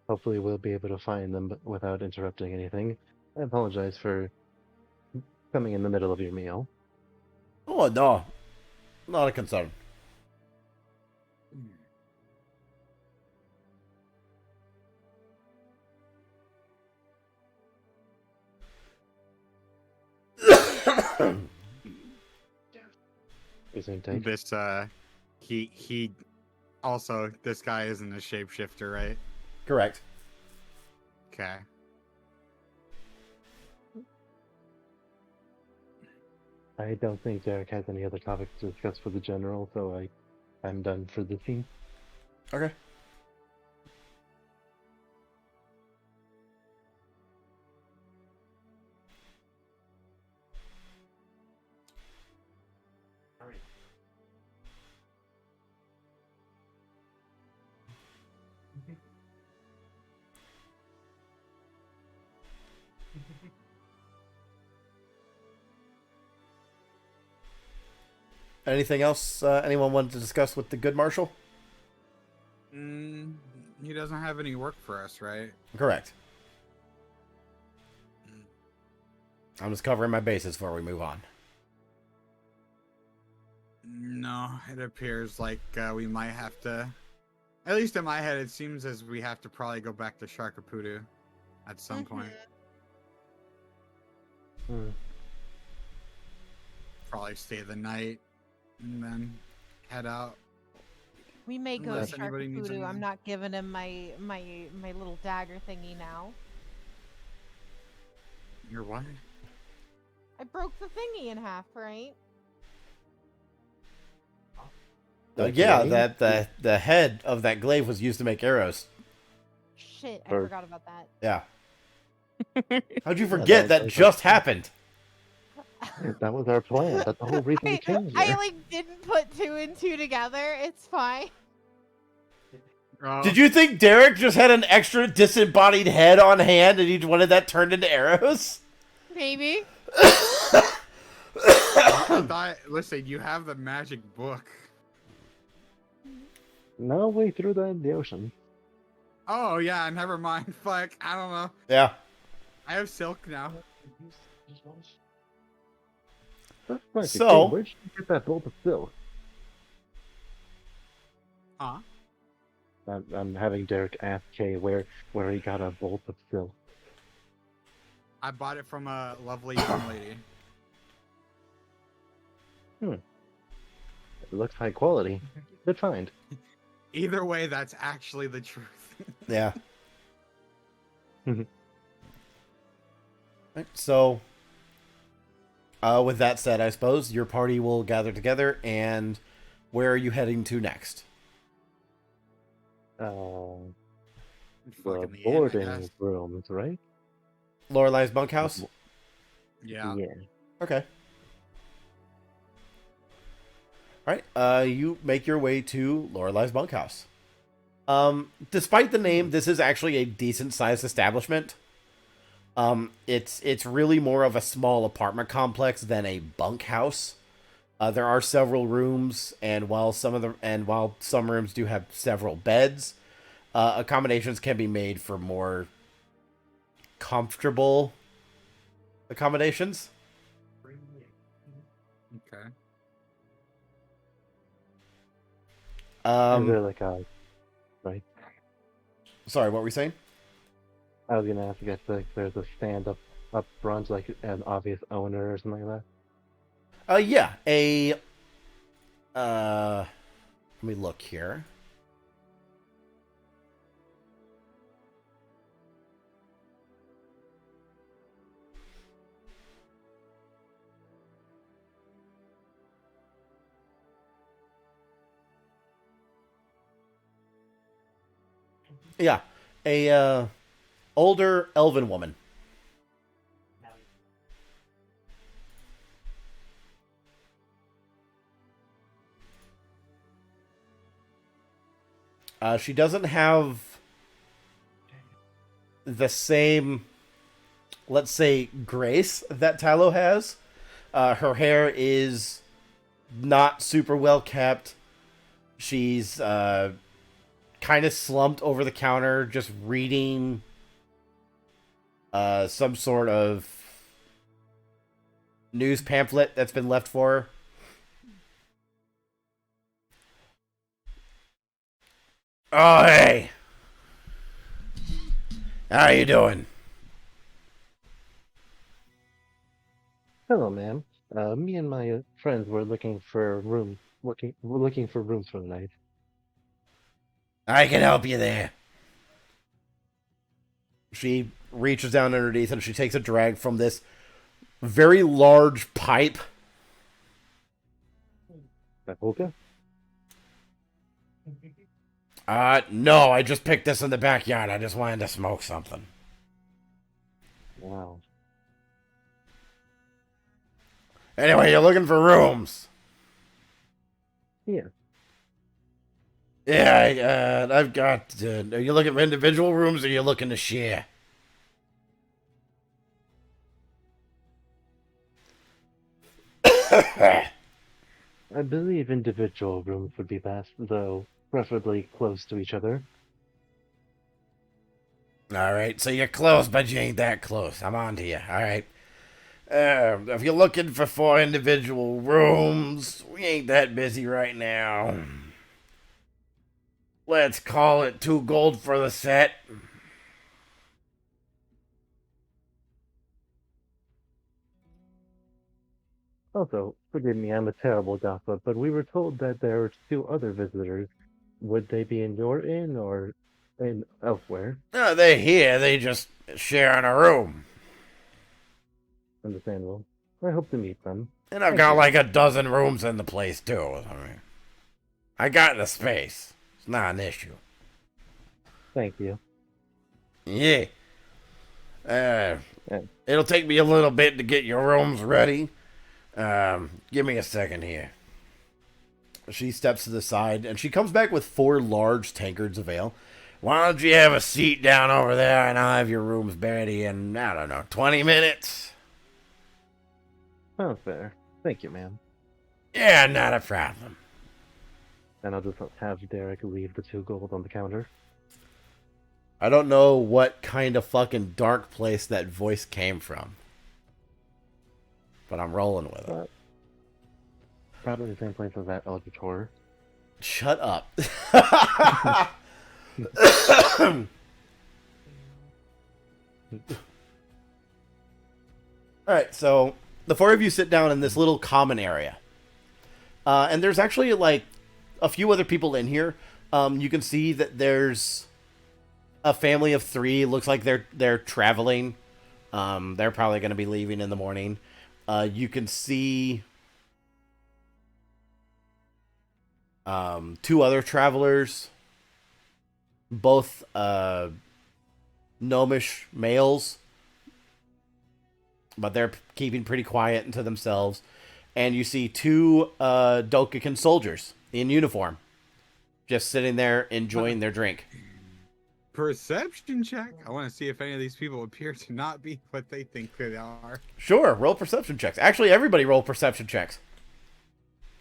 hopefully will be able to find them without interrupting anything. I apologize for coming in the middle of your meal. Oh, no. Not a concern. Gesundheit. This he also, this guy isn't a shapeshifter, right? Correct. Okay. I don't think Derek has any other topics to discuss for the general, so I'm done for the scene. Okay. Anything else anyone wanted to discuss with the good marshal? He doesn't have any work for us, right? Correct. I'm just covering my bases before we move on. No, it appears like we might have to. At least in my head, it seems as we have to probably go back to Sharkapudu at some point. Hmm. Probably stay the night and then head out. We may go Unless to anybody needs Sharkapudu. I'm anything. not giving him my little dagger thingy now. You're what? I broke the thingy in half, right? Yeah, Okay. that the head of that glaive was used to make arrows. Shit, I Or- forgot about that. Yeah. How'd you Yeah, forget? that That was just happened. That was our plan. That's the whole reason we came I here. like didn't put 2 and 2 together. It's fine. Oh, Did you think Derek just had an extra disembodied head on hand and he wanted that turned into arrows? Maybe. I thought, listen, you have the magic book. No, we threw that in the ocean. Oh yeah, never mind. Fuck, I don't know. Yeah. I have silk now. That's right. So- Where'd you get that bolt of silk? Huh? I'm having Derek ask Kay where he got a bolt of silk. I bought it from a lovely young lady. It looks high quality. Good find. Either way, that's actually the truth. Yeah. Mhm. Right, so, with that said, I suppose your party will gather together, and where are you heading to next? The Fucking the inn, I boarding guess. rooms, right? Lorelei's bunkhouse? Yeah. Okay. Alright, you make your way to Lorelei's bunkhouse. Despite the name, this is actually a decent-sized establishment. It's really more of a small apartment complex than a bunkhouse. There are several rooms, and while some rooms do have several beds, accommodations can be made for more comfortable accommodations. Okay. Is there like a right? Sorry, what were we saying? I was gonna ask if there's a stand up front, like an obvious owner or something like that. Yeah, let me look here. Yeah, a older elven woman. She doesn't have the same, let's say, grace that Talo has. Her hair is not super well kept. She's kind of slumped over the counter, just reading some sort of news pamphlet that's been left for her. Oh, hey. How you doing? Hello, ma'am. Me and my friends were looking for we're looking for rooms for the night. I can help you there. She reaches down underneath and she takes a drag from this very large pipe. That hookah? No, I just picked this in the backyard. I just wanted to smoke something. Wow. Anyway, you're looking for rooms. Yeah. Yeah, I've got. Are you looking for individual rooms or are you looking to share? I believe individual rooms would be best, though preferably close to each other. All right, so you're close, but you ain't that close. I'm on to you. All right. If you're looking for 4 individual rooms, we ain't that busy right now. Let's call it 2 gold for the set. Also, forgive me, I'm a terrible gossip, but we were told that there are 2 other visitors. Would they be in your inn or in elsewhere? No, they're here. They just sharing a room. Understandable. I hope to meet them. And I've Thank got you. like a dozen rooms in the place, too. I got the space. It's not an issue. Thank you. Yeah. Yeah. It'll take me a little bit to get your rooms ready. Give me a second here. She steps to the side, and she comes back with 4 large tankards of ale. Why don't you have a seat down over there, and I'll have your rooms ready in, I don't know, 20 minutes? Sounds fair. Thank you, ma'am. Yeah, not a problem. And I'll just have Derek leave the 2 gold on the counter. I don't know what kind of fucking dark place that voice came from. But I'm rolling with it. Probably the same place as that Eldritch Horror. Shut up. Alright, so the 4 of you sit down in this little common area. And there's actually like a few other people in here. You can see that there's a family of 3. Looks like they're traveling. They're probably going to be leaving in the morning. You can see 2 other travelers, both gnomish males, but they're keeping pretty quiet and to themselves. And you see 2 Dokukan soldiers in uniform, just sitting there enjoying their drink. Perception check. I want to see if any of these people appear to not be what they think they are. Sure, roll perception checks. Actually, everybody roll perception checks.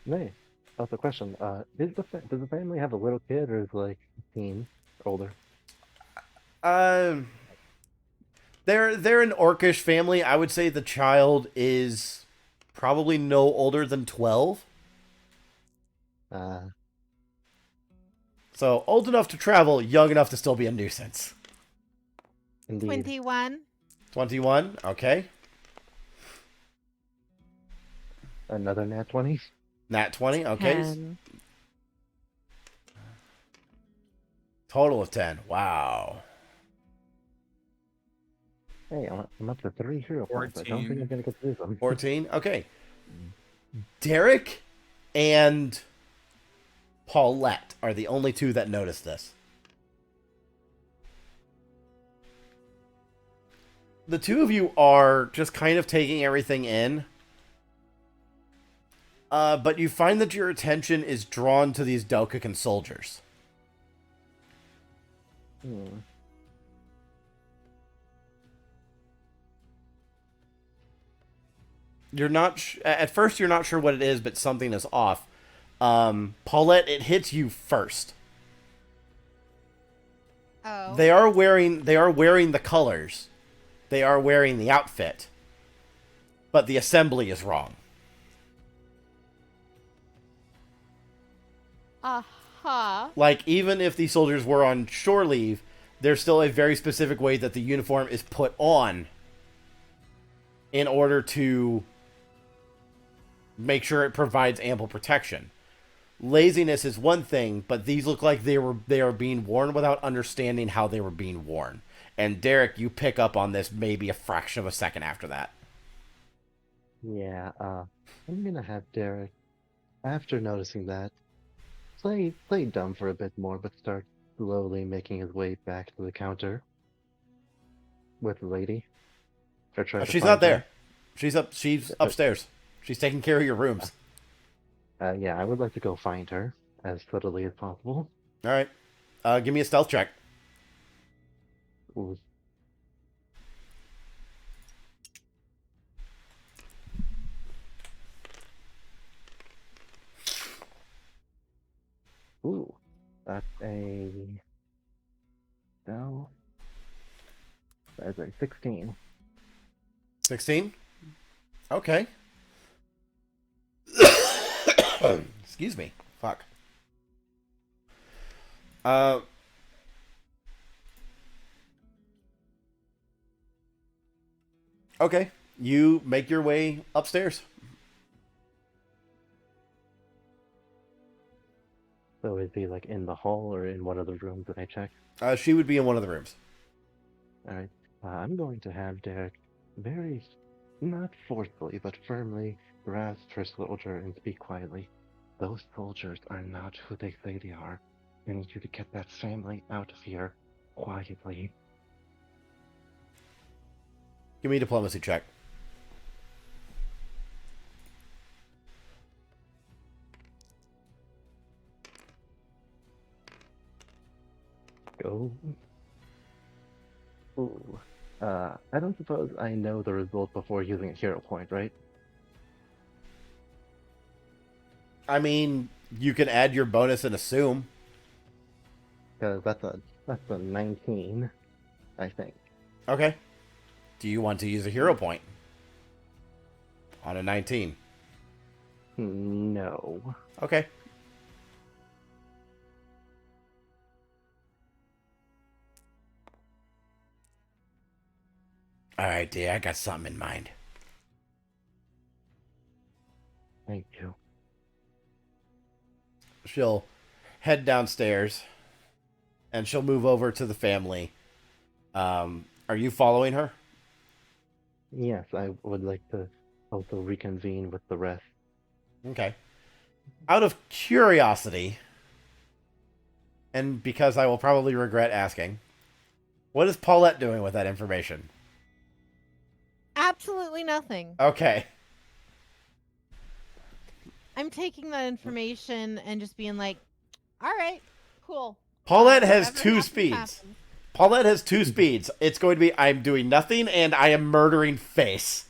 Nay. That's the question. Does the family have a little kid, or is like teen, older? They're an orcish family. I would say the child is probably no older than 12. So old enough to travel, young enough to still be a nuisance. Indeed. 21. 21, okay. Another nat 20. Nat 20, okay. 10. Total of 10. Wow. Hey, I'm up to 3 hero points. I don't think I'm gonna get to do them. 14, okay. Derek and Paulette are the only 2 that notice this. The 2 of you are just kind of taking everything in. But you find that your attention is drawn to these Dokukan soldiers. You're not... at first, you're not sure what it is, but something is off. Paulette, it hits you first. Oh. They are wearing the colors. They are wearing the outfit. But the assembly is wrong. Aha. Like, even if these soldiers were on shore leave, there's still a very specific way that the uniform is put on in order to make sure it provides ample protection. Laziness is one thing, but these look like they are being worn without understanding how they were being worn. And Derek, you pick up on this maybe a fraction of a second after that. Yeah, I'm gonna have Derek, after noticing that, play dumb for a bit more, but start slowly making his way back to the counter with the lady. Or try to She's find not there. her. She's upstairs. She's taking care of your rooms. Yeah, I would like to go find her as subtly as possible. All right. Give me a stealth check. Ooh. Ooh, that's a no. That's a 16. 16? Okay. Excuse me. Fuck. Okay. You make your way upstairs. So is he like in the hall or in one of the rooms that I checked? She would be in one of the rooms. All right. I'm going to have Derek very, not forcefully, but firmly grasp her soldier and speak quietly. Those soldiers are not who they say they are. I need you to get that family out of here quietly. Give me a diplomacy check. Go. Ooh. I don't suppose I know the result before using a hero point, right? I mean, you can add your bonus and assume. Because that's a 19, I think. Okay. Do you want to use a hero point? On a 19. No. Okay. Alright, dear, I got something in mind. Thank you. She'll head downstairs and she'll move over to the family. Are you following her? Yes, I would like to also reconvene with the rest. Okay. Out of curiosity, and because I will probably regret asking, what is Paulette doing with that information? Absolutely nothing. Okay. I'm taking that information and just being like, all right, cool. Paulette has Whatever two happens, speeds. happens. Paulette has two speeds. It's going to be I'm doing nothing and I am murdering face.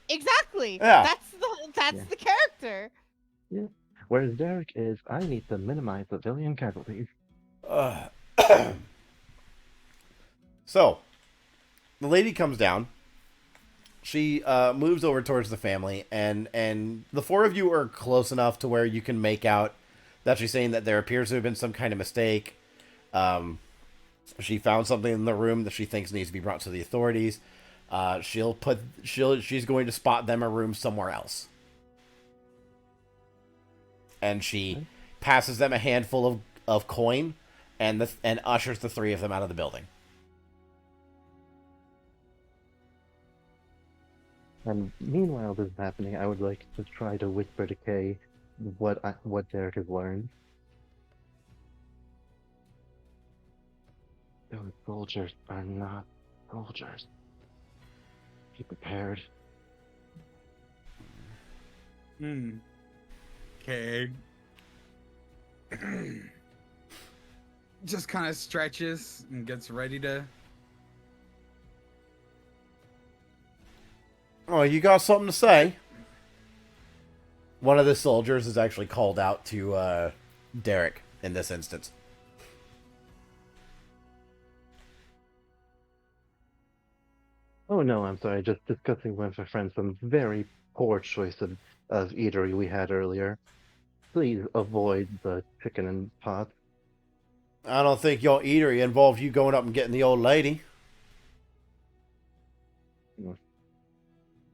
Exactly. Yeah. That's Yeah. the character. Yeah. Whereas Derek is, I need to minimize civilian casualties. So, the lady comes down. She moves over towards the family, and the four of you are close enough to where you can make out that she's saying that there appears to have been some kind of mistake. She found something in the room that she thinks needs to be brought to the authorities. She's going to spot them a room somewhere else. And she passes them a handful of coin and ushers the three of them out of the building. And meanwhile this is happening, I would like to try to whisper to Kay what Derek has learned. Those soldiers are not soldiers. Be prepared. Okay. Just kind of stretches and gets ready to. Oh, you got something to say? One of the soldiers is actually called out to Derek in this instance. Oh no, I'm sorry, just discussing with my friend some very poor choice of eatery we had earlier. Please avoid the chicken and pot. I don't think your eatery involved you going up and getting the old lady.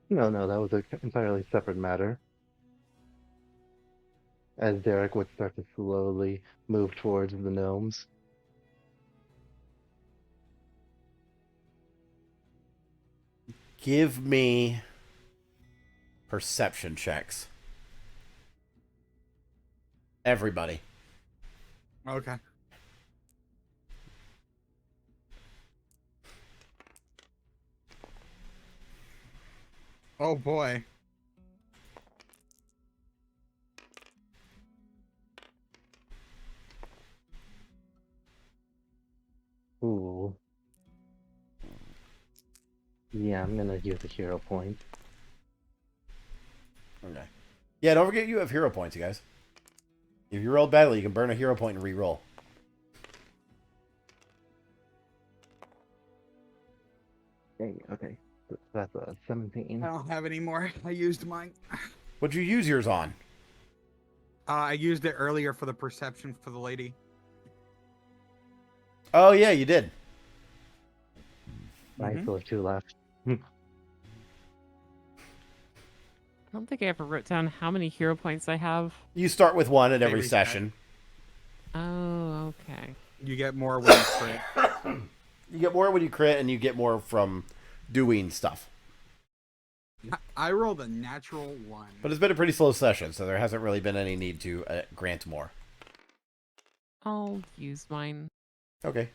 No, that was an entirely separate matter. As Derek would start to slowly move towards the gnomes. Give me perception checks. Everybody. Okay. Oh boy. Ooh. Yeah, I'm gonna use a hero point. Okay. Yeah, don't forget you have hero points, you guys. If you rolled badly, you can burn a hero point and re-roll. Okay. That's a 17. I don't have any more. I used mine. What'd you use yours on? I used it earlier for the perception for the lady. Oh, yeah, you did. I Mhm. still have 2 left. I don't think I ever wrote down how many hero points I have. You start with 1 at every reset. session. Oh, okay. You get more when you crit. You get more when you crit, and you get more from doing stuff. I rolled a natural 1. But it's been a pretty slow session, so there hasn't really been any need to grant more. I'll use mine. Okay.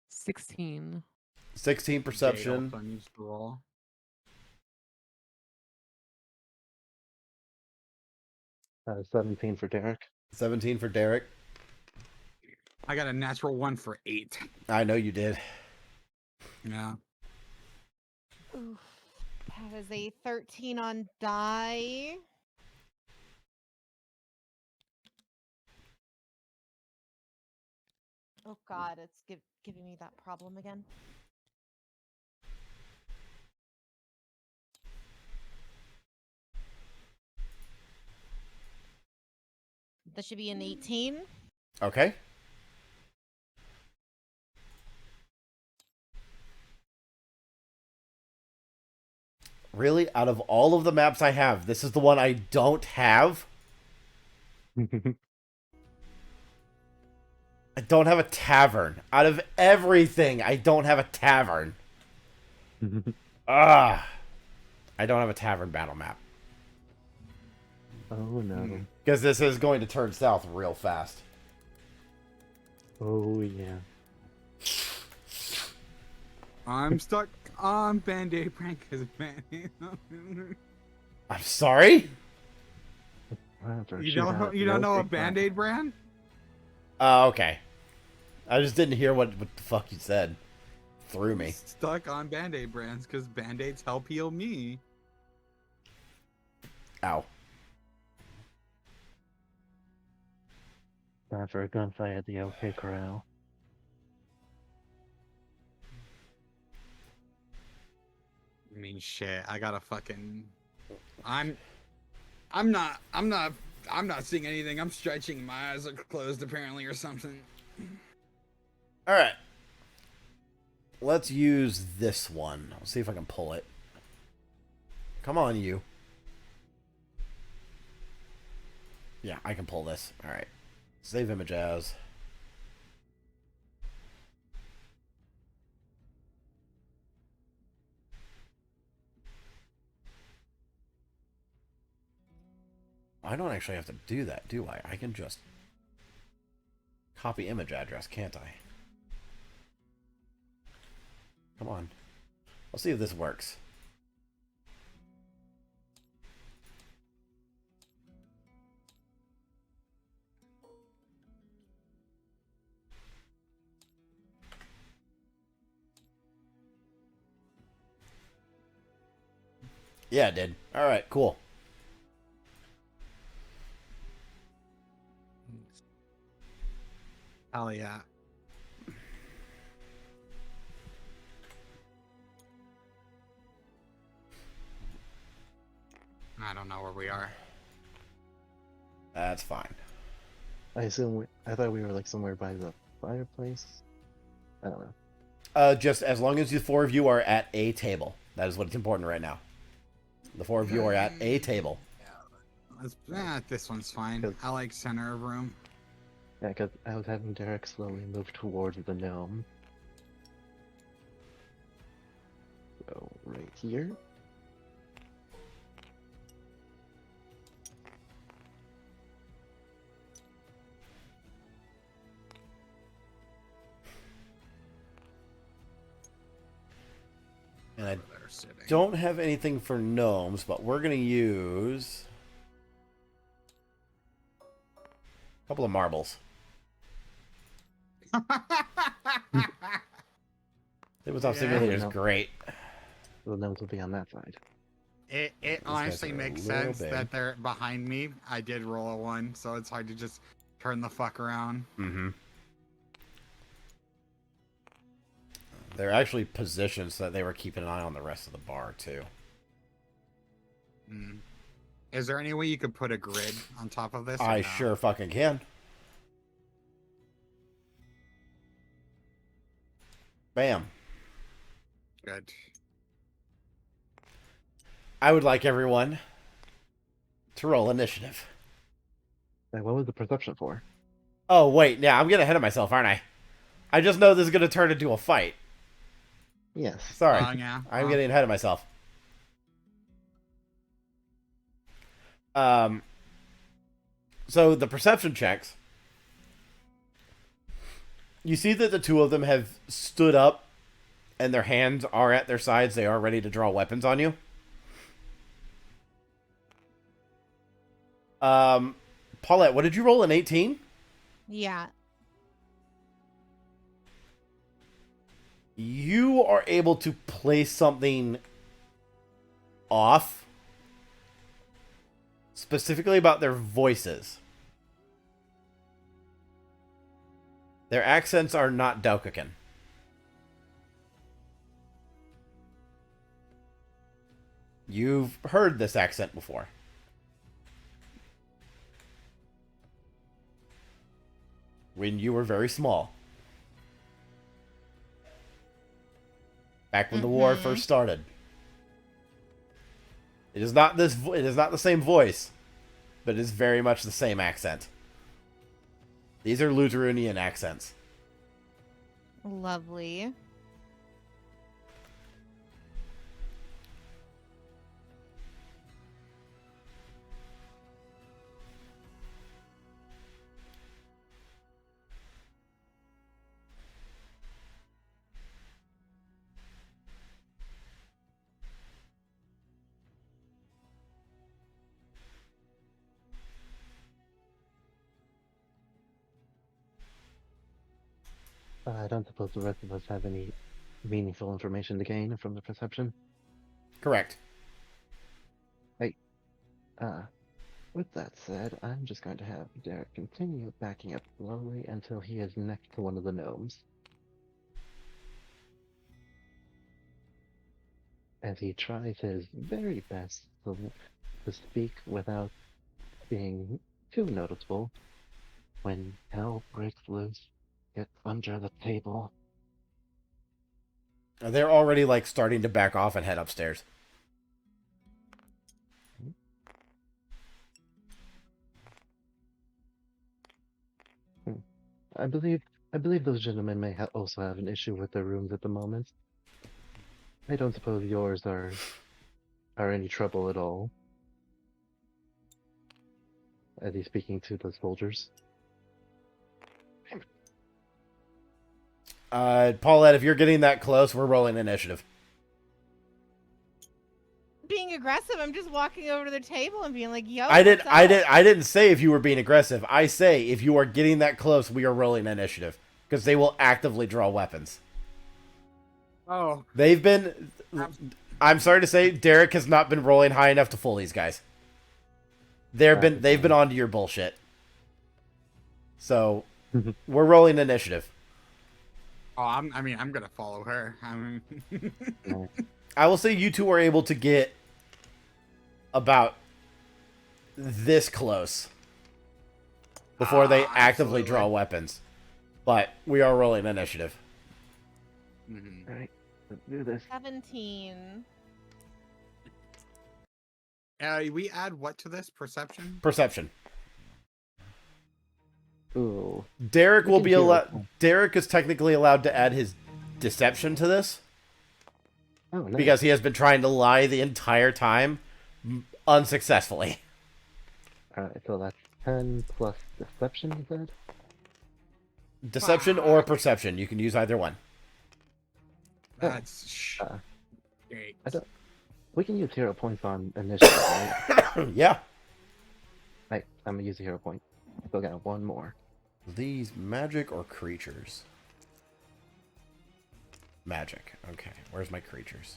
16. 16 Jade perception. also needs to roll. 17 for Derek. 17 for Derek. I got a natural 1 for 8. I know you did. Yeah. Oof. That is a 13 on die. Oh god, it's giving me that problem again. This should be an 18. Okay. Really? Out of all of the maps I have, this is the one I don't have? I don't have a tavern. Out of everything, I don't have a tavern. Ah. I don't have a tavern battle map. Oh no. Because this is going to turn south real fast. Oh yeah. I'm stuck on Band-Aid brand because I'm sorry? you don't know a Band-Aid brand? Oh, okay. I just didn't hear what the fuck you said. Threw me. Stuck on Band-Aid brands because Band-Aids help heal me. Ow. Time for a gunfight at the OK Corral. I mean, shit. I gotta fucking. I'm not seeing anything. I'm stretching. My eyes are closed apparently or something. Alright. Let's use this one. I'll see if I can pull it. Come on, you. Yeah, I can pull this. Alright. Save image as. I don't actually have to do that, do I? I can just copy image address, can't I? Come on. I'll see if this works. Yeah, it did. Alright, cool. Hell yeah. I don't know where we are. That's fine. I thought we were like somewhere by the fireplace. I don't know. Just as long as the 4 of you are at a table. That is what's important right now. The 4 of you are at a table. This one's fine. I like center of room. Yeah, because I was having Derek slowly move towards the gnome. So, right here. And I Where they're sitting. don't have anything for gnomes, but we're going to use a couple of marbles. It was off Yeah. simulator is No. great. The gnomes will be on that side. It guys honestly are a makes little sense big. that they're behind me. I did roll a 1, so it's hard to just turn the fuck around. Mm-hmm. They're actually positioned so that they were keeping an eye on the rest of the bar, too. Mm. Is there any way you could put a grid on top of this? or I no? sure fucking can. Bam. Good. I would like everyone to roll initiative. Like, what was the perception for? Oh, wait. Yeah, I'm getting ahead of myself, aren't I? I just know this is going to turn into a fight. Yes. Sorry. Yeah. I'm getting ahead of myself. So the perception checks. You see that the two of them have stood up and their hands are at their sides. They are ready to draw weapons on you. Paulette, what did you roll, an 18? Yeah. You are able to place something off, specifically about their voices. Their accents are not Daukakan. You've heard this accent before. When you were very small. Back when the war first started. It is not this. It is not the same voice, but it is very much the same accent. These are Luterunian accents. Lovely. I don't suppose the rest of us have any meaningful information to gain from the perception. Correct. With that said, I'm just going to have Derek continue backing up slowly until he is next to one of the gnomes. As he tries his very best to speak without being too noticeable, when hell breaks loose, get under the table. They're already like starting to back off and head upstairs. I believe those gentlemen may also have an issue with their rooms at the moment. I don't suppose yours are any trouble at all. As he's speaking to the soldiers. Paulette, if you're getting that close, we're rolling initiative. Being aggressive, I'm just walking over to the table and being like, "Yo, I what's up?" didn't say if you were being aggressive. I say if you are getting that close, we are rolling initiative because they will actively draw weapons. Oh. They've been. I'm sorry to say, Derek has not been rolling high enough to fool these guys. They've been onto your bullshit. So we're rolling initiative. Oh, I'm gonna follow her. I will say you two are able to get about this close before they actively absolutely. draw weapons. But we are rolling initiative. Mhm. Alright, let's do this. 17. We add what to this? Perception? Perception. Ooh. Derek We will can be hear allowed. it. Derek is technically allowed to add his deception to this Oh, nice. because he has been trying to lie the entire time, unsuccessfully. Alright, so that's 10 plus deception, you said? Deception or Fuck. perception, you can use either one. That's Uh, great. I don't. We can use hero points on initiative, right? Yeah. Right, I'm gonna use a hero point. Still got one more. These magic or creatures? Magic. Okay. Where's my creatures?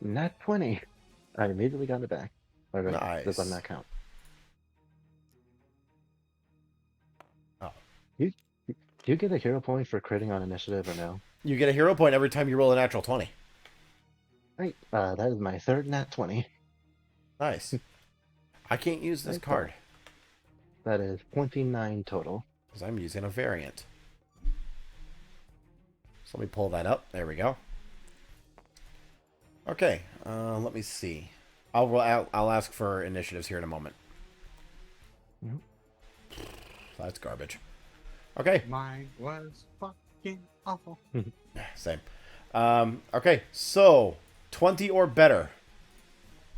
Nat 20. I immediately got it back. All right, does that Nice. not count? Oh. You, do you get a hero point for critting on initiative or no? You get a hero point every time you roll a natural 20. Right. That is my third nat 20. Nice. I can't use this Right, card That is 29 total. because I'm using a variant. So let me pull that up. There we go. Okay, let me see. I'll ask for initiatives here in a moment. Mhm. That's garbage. Okay, Mine was fucking awful. same. Okay, so 20 or better.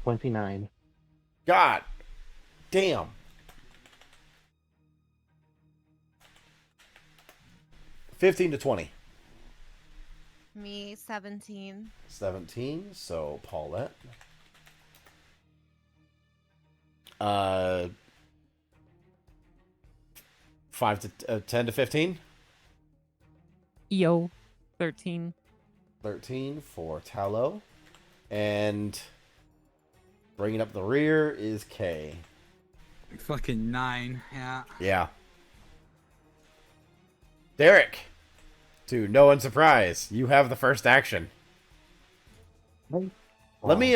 29. God damn. 15 to 20. Me 17. 17, so Paulette. 5 to 10 to 15. Yo, 13. 13 for Tallow. And bringing up the rear is K. Fucking 9. Yeah. Yeah. Derek, to no one's surprise, you have the first action. Right. Let me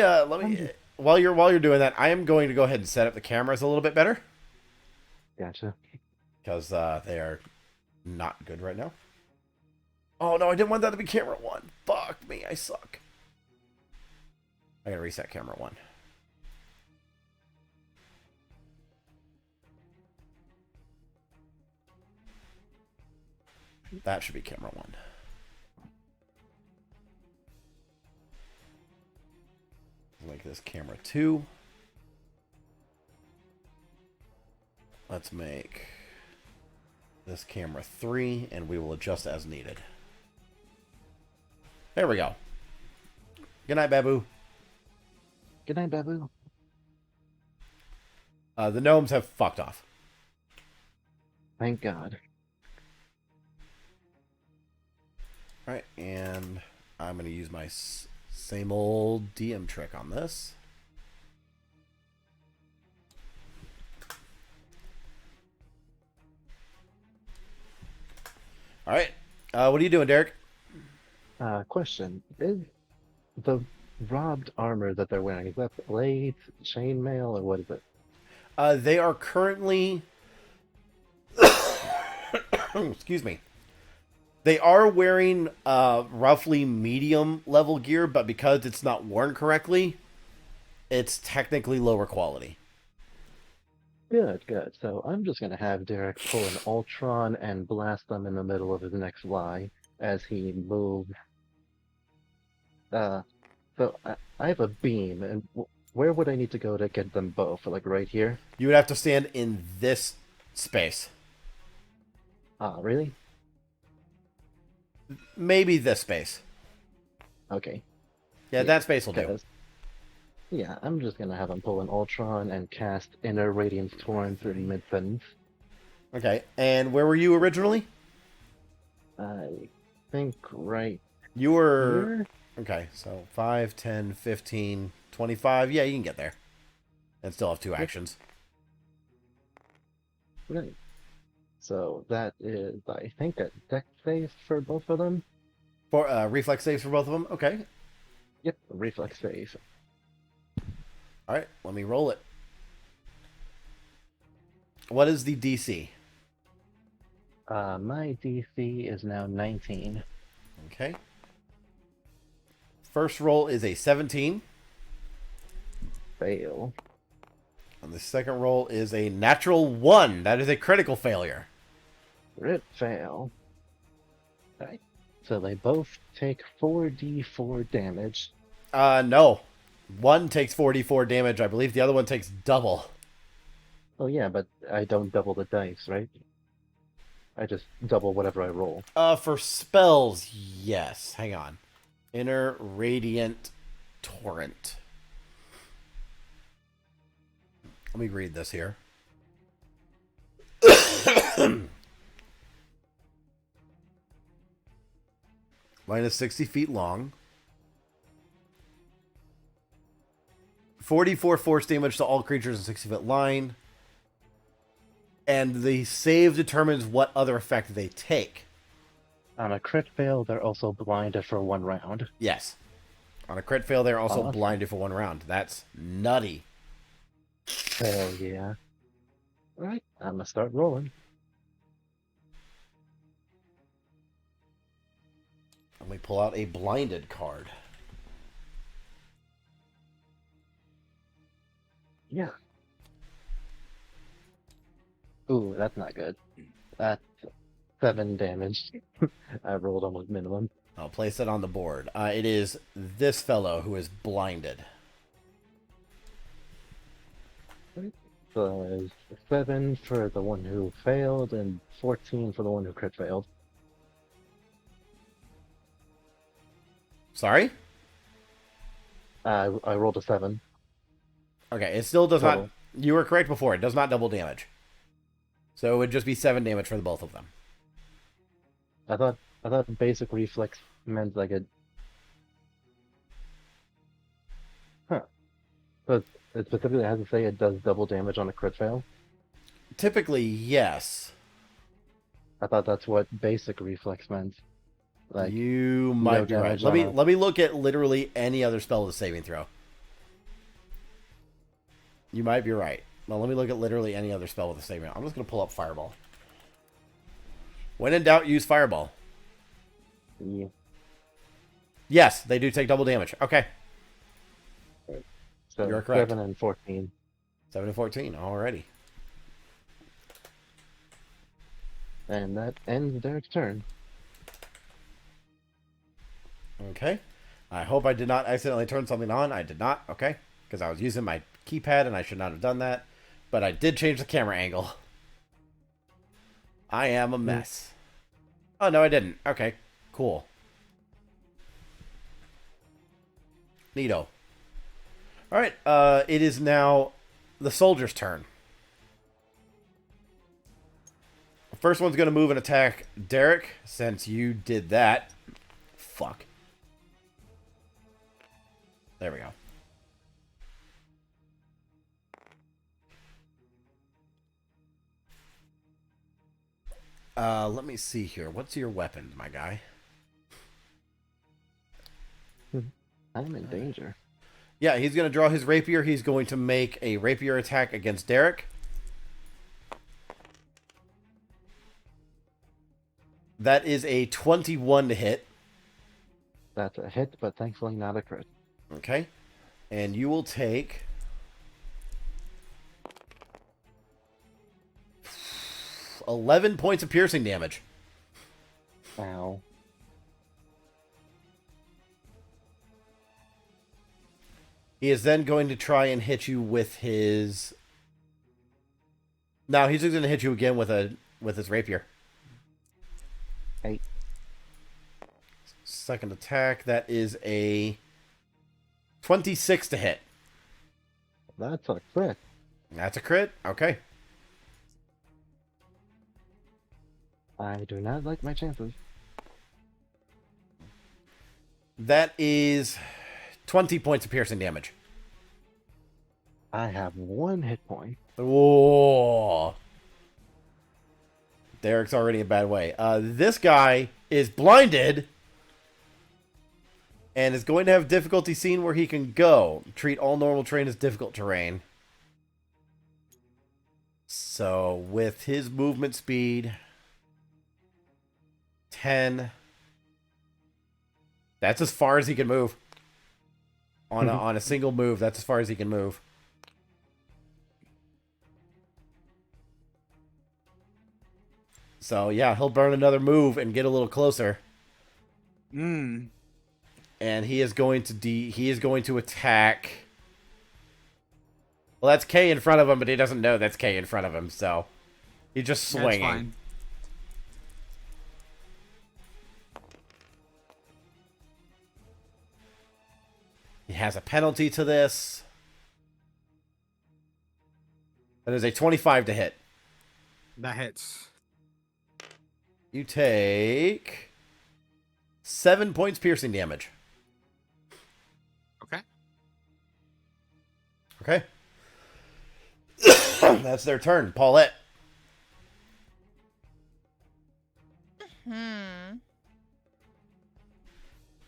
while you're doing that, I am going to go ahead and set up the cameras a little bit better Gotcha. because they are not good right now. Oh no, I didn't want that to be camera 1. Fuck me, I suck. I gotta reset camera 1. That should be camera 1. Make this camera 2. Let's make this camera 3, and we will adjust as needed. There we go. Good night, Babu. Good night, Babu. The gnomes have fucked off. Thank God. Alright, and I'm going to use my same old DM trick on this. Alright, what are you doing, Derek? Question. Is the robbed armor that they're wearing, is that blades, chainmail, or what is it? They are currently... Excuse me. They are wearing roughly medium level gear, but because it's not worn correctly, it's technically lower quality. Good, good. So I'm just gonna have Derek pull an Ultron and blast them in the middle of his next lie as he moves. So I have a beam, and where would I need to go to get them both? Like right here? You would have to stand in this space. Ah, really? Maybe this space. Okay. Yeah, Yeah, that space will do. 'Cause- Yeah, I'm just gonna have him pull an Ultron and cast Inner Radiance Torrent through mid-sentence. Okay, and where were you originally? I think right You were... here? Okay, so 5, 10, 15, 25. Yeah, you can get there. And still have 2 actions. Right. So that is, I think, a deck save for both of them. For reflex saves for both of them? Okay. Yep, a reflex save. Alright, let me roll it. What is the DC? My DC is now 19. Okay. First roll is a 17. Fail. And the second roll is a natural 1. That is a critical failure. Crit fail. Right. So they both take 4d4 damage. No. One takes 44 damage. I believe the other one takes double. Oh yeah, but I don't double the dice, right? I just double whatever I roll. For spells, yes. Hang on. Inner Radiant Torrent. Let me read this here. Mine is 60 feet long. 44 force damage to all creatures in 60-foot line. And the save determines what other effect they take. On a crit fail, they're also blinded for 1 round. Yes. On a crit fail, they're also Awesome. blinded for 1 round. That's nutty. Hell yeah. Alright, I'm gonna start rolling. Let me pull out a blinded card. Yeah. Ooh, that's not good. That's 7 damage. I rolled almost minimum. I'll place it on the board. It is this fellow who is blinded. So 7 for the one who failed, and 14 for the one who crit failed. Sorry? I rolled a 7. Okay, it still does not... Total. You were correct before. It does not double damage. So it would just be 7 damage for the both of them. I thought basic reflex meant like a. Huh. But it specifically has to say it does double damage on a crit fail. Typically, yes. I thought that's what basic reflex meant. Like You might be right. damage Let on me a- let me look at literally any other spell with a saving throw. You might be right. Well, let me look at literally any other spell with a saving throw. I'm just going to pull up Fireball. When in doubt, use Fireball. yeah. Yes, they do take double damage. Okay. So You're correct. 7 and 14. 7 and 14. Alrighty. And that ends Derek's turn. Okay. I hope I did not accidentally turn something on. I did not. Okay. Because I was using my keypad and I should not have done that. But I did change the camera angle. I am a mess. Oh, no, I didn't. Okay. Cool. Neato. Alright. It is now the soldier's turn. The first one's going to move and attack Derek, since you did that. Fuck. There we go. Let me see here. What's your weapon, my guy? I'm in danger. Yeah, he's going to draw his rapier. He's going to make a rapier attack against Derek. That is a 21 to hit. That's a hit, but thankfully not a crit. Okay. And you will take... $11 points of piercing damage. Ow. He is then going to try and hit you with his... No, he's just going to hit you again with his rapier. Hey. Second attack, that is a 26 to hit. That's a crit. That's a crit? Okay. I do not like my chances. That is 20 points of piercing damage. I have 1 hit point. Whoa. Derek's already in a bad way. This guy is blinded and is going to have difficulty seeing where he can go. Treat all normal terrain as difficult terrain. So with his movement speed, 10. That's as far as he can move. On a single move, that's as far as he can move. So yeah, he'll burn another move and get a little closer. Mm. And he is going to attack. Well, that's K in front of him, but he doesn't know that's K in front of him, so he's just That's swinging. fine. He has a penalty to this. That is a 25 to hit. That hits. You take 7 points piercing damage. Okay. Okay. That's their turn. Paulette.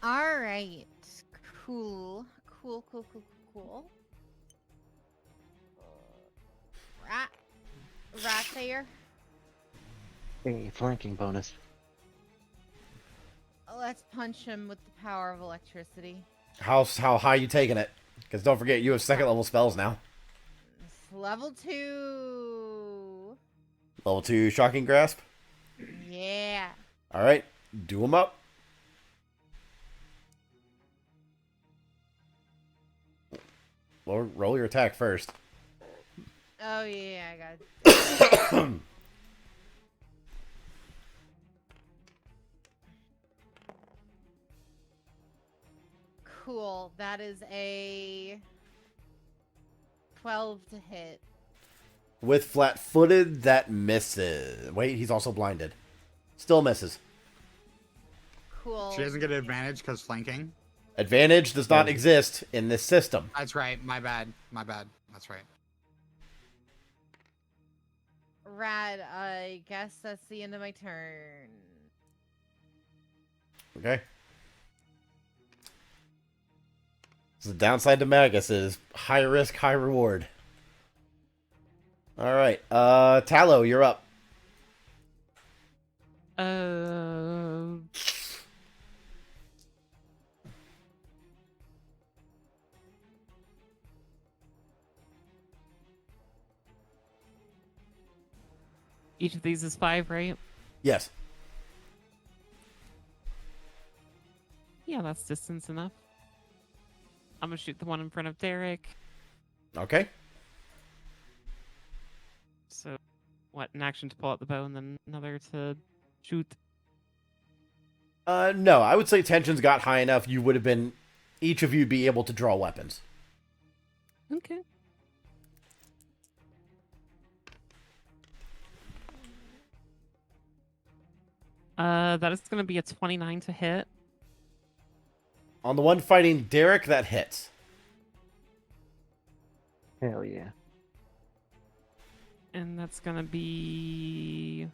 All right. Cool. Cool. Rat there. A flanking bonus. Let's punch him with the power of electricity. How high you taking it? Because don't forget, you have second level spells now. It's level 2. Level 2 Shocking Grasp. Yeah. All right. Do them up. Roll your attack first. Oh yeah, I got it. Cool. That is a 12 to hit. With flat-footed, that misses. Wait, he's also blinded. Still misses. Cool. She doesn't get an advantage because flanking. Advantage does not exist in this system. That's right. My bad. That's right. Rad, I guess that's the end of my turn. Okay. So the downside to Magus is high risk, high reward. All right. Tallow, you're up. Each of these is 5, right? Yes. Yeah, that's distance enough. I'm gonna shoot the one in front of Derek. Okay. So, what, an action to pull out the bow and then another to shoot? No, I would say tensions got high enough. You would have been, each of you be able to draw weapons. Okay. That is gonna be a 29 to hit. On the one fighting Derek, that hits. Hell yeah. And that's gonna be...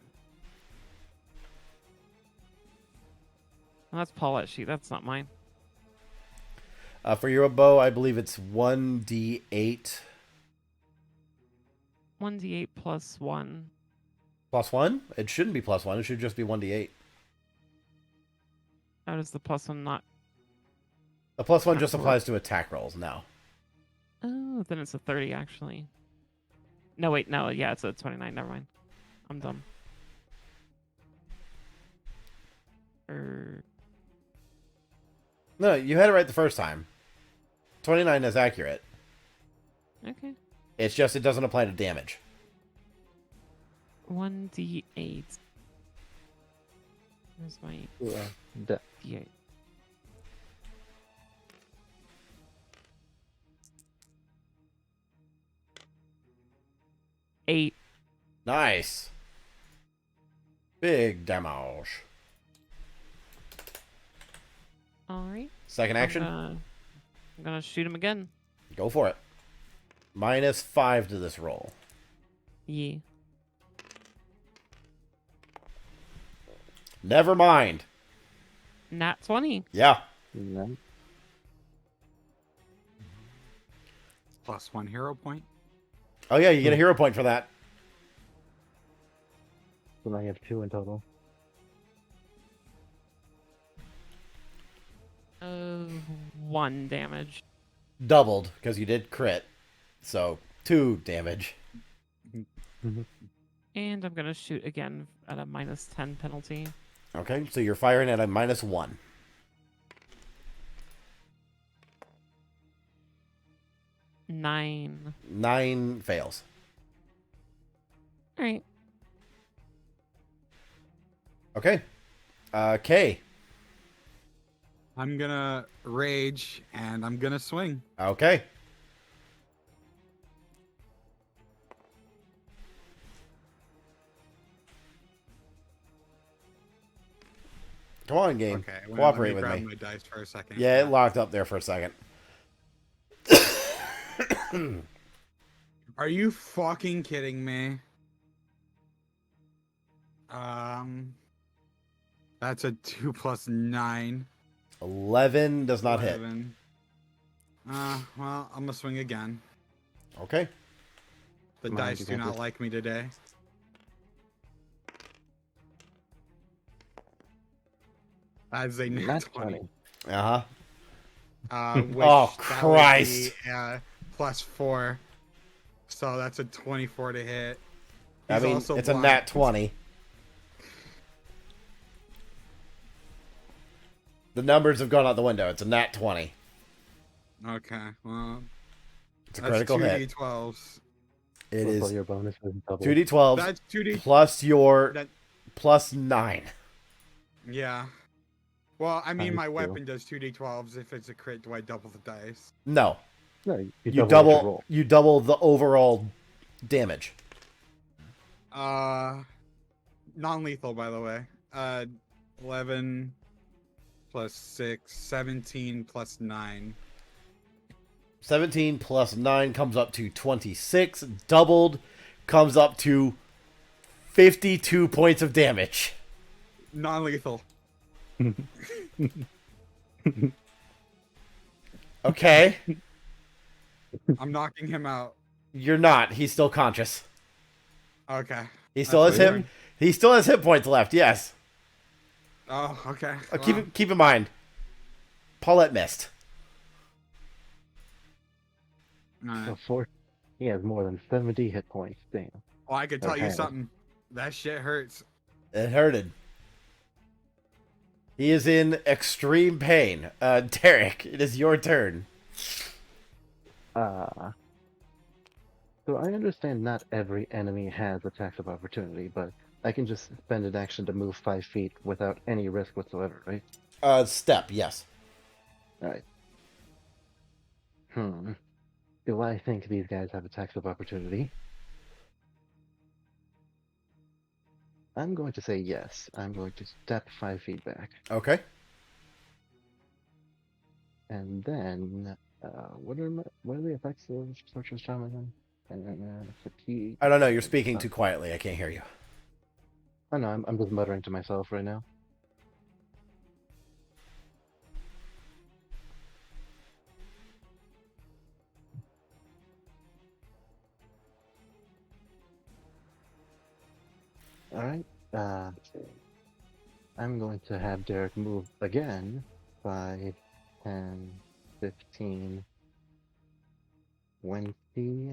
Oh, that's Paulette sheet, that's not mine. For your bow, I believe it's 1d8. 1d8 plus 1. Plus 1? It shouldn't be plus 1. It should just be 1d8. How does the plus 1 not... The plus 1 just Not applies to attack rolls now. Oh, then it's a 30, actually. No, wait, no, yeah, it's a 29, never mind. I'm dumb. No, you had it right the first time. 29 is accurate. Okay. It's just it doesn't apply to damage. 1d8. Where's my Yeah. d8? Eight. Nice. Big damage. Alright. Second action. I'm gonna shoot him again. Go for it. -5 to this roll. Yeah. Never mind. Nat 20. Yeah. No. +1 hero point. Oh yeah, you get a hero point for that. So now you have 2 in total. Uh, 1 damage. Doubled, because you did crit. So, 2 damage. And I'm gonna shoot again at a -10 penalty. Okay, so you're firing at a -1. 9. 9 fails. Alright. Okay. K. I'm gonna rage and I'm gonna swing. Okay. Come on, game. Okay, Cooperate let with grab me. my dice for a second. Yeah, it locked up there for a second. Are you fucking kidding me? That's a 2 plus 9. 11 does not hit. 11. Well, I'm gonna swing again. Okay. The Come on, dice you do got not this. like me today. That's a nat Not 20. 20. Uh-huh. Which Oh, that would Christ. be, plus 4. So that's a 24 to hit. I He's mean, also it's a blind. nat 20. The numbers have gone out the window. It's a nat 20. Okay, well, It's a that's critical two hit. d12s. It Plus all is your bonuses double. 2d12s That's 2d. plus your That, plus 9. yeah. Well, I mean, Times my 2. weapon does 2d12s. If it's a crit, do I double the dice? No. No, you You double what double you roll. you double the overall damage. Non-lethal, by the way. 11 plus 6, 17 plus 9. 17 plus 9 comes up to 26. Doubled comes up to 52 points of damage. Non-lethal. Okay. I'm knocking him out. You're not. He's still conscious. Okay. He still has That's hit. He still has hit points left. Yes. Oh, okay. Keep in mind. Paulette missed. Alright. So 4. He has more than 70 hit points. Damn. Well, I can tell you Okay. something. That shit hurts. It hurted. He is in extreme pain. Derek, it is your turn. So I understand not every enemy has attacks of opportunity, but I can just spend an action to move 5 feet without any risk whatsoever, right? Step, yes. Alright. Do I think these guys have attacks of opportunity? I'm going to say yes. I'm going to step 5 feet back. Okay. And then, what are the effects of Sorcerer's Charm again? Fatigue. I don't know. You're speaking too quietly. I can't hear you. Oh no, I'm just muttering to myself right now. Alright, I'm going to have Derek move again. 5, 10, 15, 20,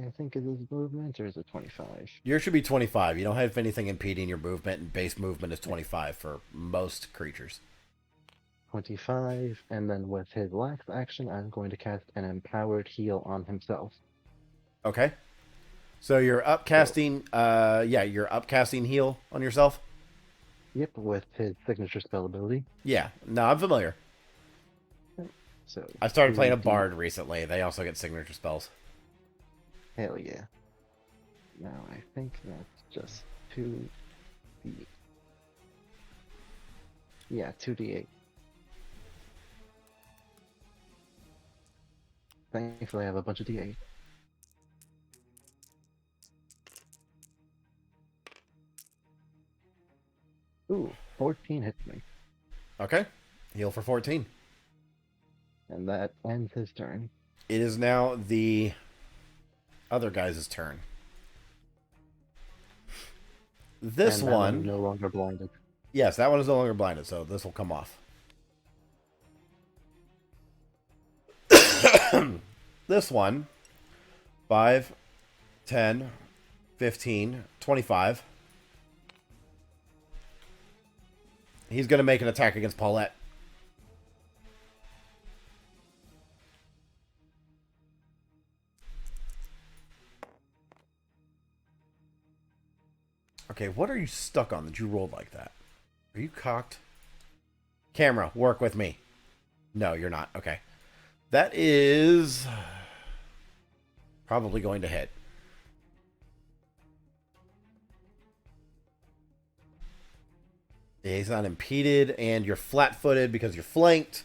I think is his movement, or is it 25? Yours should be 25. You don't have anything impeding your movement, and base movement is 25 for most creatures. 25, and then with his last action, I'm going to cast an empowered heal on himself. Okay. So you're upcasting, you're upcasting heal on yourself? Yep, with his signature spell ability. Yeah. No, I'm familiar. So I started playing a 2d8. bard recently. They also get signature spells. Hell yeah. Now I think that's just 2d. Yeah, 2d8. Thankfully, I have a bunch of d8. Ooh, 14 hits me. Okay. Heal for 14. And that ends his turn. It is now the other guy's turn. This And that one, one's no longer blinded. yes, that one is no longer blinded, so this will come off. This one, 5, 10, 15, 25. He's going to make an attack against Paulette. Okay, what are you stuck on that you rolled like that? Are you cocked? Camera, work with me. No, you're not. Okay. That is probably going to hit. He's not impeded, and you're flat-footed because you're flanked.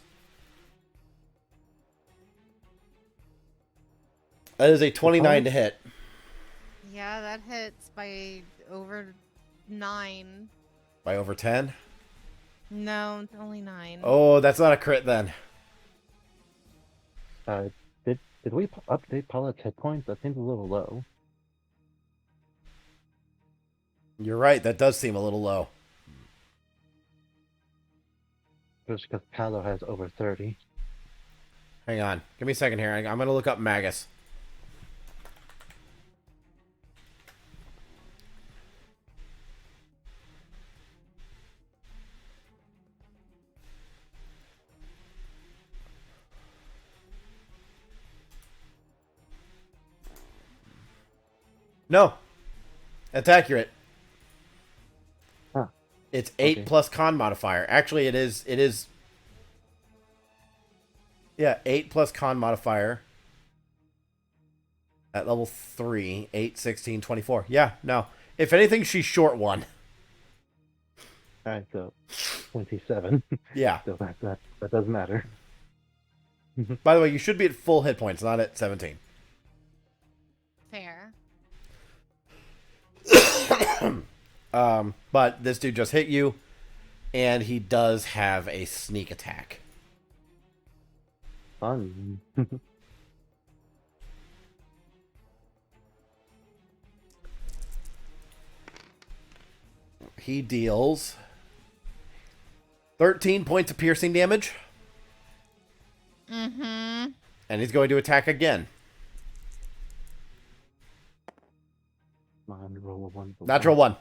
That is a 29 to hit. Yeah, that hits by over 9. By over 10? No, only 9. Oh, that's not a crit then. Did we update Paulette's hit points? That seems a little low. You're right, that does seem a little low. Just because Paolo has over 30. Hang on. Give me a second here. I'm going to look up Magus. No. That's accurate. Huh. It's 8 Okay. plus con modifier. Actually, it is. Yeah, 8 plus con modifier. At level 3, 8, 16, 24. Yeah, no. If anything, she's short 1. Alright, so 27. Yeah. So that does matter. By the way, you should be at full hit points, not at 17. Fair. But this dude just hit you, and he does have a sneak attack. Fun. He deals 13 points of piercing damage, Mm-hmm. and he's going to attack again. Come on, roll a 1. Natural 1.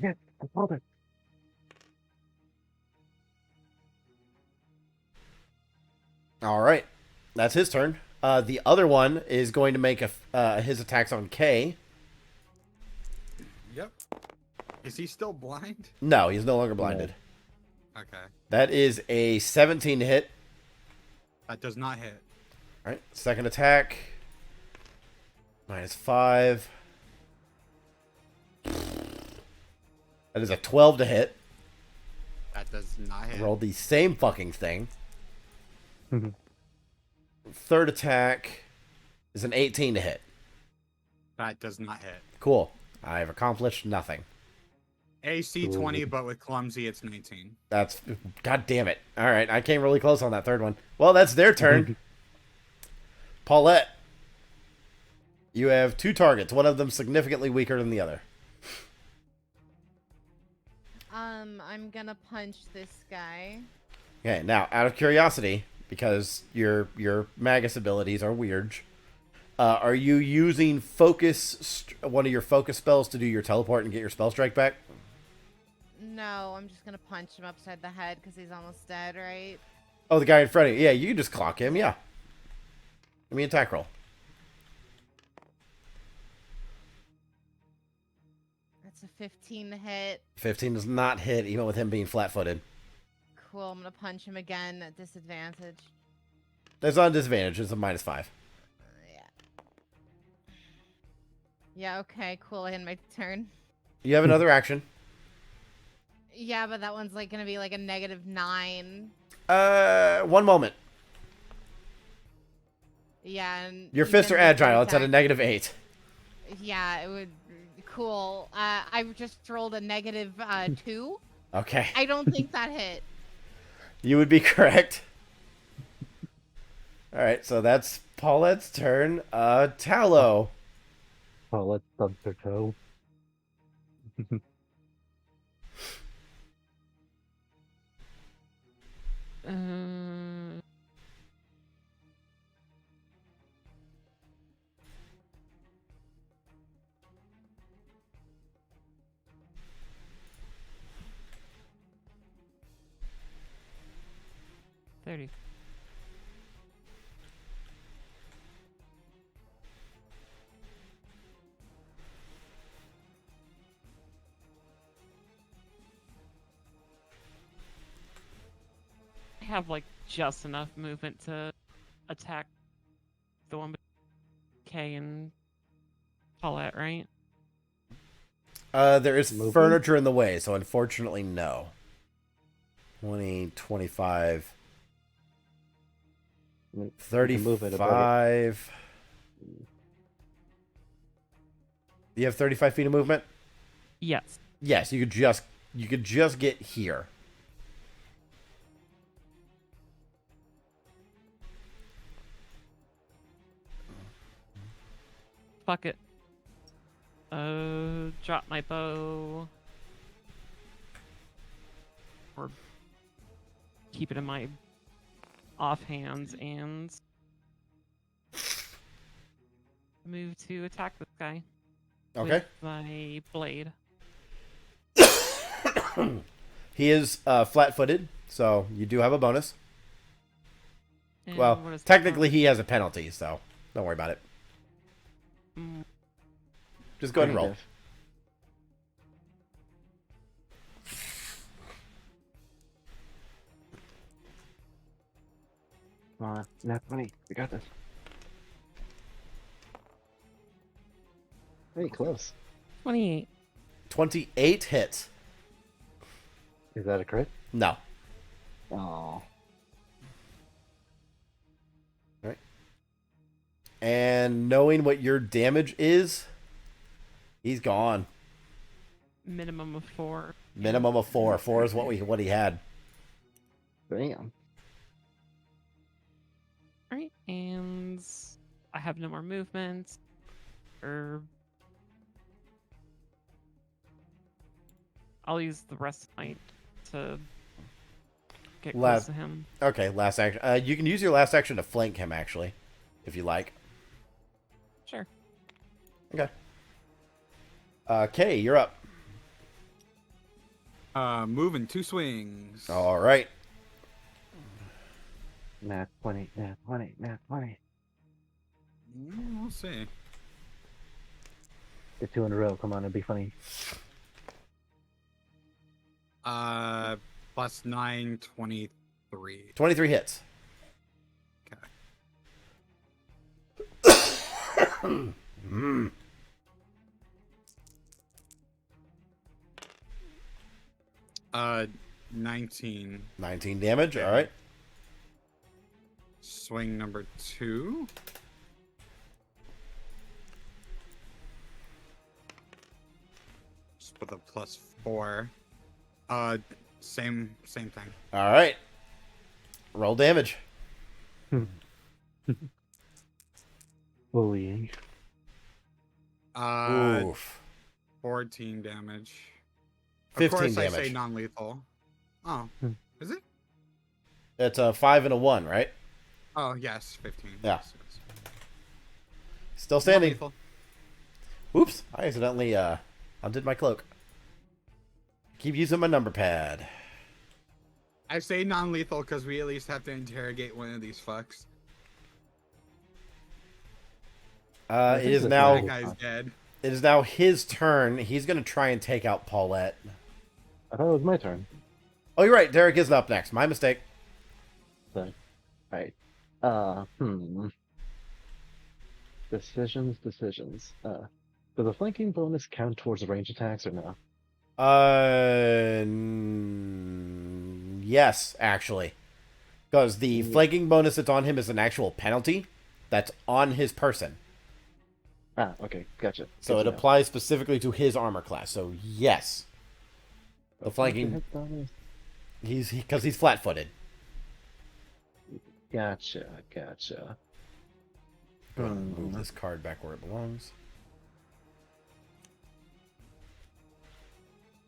Yes, I called it. All right. That's his turn. The other one is going to make his attacks on K. Yep. Is he still blind? No, he's no longer blinded. Okay. That is a 17 to hit. That does not hit. All right. Second attack. -5. That is a 12 to hit. That does not hit. Rolled the same fucking thing. Third attack is an 18 to hit. That does not hit. Cool. I've accomplished nothing. AC 20, but with clumsy, it's 19. That's... God damn it. All right, I came really close on that third one. Well, that's their turn. Paulette. You have 2 targets. One of them significantly weaker than the other. I'm gonna punch this guy. Okay, now, out of curiosity, because your Magus abilities are weird, are you using one of your focus spells to do your teleport and get your spell strike back? No, I'm just gonna punch him upside the head because he's almost dead, right? Oh, the guy in front of you. Yeah, you can just clock him, yeah. Give me an attack roll. That's a 15 to hit. 15 does not hit, even with him being flat-footed. Cool, I'm gonna punch him again at disadvantage. There's not a disadvantage. It's a -5. Yeah. Yeah, okay, cool. I had my turn. You have another action. Yeah, but that one's like gonna be like a -9. 1 moment. Yeah, and Your fists are even with the agile. It's at a attack- -8. Yeah, it would. Cool. I just rolled a -2. Okay. I don't think that hit. You would be correct. All right, so that's Paulette's turn. Tallow. Paulette stubs her toe. Uh, $30. I have like just enough movement to attack the one with K and Paulette, right? There is Movement? furniture in the way, so unfortunately, no. 20, 25, You can move it about 35. You have 35 feet of movement? Yes. Yes, you could just get here. Fuck it. Drop my bow. Or keep it in my offhands and move to attack this guy. Okay. With my blade. He is flat-footed, so you do have a bonus. And Well, what is the technically he has a penalty, so don't worry about it. bonus? Just go ahead and roll. Kind of. Come on, nat 20. We got this. Very close. 28. 28 hits. Is that a crit? No. Oh. And knowing what your damage is, he's gone. Minimum of 4. Minimum of 4. 4 is what he had. Damn. Alright, and I have no more movement. I'll use the rest of my to get close Last- to him. Okay, last action. You can use your last action to flank him, actually, if you like. Sure. Okay. Kay, you're up. Moving 2 swings. All right. Nat 20, nat 20, nat 20. We'll see. Get 2 in a row. Come on, it'd be funny. Plus 9, 23. 23 hits. Mm. 19. 19 damage. All right. Swing number 2. Just with a plus 4. Same thing. All right. Roll damage. Bullying. Oof. 14 damage. 15 of course I damage. say non-lethal. Oh, Hmm. is it? It's a 5 and a 1, right? Oh, yes, 15. Yeah. Yes, yes. Still standing. Non-lethal. Oops. I accidentally undid my cloak. Keep using my number pad. I say non-lethal because we at least have to interrogate one of these fucks. It think is that's now That guy's dead. it is now his turn. He's gonna try and take out Paulette. I thought it was my turn. Oh, you're right. Derek is up next. My mistake. So, alright. Decisions. Does the flanking bonus count towards range attacks or no? Yes, actually. Because the flanking bonus that's on him is an actual penalty that's on his person. Ah, okay, gotcha. So it Good to know. applies specifically to his armor class. So yes. The flanking, Hit bonus. because he's flat-footed. Gotcha. Go ahead and move this card back where it belongs.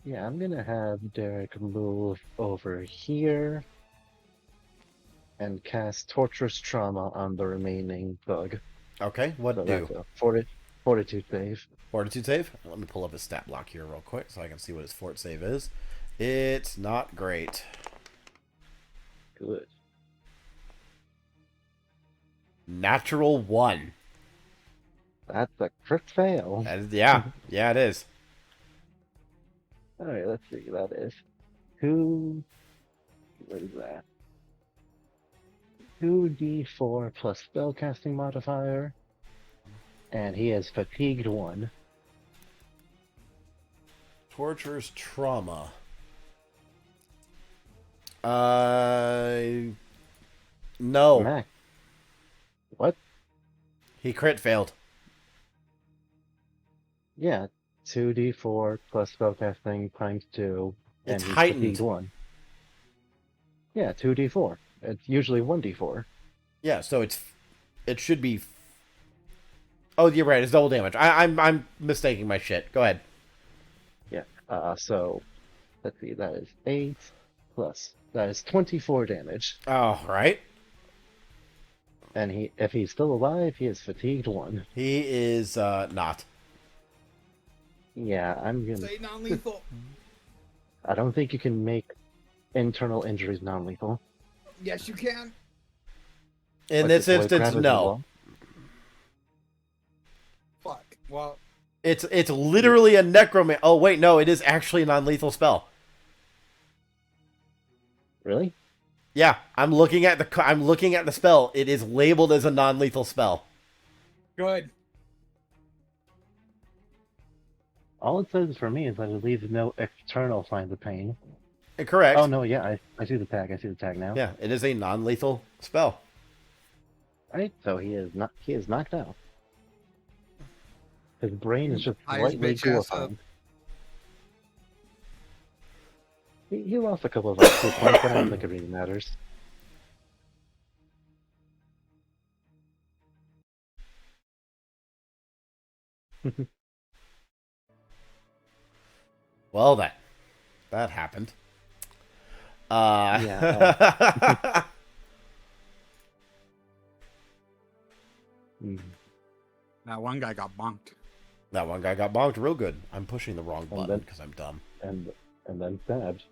Yeah, I'm gonna have Derek move over here and cast Torturous Trauma on the remaining bug. Okay, what So do? that's a fortitude save. Fortitude save? Let me pull up his stat block here real quick so I can see what his fort save is. It's not great. Good. Natural 1. That's a crit fail. That is, yeah, it is. Alright, let's see. That is 2. What is that? 2d4 plus spellcasting modifier. And he is fatigued 1. Tortures trauma. No. Mac. What? He crit failed. Yeah, 2d4 plus spellcasting times 2, and It's he's heightened. fatigued 1. Yeah, 2d4. It's usually 1d4. Yeah, so it should be. Oh, you're right. It's double damage. I'm mistaking my shit. Go ahead. Yeah. So let's see. That is 8 plus. That is 24 damage. Oh, right. And if he's still alive, he is fatigued 1. He is not. Yeah, I'm gonna. Say non-lethal. I don't think you can make internal injuries non-lethal. Yes, you can. In Like this the void instance, crab as no. well. Fuck. Well, It's literally a necroman. Oh wait, no, it is actually a non-lethal spell. Really? Yeah, I'm looking at the spell. It is labeled as a non-lethal spell. good. All it says for me is that it leaves no external signs of pain. Correct. Oh no, yeah, I see the tag. I see the tag now. Yeah, it is a non-lethal spell. Right, so he is knocked out. His brain is just Tie his slightly bitch ass up. glorified. He lost a couple of IQ points, but I don't think it really matters. Well, that happened. Yeah, Mm. That one guy got bonked. That one guy got bonked real good. I'm pushing the wrong And button then- because I'm dumb. and then stabbed.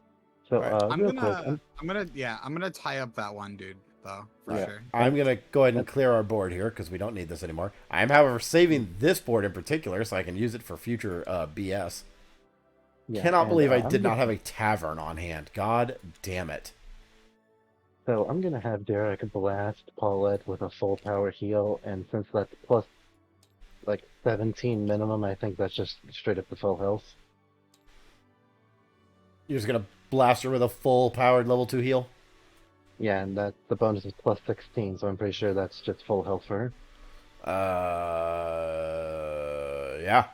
So Alright. I'm real gonna, quick, I'm gonna tie up that one dude though, for Yeah. sure. I'm gonna go ahead and clear our board here because we don't need this anymore. I'm, however, saving this board in particular so I can use it for future BS. yeah, Cannot and, believe I I'm did not gonna- have a tavern on hand. God damn it. So I'm gonna have Derek blast Paulette with a full power heal, and since that's plus like 17 minimum, I think that's just straight up the full health. You're just gonna blast her with a full powered level 2 heal? Yeah, and that the bonus is plus 16, so I'm pretty sure that's just full health for her. Yeah.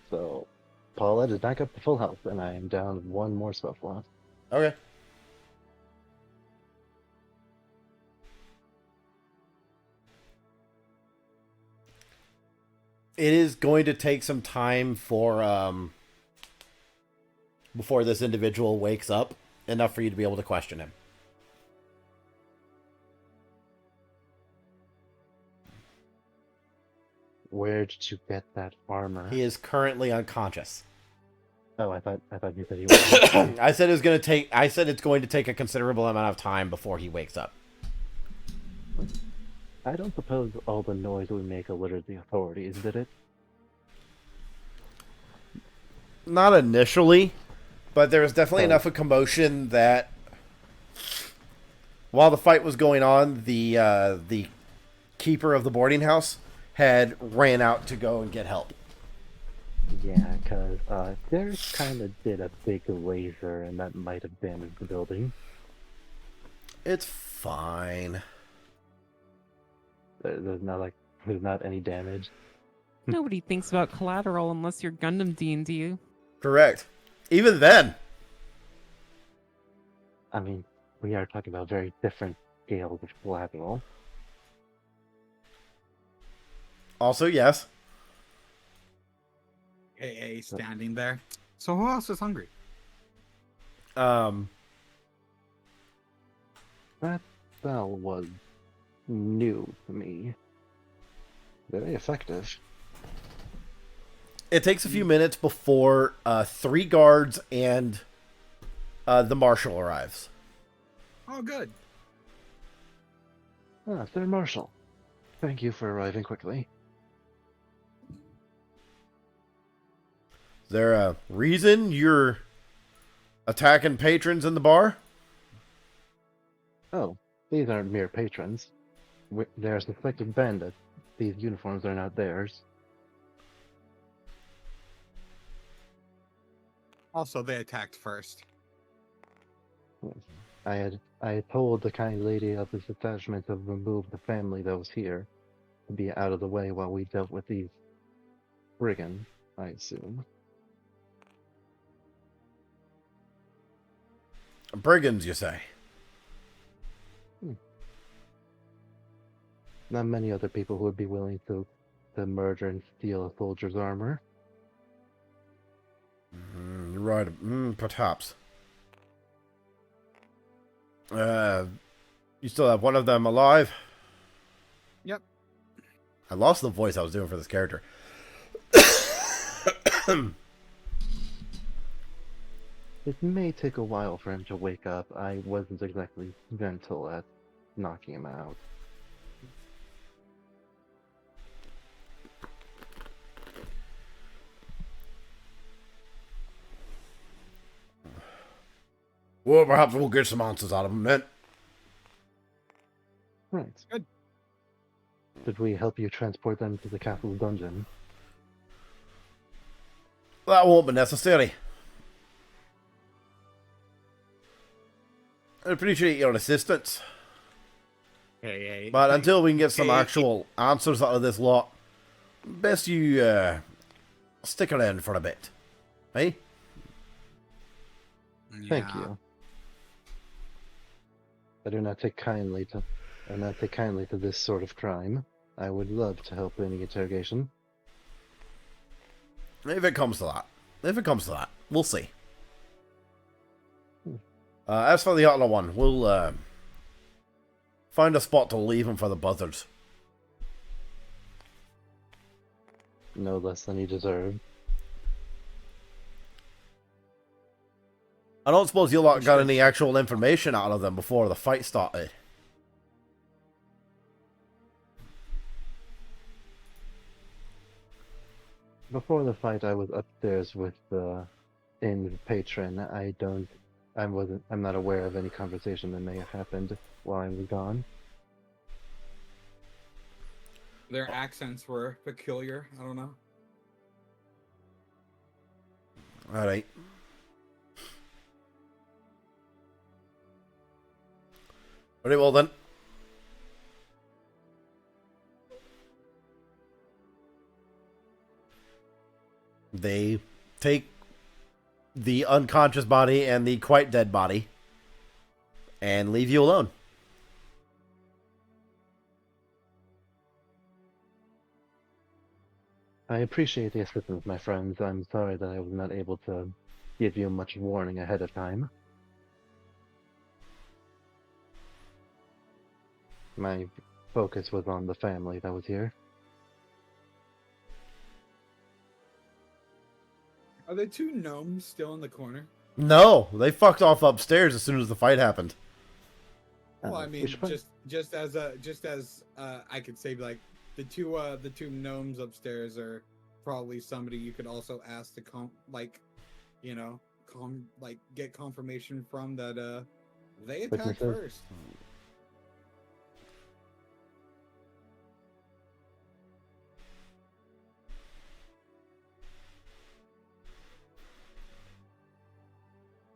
So Paulette is back up to full health, and I am down 1 more spell slot. Okay. It is going to take some time for before this individual wakes up, enough for you to be able to question him. Where did you get that armor? He is currently unconscious. Oh, I thought you said he was. I said it's going to take a considerable amount of time before he wakes up. I don't suppose all the noise we make alerted the authorities, did it? Not initially, but there was definitely Oh. enough of commotion that while the fight was going on, the keeper of the boarding house had ran out to go and get help. Yeah, because Derek kind of did a big laser, and that might have damaged the building. It's fine. There's not any damage. Nobody thinks about collateral unless you're Gundam D&D. Correct. Even then. I mean, we are talking about very different scales of collateral. Also, yes. AA standing there. So who else is hungry? Um, That spell was new to me. Very effective. it takes a few minutes before 3 guards and the marshal arrives. Oh, good. Ah, Sir Marshal. Thank you for arriving quickly. Is there a reason you're attacking patrons in the bar? Oh, these aren't mere patrons. They're suspected bandits. These uniforms are not theirs. Also, they attacked first. I had told the kind lady of this attachment to remove the family that was here, to be out of the way while we dealt with these brigand, I assume. Brigands, you say? Not many other people who would be willing to murder and steal a soldier's armor. You're right. Perhaps. You still have one of them alive? Yep. I lost the voice I was doing for this character. It may take a while for him to wake up. I wasn't exactly gentle at knocking him out. Well, perhaps we'll get some answers out of him then. Right. Good. Did we help you transport them to the castle dungeon? That won't be necessary. I appreciate your assistance. Hey. But until we can get some Hey. actual answers out of this lot, best you stick around for a bit. Hey? Thank Yeah. you. I do not take kindly to this sort of crime. I would love to help in the interrogation. If it comes to that. We'll see. As for the other one, we'll find a spot to leave him for the buzzards. No less than he deserved. I don't suppose you lot got any actual information out of them before the fight started. Before the fight, I was upstairs with the inn's patron. I'm not aware of any conversation that may have happened while I was gone. Their accents were peculiar. I don't know. Alright. Very well then. They take the unconscious body and the quite dead body and leave you alone. I appreciate the assistance, my friends. I'm sorry that I was not able to give you much warning ahead of time. My focus was on the family that was here. Are the two gnomes still in the corner? No, they fucked off upstairs as soon as the fight happened. Well, I We mean, should find- just as I could say, like the two gnomes upstairs are probably somebody you could also ask to get confirmation from that they attacked Witnesses? first.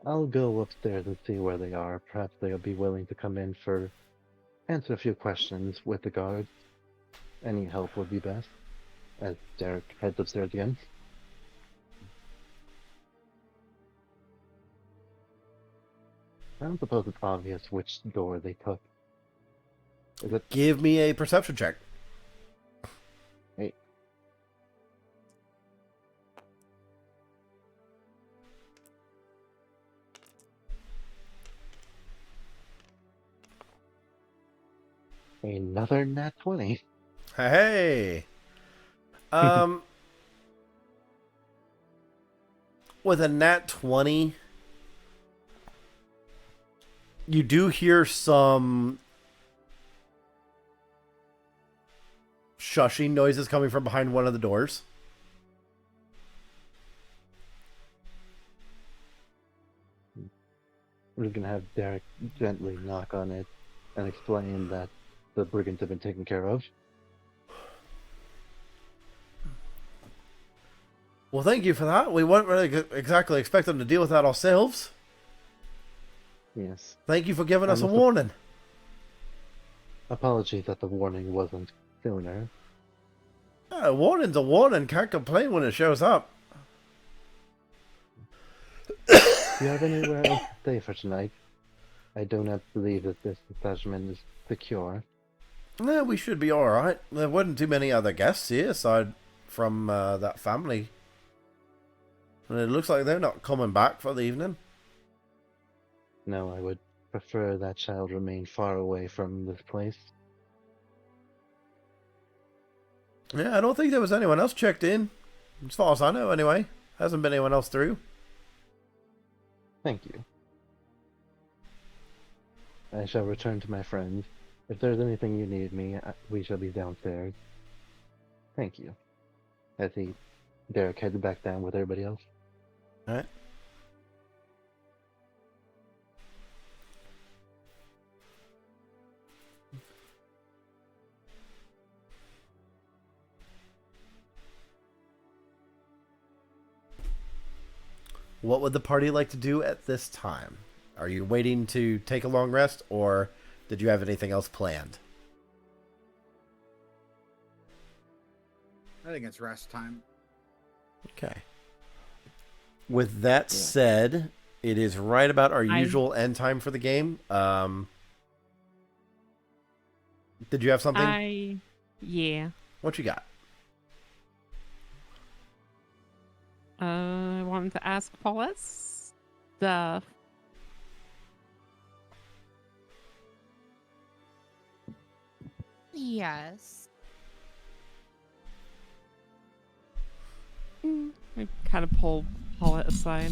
I'll go upstairs and see where they are. Perhaps they'll be willing to come in for answer a few questions with the guards. Any help would be best. As Derek heads upstairs again. I don't suppose it's obvious which door they took. Is it Give me a perception check. another nat 20? Hey. With a nat 20, you do hear some shushing noises coming from behind one of the doors. We're just gonna have Derek gently knock on it and explain that the brigands have been taken care of. Well, thank you for that. We weren't really exactly expecting to deal with that ourselves. Yes. Thank you for giving us a must have- warning. Apologies that the warning wasn't sooner. A warning's a warning. Can't complain when it shows up. Do you have anywhere else to stay for tonight? I do not believe that this establishment is secure. Yeah, we should be alright. There wasn't too many other guests here, aside from that family. And it looks like they're not coming back for the evening. No, I would prefer that child remain far away from this place. Yeah, I don't think there was anyone else checked in. As far as I know, anyway. Hasn't been anyone else through. Thank you. I shall return to my friends. If there's anything you need me, we shall be downstairs. Thank you. As Derek heads back down with everybody else. Alright. What would the party like to do at this time? Are you waiting to take a long rest, or did you have anything else planned? I think it's rest time. Okay. With that said, it is right about our usual end time for the game. Did you have something? Yeah. What you got? I wanted to ask Paulette stuff. Yes. I kind of pull Paulette aside.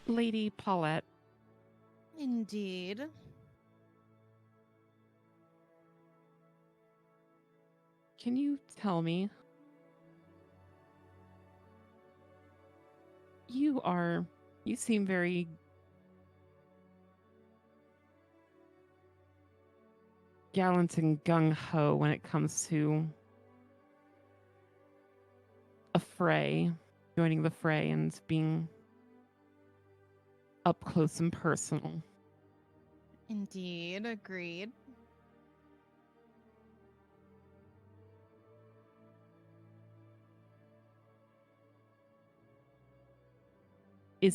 Lady Paulette, Indeed. can you tell me? You seem very gallant and gung-ho when it comes to a fray, joining the fray and being up close and personal. Indeed. Agreed.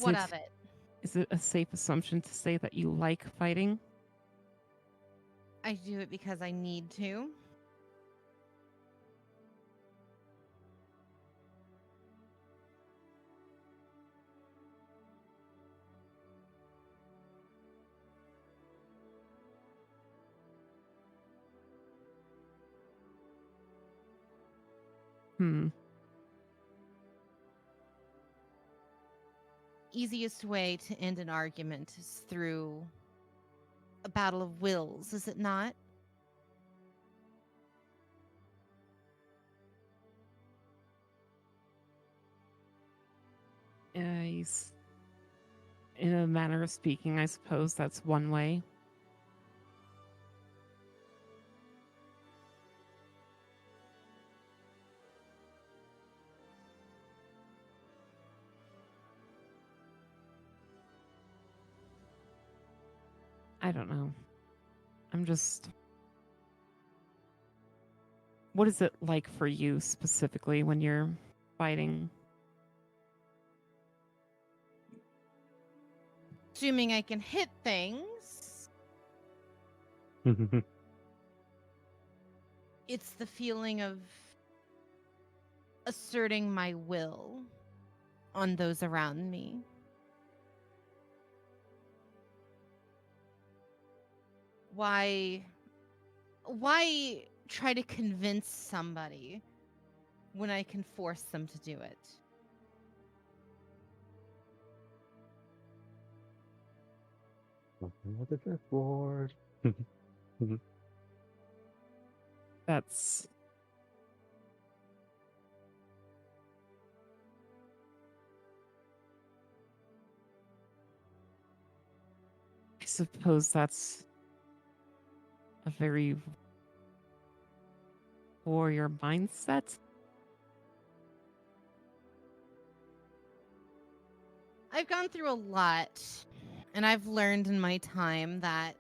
What of it? Is it a safe assumption to say that you like fighting? I do it because I need to. Easiest way to end an argument is through a battle of wills, is it not? In a manner of speaking, I suppose that's one way. I don't know. What is it like for you specifically when you're fighting? Assuming I can hit things, it's the feeling of asserting my will on those around me. Why try to convince somebody when I can force them to do it? Look at this board. That's I suppose that's a very warrior mindset. I've gone through a lot, and I've learned in my time that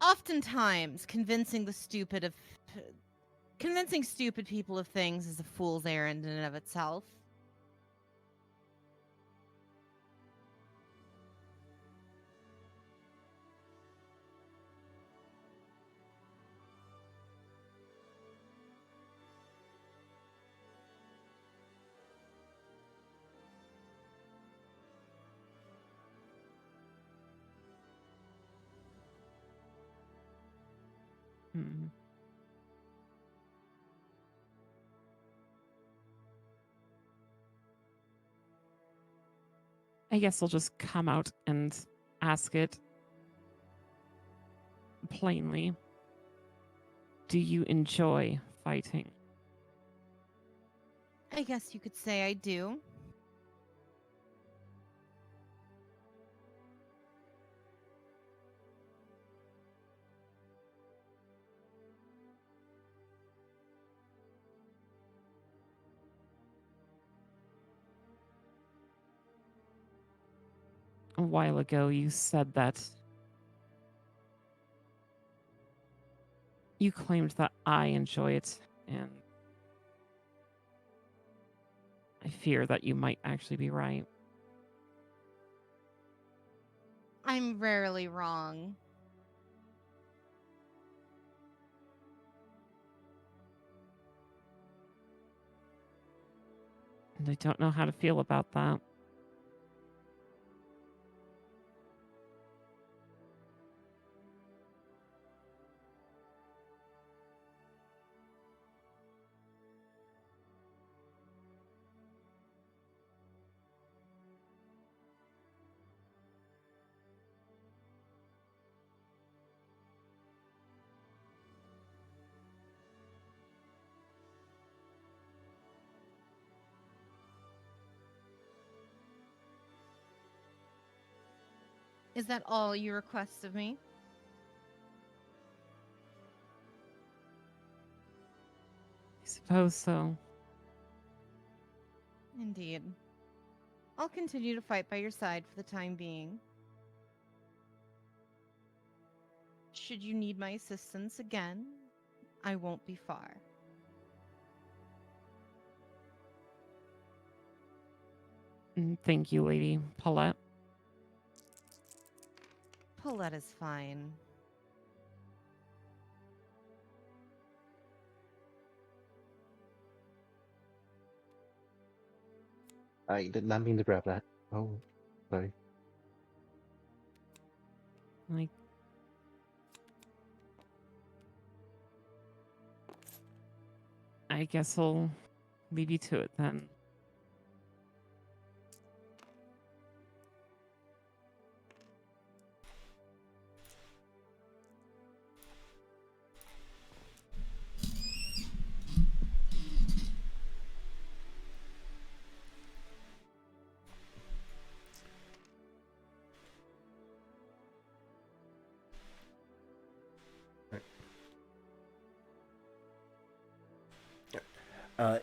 Oftentimes, convincing stupid people of things is a fool's errand in and of itself. Hmm. I guess I'll just come out and ask it plainly. Do you enjoy fighting? I guess you could say I do. A while ago, you said that you claimed that I enjoy it, and I fear that you might actually be right. I'm rarely wrong. And I don't know how to feel about that. Is that all you request of me? I suppose so. Indeed. I'll continue to fight by your side for the time being. Should you need my assistance again, I won't be far. Thank you, Lady Paulette. Paulette is fine. I did not mean to grab that. Oh, sorry. Like, I guess I'll leave you to it then.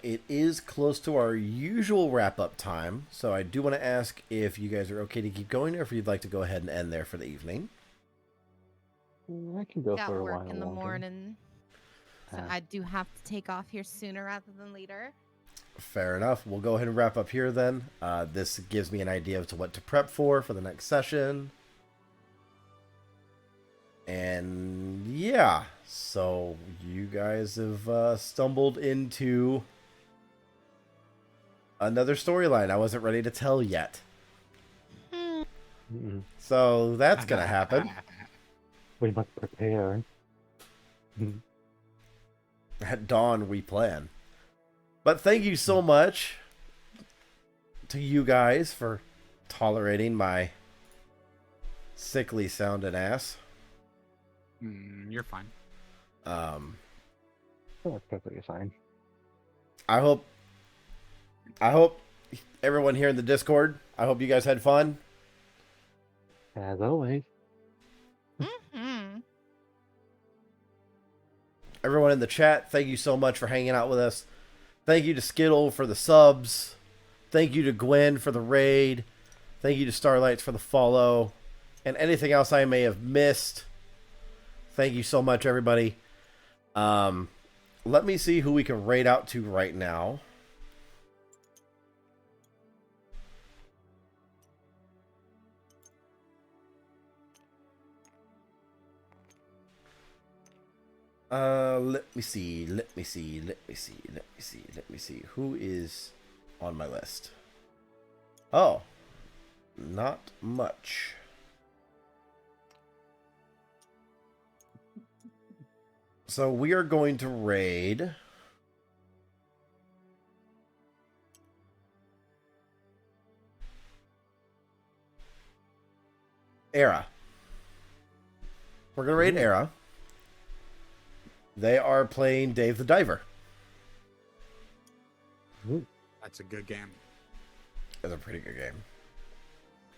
It is close to our usual wrap-up time, so I do want to ask if you guys are okay to keep going, or if you'd like to go ahead and end there for the evening. I can go Got for a work while in the longer. morning, so Ah. I do have to take off here sooner rather than later. Fair enough. We'll go ahead and wrap up here then. This gives me an idea of what to prep for the next session. And yeah, so you guys have stumbled into another storyline I wasn't ready to tell yet. Mm, So that's going to happen. we must prepare. At dawn, we plan. But thank you so much to you guys for tolerating my sickly sounding ass. You're fine. Oh, that's perfectly fine. I hope everyone here in the Discord, I hope you guys had fun. As always. Mm-hmm. Everyone in the chat, thank you so much for hanging out with us. Thank you to Skittle for the subs. Thank you to Gwen for the raid. Thank you to Starlights for the follow. And anything else I may have missed, Thank you so much, everybody. Let me see who we can raid out to right now. Let me see. Who is on my list? Oh, not much. So we are going to raid Era. We're going to raid Era. They are playing Dave the Diver. That's a good game. It's a pretty good game.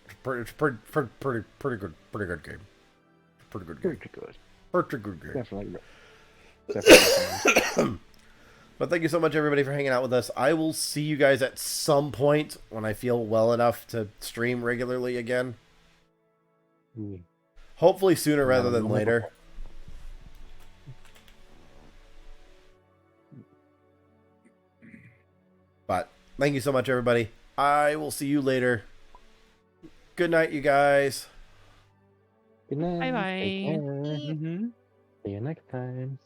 It's pretty good game. Pretty good game. Pretty good. Pretty good game. Definitely. Definitely. But thank you so much, everybody, for hanging out with us. I will see you guys at some point when I feel well enough to stream regularly again. Hopefully sooner rather than later. But thank you so much, everybody. I will see you later. Good night, you guys. Good night. Bye-bye. Take care. See you next time.